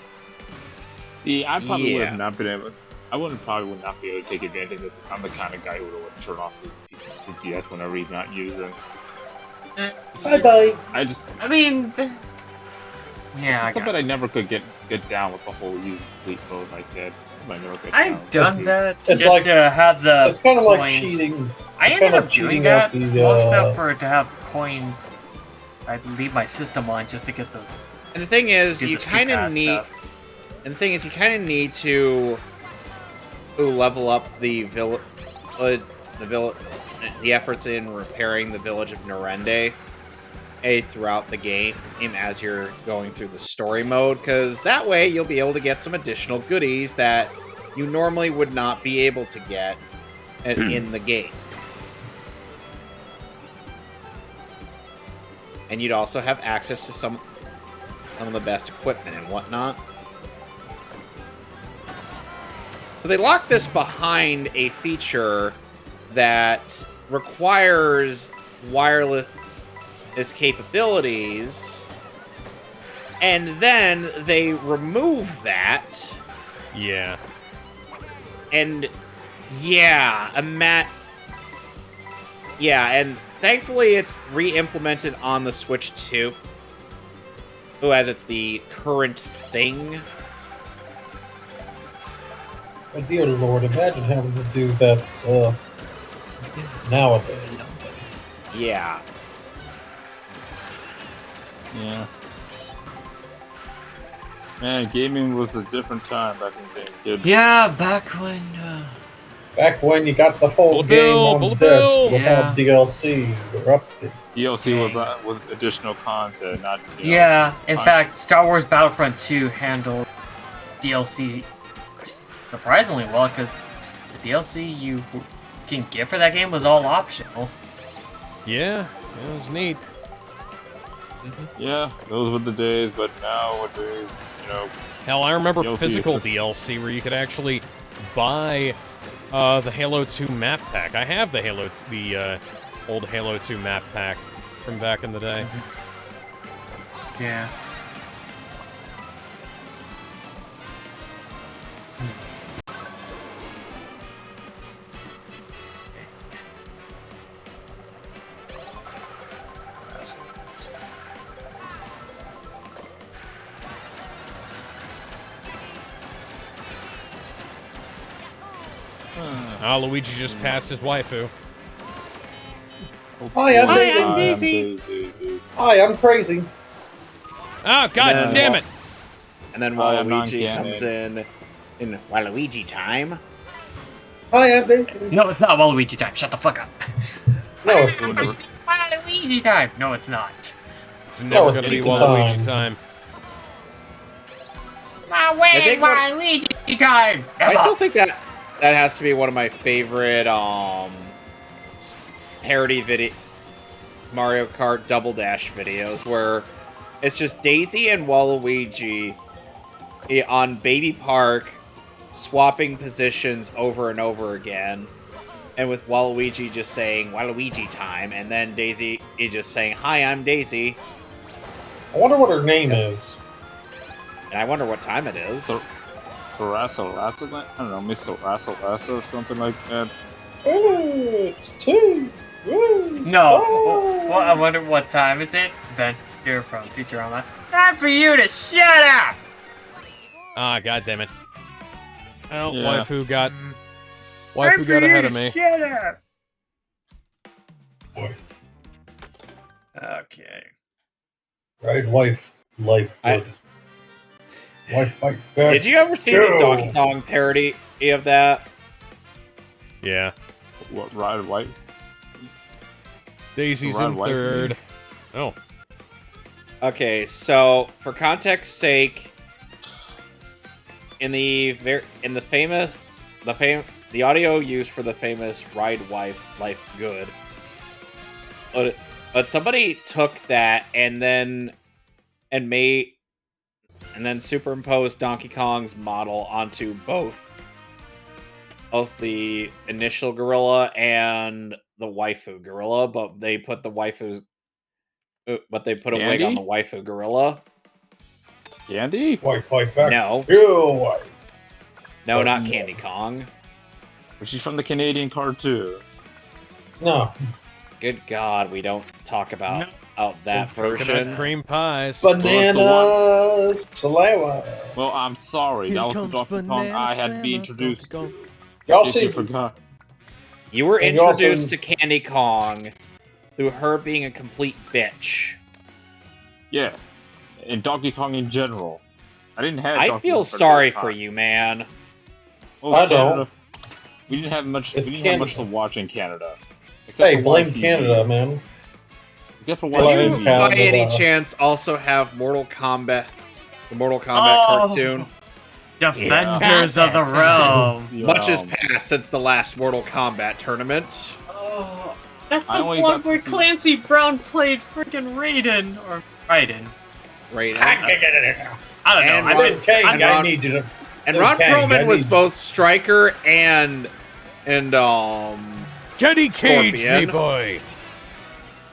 Yeah, I probably would have not been able. I probably would not be able to take advantage of it. I'm the kind of guy who would always turn off his DS whenever he's not using. Bye. I mean, yeah. Something I never could get down with the whole use complete mode like that. Might never get I've down. done that it's just like- to have the. It's kind of like coins. cheating. I it's ended kinda up like doing cheating that out the, long enough for it to have coins. I'd leave my system on just to get those. And the thing is, do you the street kind of pass need. stuff. And the thing is, you kind of need to level up the the efforts in repairing the village of Narende throughout the game as you're going through the story mode, because that way you'll be able to get some additional goodies that you normally would not be able to get in the game. And you'd also have access to some of the best equipment and whatnot. So they lock this behind a feature that requires wireless capabilities, and then they remove that. Yeah. And yeah, and thankfully it's re-implemented on the Switch 2. Oh, as it's the current thing. Oh, dear Lord, imagine having to do that stuff nowadays. Yeah. Yeah. Man, gaming was a different time back in the day, kid. Yeah, back when. Back when you got the full Bullet game bill, on the bullet disc bill. without DLC or update. DLC with additional content, not. Yeah, in fact, Star Wars Battlefront 2 handled DLC surprisingly well, because the DLC you can get for that game was all optional. Yeah, it was neat. Yeah, those were the days, but nowadays, Hell, I remember DLC physical is just- DLC where you could actually buy the Halo 2 map pack. I have the old Halo 2 map pack from back in the day. Yeah. Luigi just passed his waifu. Hi, I'm I'm Daisy. busy. Hi, I'm crazy. Oh, god damn it! And then I am Waluigi non-canon. comes in Waluigi time. Hi, I'm Daisy. No, it's not Waluigi time. Shut the fuck up. No, it's whatever. Waluigi time. No, it's not. It's never No, gonna be it's Waluigi time. time. My way, think what- Waluigi time. I still think that has to be one of my favorite parody video Mario Kart Double Dash videos, where it's just Daisy and Waluigi on Baby Park swapping positions over and over again, and with Waluigi just saying Waluigi time, and then Daisy is just saying, "Hi, I'm Daisy," I wonder what her name is. and I wonder what time it is. So- Rasalasa? I don't know, Mr. Rasalasa or something like that. Oh, it's two. Woo. No. Oh. Well, I wonder what time is it? Ben, you're from Futurama. Time for you to shut up! Ah, god damn it. Oh, Yeah. waifu got Time for got you ahead to of me. Shut up! Boy. Okay. Right, wife. Life good. Wife fight back. Did you ever see the Go. Donkey Kong parody of that? Yeah. What, Ride White? Daisy's Ride in White, third. maybe. Oh. Okay, so for context's sake, in the audio used for the famous Ride Life Good, but somebody took that and then superimposed Donkey Kong's model onto both the initial gorilla and the waifu gorilla, but they put a wig on the waifu gorilla. Candy? Wife fight back. No, Yo, wife. no, not Candy Kong. She's from the Canadian cartoon. No. Good God, we don't talk about Oh, that Coconut version. cream pies. Bananas! Salawa. Well, I'm sorry. Here That was the comes Donkey Kong I had to be Banana introduced to. Donkey Y'all If see, you forgot. You were And you also- introduced to Candy Kong through her being a complete bitch. Yes. And Donkey Kong in general. I didn't have I Donkey feel Kong for the sorry first for time. you, man. Oh, I Canada. don't. We didn't have much. It's we didn't have much to Canada. watch in Canada. Except hey, for blame YTV. Canada, man. Except for Did Well, you, in YTV. Canada, by any uh, chance, also have Mortal Kombat, the Mortal Kombat cartoon? Defenders of the Realm. Much has passed since the last Mortal Kombat tournament. Oh, that's I the only one got where to see- Clancy Brown played freaking Raiden or Raiden. Right. I don't know. And I've Ron- been. Kang, I'm I Ron- need you to. And Ron Kang, I Perlman was need- both Striker and Johnny Cage, Scorpion. me boy.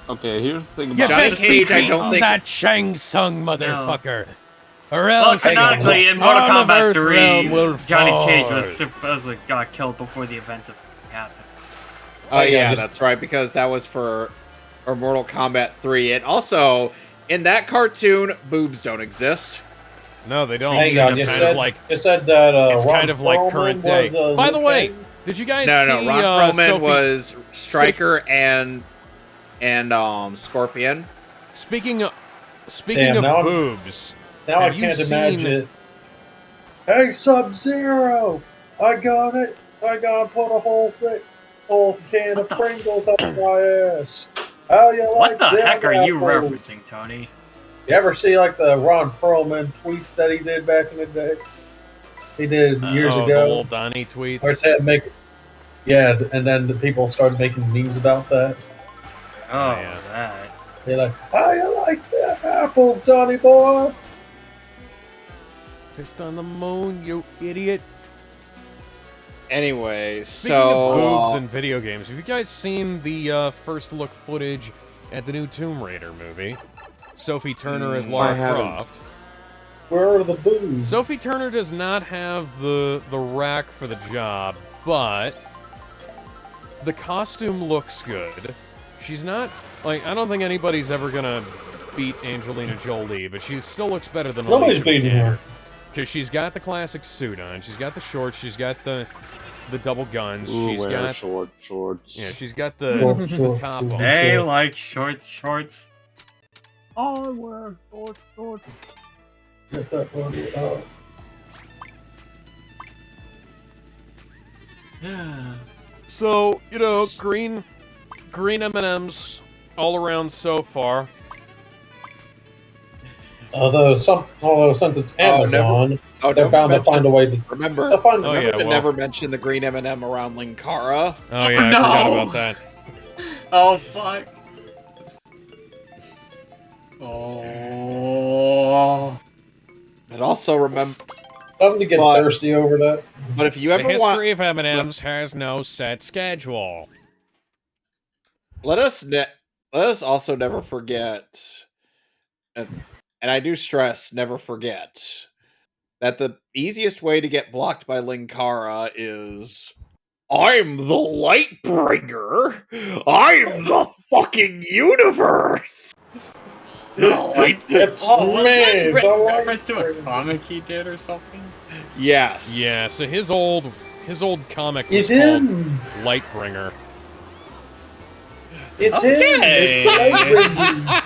Okay, here's the thing You about Johnny best Cage, be I beating don't think- that Shang Tsung motherfucker. Or Well, else canonically, in Mortal all of Kombat Earth 3, realm will Johnny Cage fall. was supposedly got killed before the events of happened. Oh yeah, just- that's right, because that was for Mortal Kombat 3. And also, in that cartoon, boobs don't exist. No, they don't. Hang on, It's you kind said, of like you said that it's Ron kind of like Perlman current day. was, By the Liu way, Kang? did you guys No, see Ron Perlman Sophie? was Striker and Scorpion. Speaking Damn, of now I'm- boobs, Now I have you can't seen- imagine. Hey, Sub-Zero! I got it! I gotta put a whole can What of the Pringles up my ass. How you like What the them heck are you apples? referencing, Tony? You ever see like the Ron Perlman tweets that he did back in the day? He did years the ago. little Donnie tweets. Or to make, yeah, and then the people started making memes about that. Oh, yeah. that. They're like, "How you like them apples, Johnny boy?" Just on the moon, you idiot. Anyway, Speaking so of boobs in video games, have you guys seen the first look footage at the new Tomb Raider movie? Sophie Turner as Lara I haven't. Croft. Where are the booze? Sophie Turner does not have the rack for the job, but the costume looks good. She's not like, I don't think anybody's ever gonna beat Angelina Jolie, but she still looks better than Nobody's Alicia beating Vikander. her. Because she's got the classic suit on, she's got the shorts, she's got the double guns, Ooh, she's wear got shorts. yeah, she's got the, Short, the short, top short. on. They like shorts. I wear shorts. Get that booty up. Yeah. So, you know, green M&Ms all around so far. Although since it's Amazon, they're don't bound to mention- find a way to. remember, They'll find Oh, remember yeah, to well. never mention the green M&M around Linkara. Oh yeah, I no! forgot about that. Oh fuck. Oh. And also remember, Doesn't he get But- thirsty over that? but if you The ever want, history of M&Ms has no set schedule. let us also never forget, and I do stress, never forget, that the easiest way to get blocked by Linkara is, I'm the Lightbringer! I'm the fucking universe! It's Oh, was that me, re- the reference to a Lightbringer. comic he did or something? Yes. Yeah, so his old comic was It's called him. Lightbringer. It's Okay. him. It's the Lightbringer.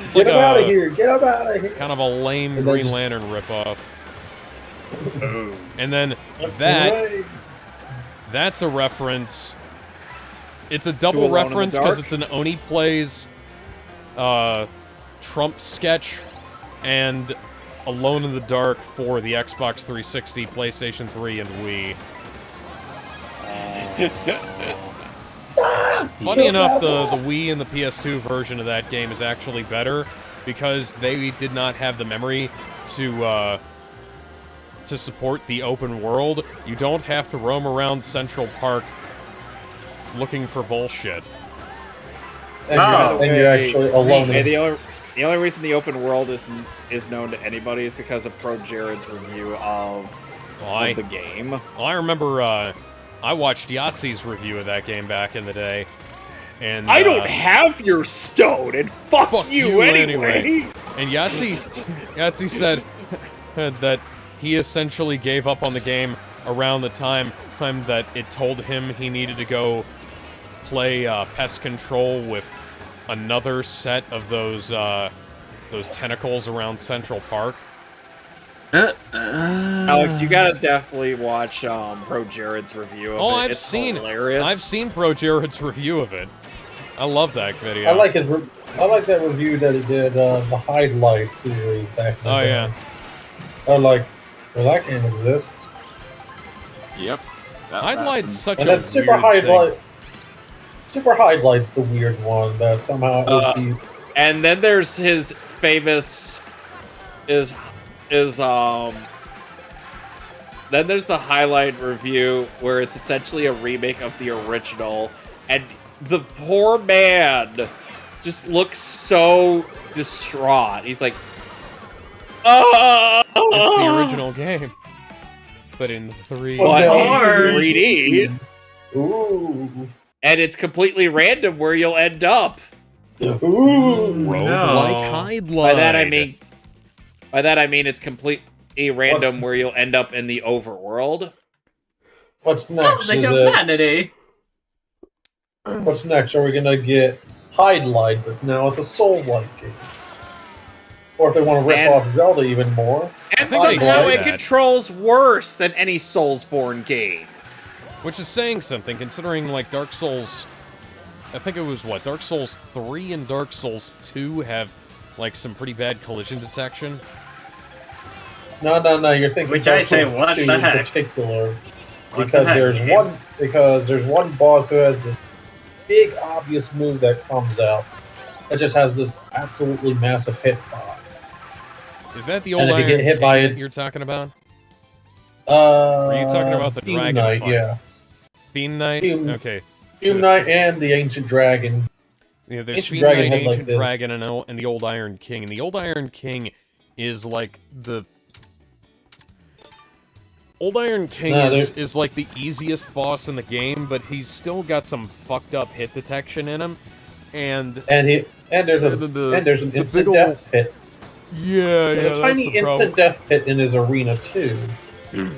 It's Get like him out of a here. Get him out of here. kind of a lame And then Green just- Lantern ripoff. Oh. And then That's that right. that's a reference. It's a To double Alone in the reference because Dark? it's an Oni Plays Trump sketch and Alone in the Dark for the Xbox 360, PlayStation 3, and Wii. Funny enough, the Wii and the PS2 version of that game is actually better because they did not have the memory to support the open world. You don't have to roam around Central Park looking for bullshit. And Oh. you're actually alone. Hey, the only reason the open world is known to anybody is because of Pro Jared's review of the game. I remember I watched Yahtzee's review of that game back in the day. And I don't have your stone, and fuck you anyway. And Yahtzee said that he essentially gave up on the game around the time that it told him he needed to go play pest control with another set of those tentacles around Central Park. Alex, you gotta definitely watch Pro Jared's review of it. It's hilarious. I've seen Pro Jared's review of it. I love that video. I like that review that he did the Hide Light series back in the day. Yeah. I'm like, well, that game exists. Yep. Hide Light's such and a that's Super weird Hide thing. Light. Super Hide Light's the weird one that somehow is the. And then there's his famous then there's the highlight review where it's essentially a remake of the original, and the poor man just looks so distraught. He's like, It's the original game, but in 3D. Ooh. And it's completely random where you'll end up. Roguelike Hide Light. By that I mean it's completely random where you'll end up in the overworld. What's next? Humanity. What's next? Are we gonna get Hide Light, but now it's a Souls-like game? Or if they want to rip off Zelda even more, and somehow it controls worse than any Soulsborne game. Which is saying something, considering, like, Dark Souls... I think it was, Dark Souls 3 and Dark Souls 2 have, like, some pretty bad collision detection? No, you're thinking Which Dark I say, Souls what 2 the in heck? particular. What Because the heck, there's one boss who has this big, obvious move that comes out that just has this absolutely massive hitbox. Is that the old Iron get hit King by that it, you're talking about? Are you talking about the Fiend dragon Knight, fight? yeah. Fiend Knight? Okay. Fiend Knight and the Ancient Dragon. Yeah, there's Ancient Fiend Dragon Knight, had, like, Ancient this. Dragon, and the old Iron King. And the old Iron King is like the... Old Iron King is like the easiest boss in the game, but he's still got some fucked up hit detection in him. And there's an instant death pit. Yeah, There's a tiny instant death pit in his arena too,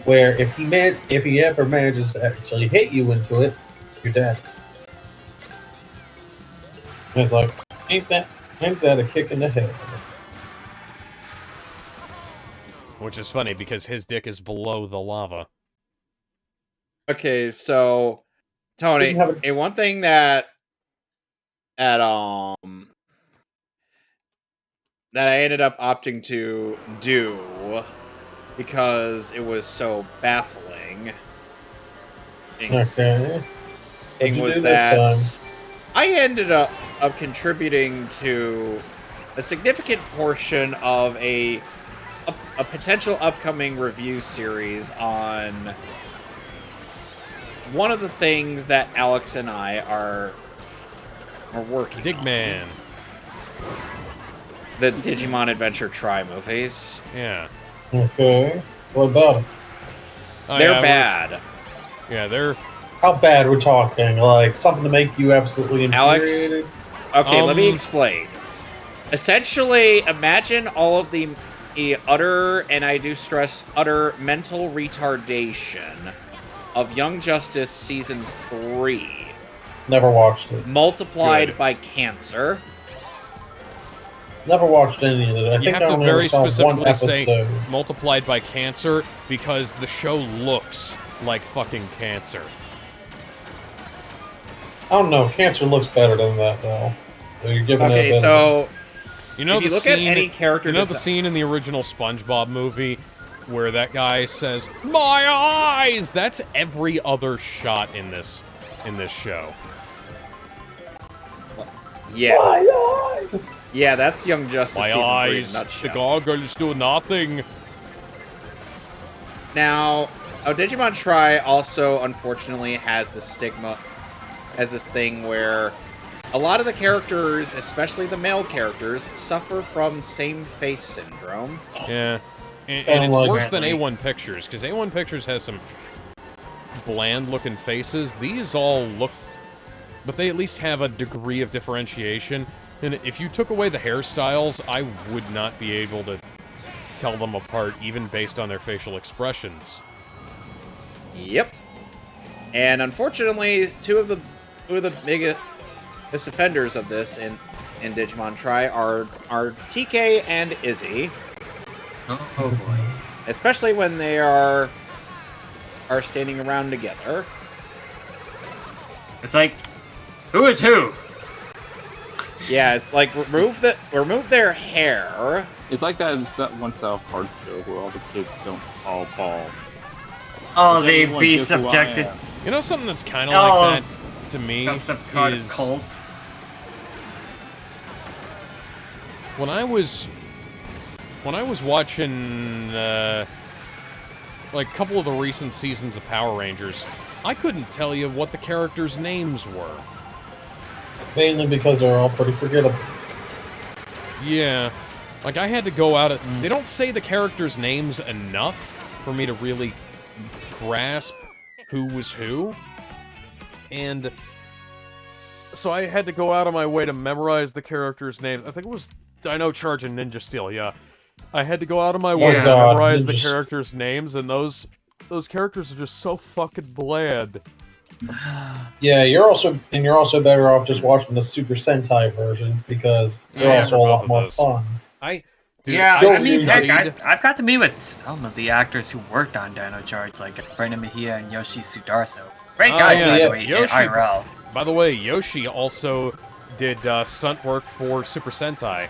where if he ever manages to actually hit you into it, you're dead. And it's like, ain't that a kick in the head? Which is funny because his dick is below the lava. Okay, so Tony, one thing that I ended up opting to do because it was so baffling. Okay. What'd you Was do this that time? I ended up contributing to a significant portion of a potential upcoming review series on one of the things that Alex and I are working on. Digman. The Digimon Adventure Tri movies. Yeah. Okay. What about them? They're bad. Yeah, they're... How bad we're talking? Like, something to make you absolutely infuriated? Alex? Okay, let me explain. Essentially, imagine all of the utter, and I do stress, utter mental retardation of Young Justice Season 3. Never watched it. Multiplied by cancer. Never watched any of it. I You think have I to only very saw one specifically episode. say multiplied by cancer because the show looks like fucking cancer. I don't know. Cancer looks better than that, though. So you're giving Okay, it so you know if you the look scene, at any character, you know the scene in the original SpongeBob movie where that guy says "My eyes." That's every other shot in this show. Yeah. My eyes! Yeah, that's Young Justice My Season 3 in a eyes. nutshell. The goggles do nothing. Now, Digimon Tri also, unfortunately, has the stigma, has this thing where a lot of the characters, especially the male characters, suffer from same face syndrome. Yeah. And it's worse than A1 Pictures, because A1 Pictures has some bland-looking faces. These all look but they at least have a degree of differentiation. And if you took away the hairstyles, I would not be able to tell them apart, even based on their facial expressions. Yep. And unfortunately, two of the biggest offenders of this in Digimon Tri are TK and Izzy. Oh boy. Especially when they are standing around together. It's like, who is who? Yeah, it's like remove their hair. It's like that one South Park show where all the kids don't all fall. Oh, they be subjected. You know something that's kind of like that to me Some kind of cult. When I was watching like a couple of the recent seasons of Power Rangers, I couldn't tell you what the characters' names were. Mainly because they're all pretty forgettable. Yeah. Like, I had to go out at... They don't say the characters' names enough for me to really grasp who was who. And so I had to go out of my way to memorize the characters' names. I think it was Dino Charge and Ninja Steel, yeah. I had to go out of my way to memorize the characters' names, and those characters are just so fucking bland. Yeah, you're also better off just watching the Super Sentai versions because they're also a lot more fun. I've got to meet with some of the actors who worked on Dino Charge, like Brendan Mejia and Yoshi Sudarso. Great guys, by the way, Yoshi, IRL. By the way, Yoshi also did stunt work for Super Sentai.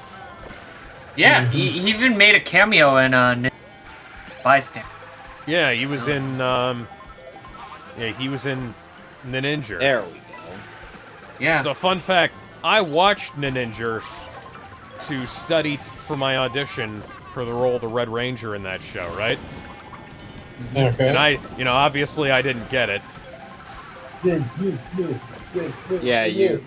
Yeah, he even made a cameo in Bystander. Yeah, he was in Ninja. There we go. Yeah. So, fun fact, I watched Ninja to study for my audition for the role of the Red Ranger in that show, right? Okay. And obviously I didn't get it. Yeah, you.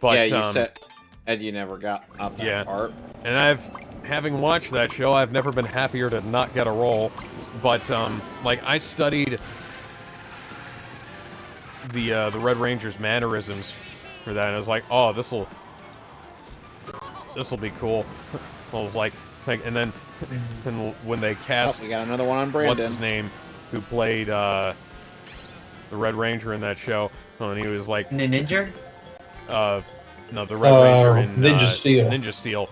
But, yeah, you said, and you never got up that part. And having watched that show, I've never been happier to not get a role. But, like, I studied the Red Ranger's mannerisms for that, and I was like, oh, this'll be cool. I was like, and then when they cast, we got another one on Brandon. what's his name, who played the Red Ranger in that show, and he was like, Ninja? No, the Red Ranger in Ninja Steel. Ninja Steel.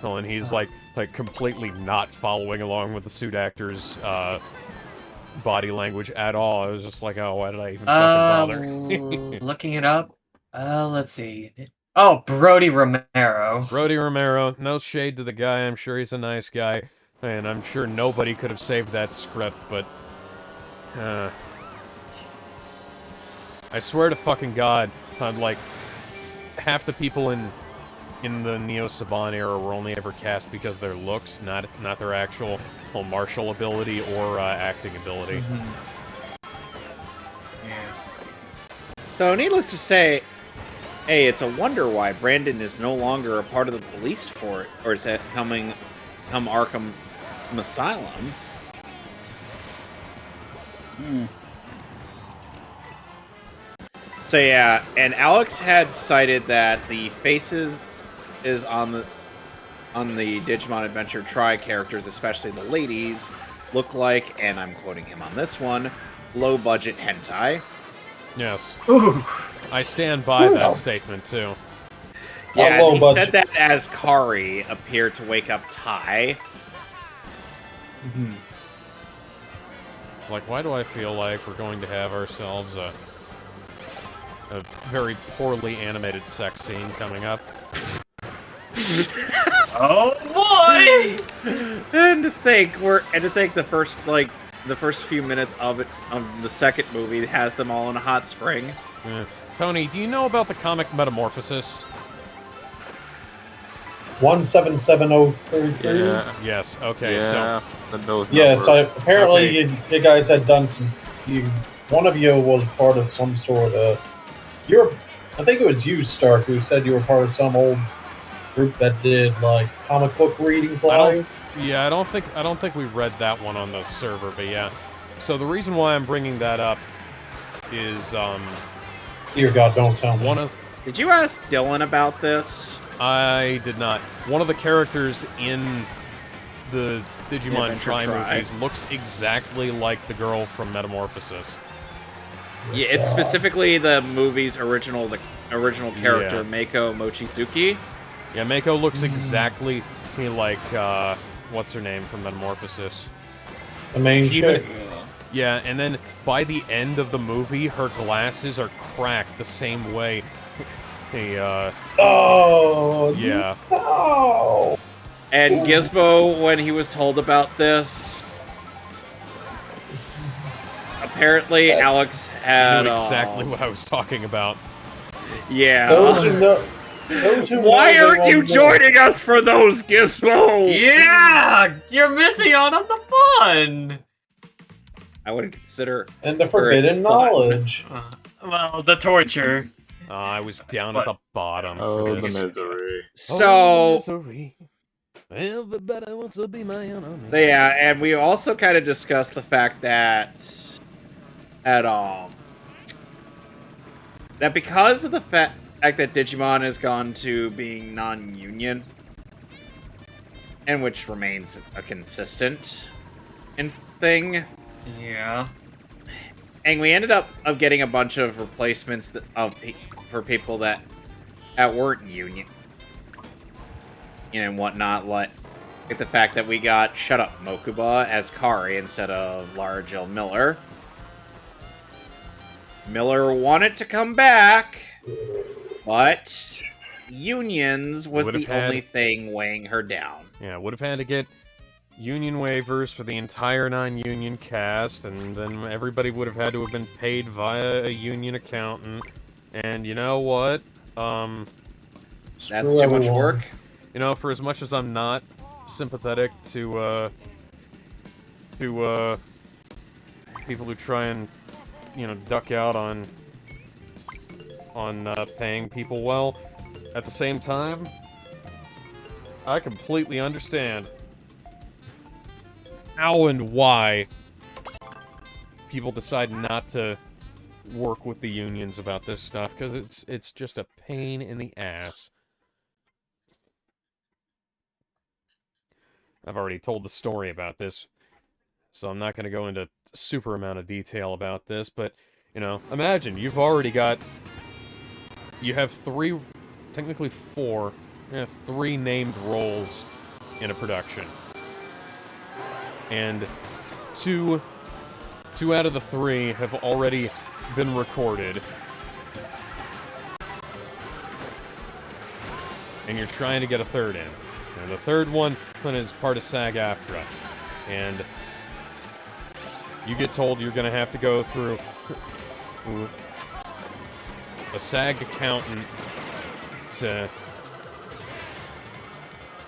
Oh, and he's like completely not following along with the suit actor's body language at all. I was just like, oh, why did I even fucking bother? Looking it up. Let's see. Oh, Brody Romero. Brody Romero. No shade to the guy. I'm sure he's a nice guy, and I'm sure nobody could have saved that script. But I swear to fucking God, like half the people in the Neo Saban era were only ever cast because of their looks, not their actual martial ability or acting ability. So, needless to say, hey, it's a wonder why Brandon is no longer a part of the police force, or is that come Arkham Asylum? So yeah, and Alex had cited that the faces is on the Digimon Adventure Tri characters, especially the ladies, look like, and I'm quoting him on this one, low-budget hentai. Yes. Ooh. I stand by that statement, too. Yeah, and he said that as Kari appeared to wake up Tai. Like, why do I feel like we're going to have ourselves a very poorly animated sex scene coming up? Oh boy! And to think the first few minutes of the second movie has them all in a hot spring. Yeah. Tony, do you know about the comic Metamorphosis? 177033. Yeah. Yes. Okay. Yeah. So. Yes. Apparently, you guys had done some. One of you was part of some sort of. I think it was you, Stark, who said you were part of some old group that did like comic book readings live. I don't think we read that one on the server, but yeah. So the reason why I'm bringing that up is Dear God, don't tell me. Did you ask Dylan about this? I did not. One of the characters in the Digimon Tri movies looks exactly like the girl from Metamorphosis. Yeah, it's specifically the movie's original character, Meiko Mochizuki. Yeah, Meiko looks exactly like, what's her name from Metamorphosis? The main chick. Yeah, and then by the end of the movie, her glasses are cracked the same way. Oh, yeah. No. And Gizmo, when he was told about this, apparently Alex had... He knew exactly what I was talking about. Yeah. Those who know... Why aren't you joining us for those, Gizmo? Yeah! You're missing out on the fun! I wouldn't consider... And the forbidden knowledge. Well, the torture. I was down at the bottom. Oh, for the this. misery. So... misery. Everybody wants to be my enemy. Yeah, and we also kind of discussed the fact that... that because of the fact that Digimon has gone to being non-union, and which remains a consistent thing. Yeah. And we ended up getting a bunch of replacements for people that weren't union, and whatnot. Like the fact that we got Shut Up Mokuba as Kari instead of Lara Jill Miller. Miller wanted to come back, but unions was the only thing weighing her down. Yeah, would have had to get union waivers for the entire non-union cast, and then everybody would have had to have been paid via a union accountant. And you know what? That's too much work. You know, for as much as I'm not sympathetic to people who try and, duck out on paying people well, at the same time, I completely understand how and why people decide not to work with the unions about this stuff, because it's just a pain in the ass. I've already told the story about this, so I'm not going to go into super amount of detail about this, but, imagine you have technically four, three named roles in a production. And two out of the three have already been recorded. And you're trying to get a third in. And the third one is part of SAG-AFTRA. And you get told you're going to have to go through a SAG accountant to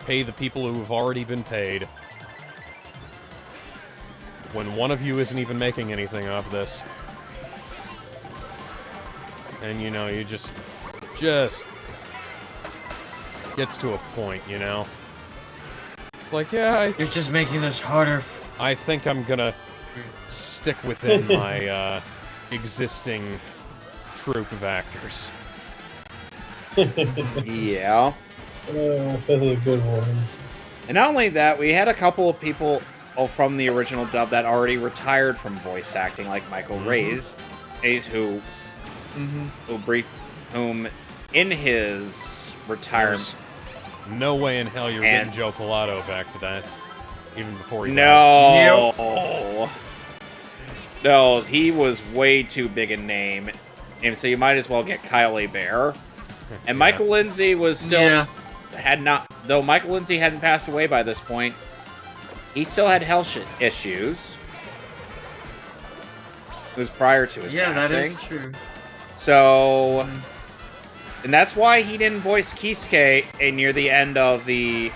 pay the people who have already been paid, when one of you isn't even making anything off this. And, you just gets to a point, It's like, yeah, You're just making this harder. I think I'm gonna stick within my, existing troupe of actors. Yeah. Oh, that's a good one. And not only that, we had a couple of people from the original dub that already retired from voice acting, like Michael Reyes, whom in his retirement... No way in hell you're getting Joe Pilato back for that, even before he died. No! No, he was way too big a name, and so you might as well get Kyle Bear. And Michael Lindsay was still... Though Michael Lindsay hadn't passed away by this point, he still had health issues. It was prior to his passing. Yeah, that is true. So... And that's why he didn't voice Kisuke near the end of the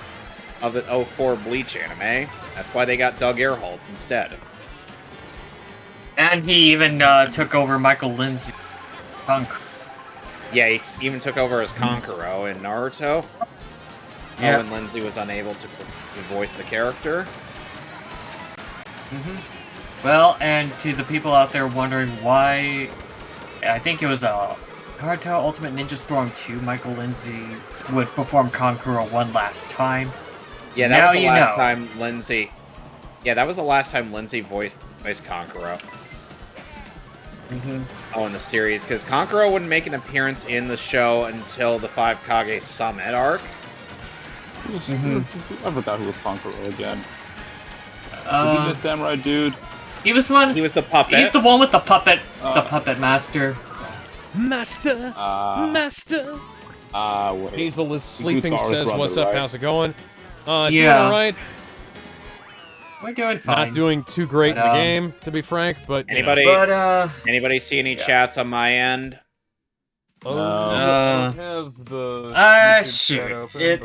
04 Bleach anime. That's why they got Doug Erholtz instead. And he even took over Michael Lindsay. Yeah, he even took over as Kankuro in Naruto. Yeah. When Lindsay was unable to voice the character. Well, and to the people out there wondering why, I think it was Hard Tell Ultimate Ninja Storm 2, Michael Lindsay would perform Kankuro one last time. Yeah, that was the last time Lindsay. Yeah, that was the last time Lindsay voiced Kankuro. Oh, in the series, because Kankuro wouldn't make an appearance in the show until the 5 Kage Summit arc. I forgot who was Kankuro again. Was he the samurai dude? He was one. He was the puppet. He's the one with the puppet. The puppet master. Master. Master. Wait. Hazel is sleeping. Says, brother, "What's up? right? How's it going?" Doing Yeah. all right. We're doing fine. Not doing too great in the game, to be frank. But anybody, But anybody see any chats on my end? I don't have the. shoot. Open, It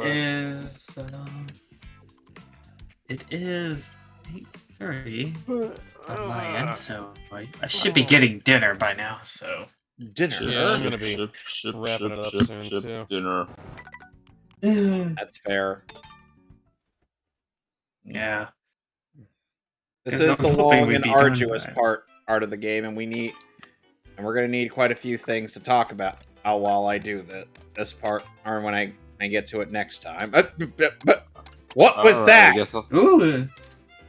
is 8:30 on my end, so I should be getting dinner by now. So Dinner. Yeah, I'm gonna be wrapping it up soon too. Dinner. That's fair. Yeah. This 'Cause I is was the hoping long we'd and be done arduous by- part of the game, and we're gonna need quite a few things to talk about while I do this part, or when I get to it next time. But what was that? Ooh.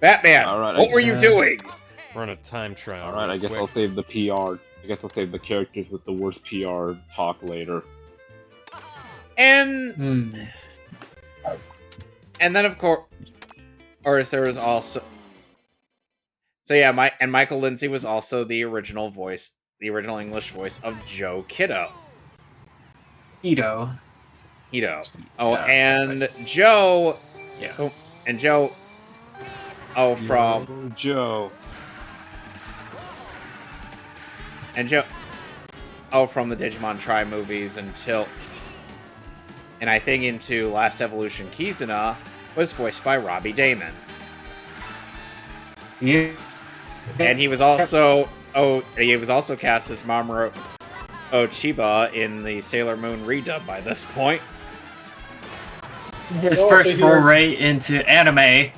Batman, Alright, what were you doing? We're on a time trial. Alright, I guess I'll save the PR. I guess I'll save the characters with the worst PR talk later. And then of course, there was also. So yeah, Michael Lindsay was also the original English voice of Joe Kiddo. Ito. Oh, Yeah, and Joe. Yeah. Oh, and Joe. Oh, from Joe. And Joe. Oh, from the Digimon Tri movies and I think into Last Evolution Kizuna was voiced by Robbie Damon. Yeah. And he was also cast as Mamoru Chiba in the Sailor Moon redub by this point. His first foray into anime.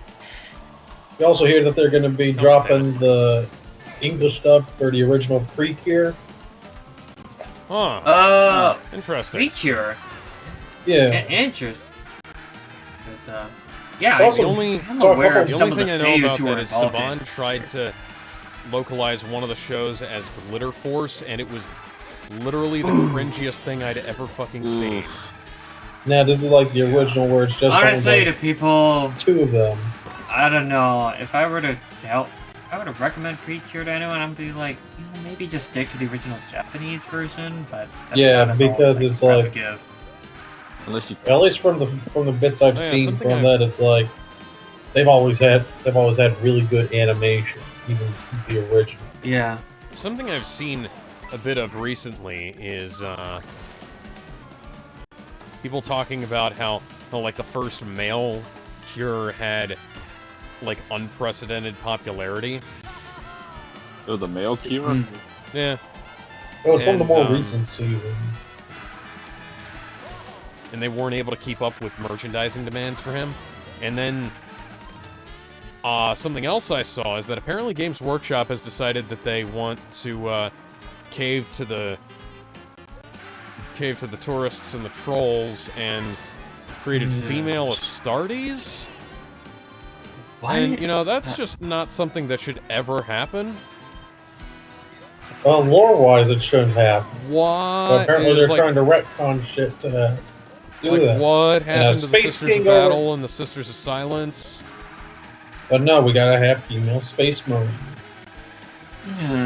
You also hear that they're going to be dropping the English dub for the original Precure. Huh. Interesting. Precure. Yeah. Interesting. Yeah, Also, the only I'm aware of the some only of the thing I know saves about who that were is involved in. Saban tried to localize one of the shows as Glitter Force, and it was literally the cringiest thing I'd ever fucking seen. Now, this is like the original where it's just honestly, only to people, 2 of them. I don't know. If I were to recommend Precure to anyone, I'd be like, maybe just stick to the original Japanese version. But that's Yeah, about as all because as I it's can probably like- give. Unless you At least from the bits I've Oh, yeah, seen something from that, it's like they've always had really good animation, even the original. Yeah. Something I've seen a bit of recently is people talking about how like the first male Cure had like unprecedented popularity. Oh, the male Kira? Yeah. It was from the And, more recent seasons. And they weren't able to keep up with merchandising demands for him. And then something else I saw is that apparently Games Workshop has decided that they want to cave to the tourists and the trolls and created female Astartes. What? And that's just not something that should ever happen. Well, lore-wise, it shouldn't happen. Why? But apparently they're trying to retcon shit to do that. What happened to the Space Sisters of King Battle and the Sisters of Silence? But no, we gotta have female space marines.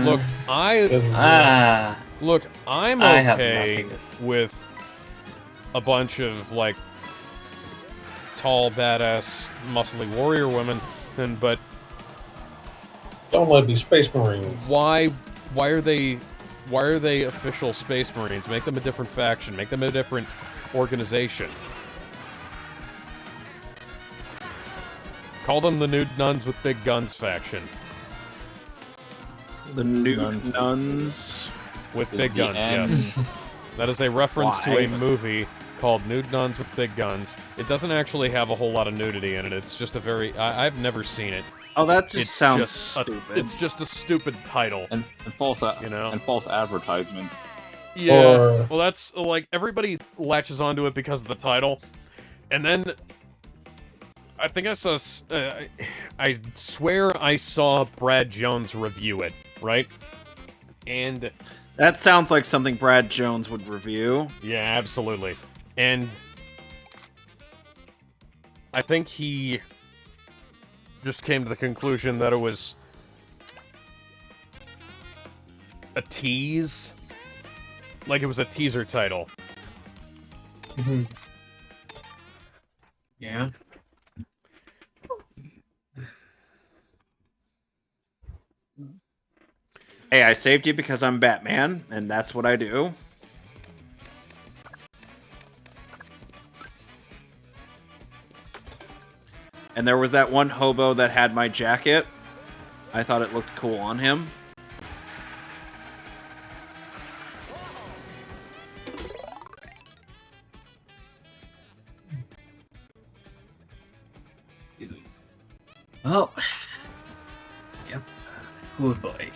Look, Because I'm I have okay nothing to say. with a bunch of like tall, badass, muscly warrior women, but don't let it be space marines. why are they official Space Marines? Make them a different faction. Make them a different organization. Call them the Nude Nuns with Big Guns faction. The Nude Nuns with Is Big the Guns, end. yes. That is a reference to a Why? movie called Nude Nuns with Big Guns. It doesn't actually have a whole lot of nudity in it. It's just a very... I've never seen it. Oh, that just It's sounds just stupid. it's just a stupid title. And false, You know? and false advertisements. Yeah. Or- Well, that's like everybody latches onto it because of the title, and then I think I saw. I swear I saw Brad Jones review it, right? And That sounds like something Brad Jones would review. yeah, absolutely. And I think he just came to the conclusion that it was a tease. Like it was a teaser title. Yeah. Hey, I saved you because I'm Batman, and that's what I do. And there was that one hobo that had my jacket. I thought it looked cool on him. Well, yep. Oh boy.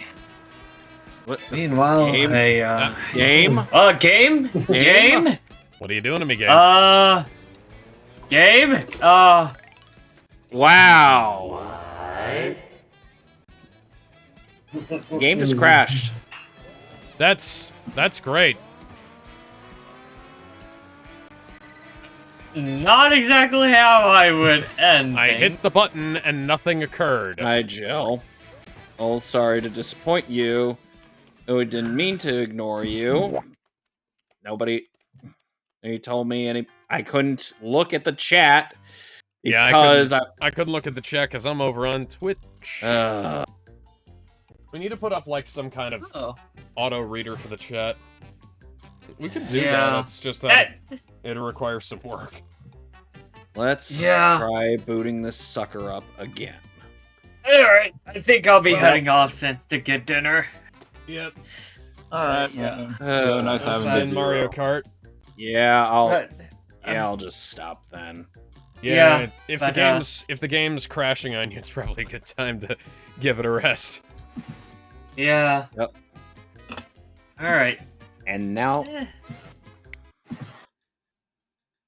What? Meanwhile, Game? a Game? game? Game? What are you doing to me, game? Game? Wow. Game just crashed. That's great. Not exactly how I would end. I hit the button and nothing occurred. Hi, Jill. Oh, sorry to disappoint you. Oh, I didn't mean to ignore you. Nobody told me I couldn't look at the chat because I couldn't look at the chat because I'm over on Twitch. We need to put up like some kind of auto reader for the chat. We could do that. It's just that it'll require some work. Let's try booting this sucker up again. Alright, I think I'll be heading off since to get dinner. Yep. Alright, Yeah. nice having you. Mario Kart. Yeah, I'll just stop then. Yeah, if the game's crashing on you, it's probably a good time to give it a rest. Yeah. Yep. Alright. And now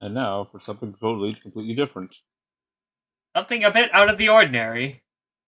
And now for something completely different. Something a bit out of the ordinary.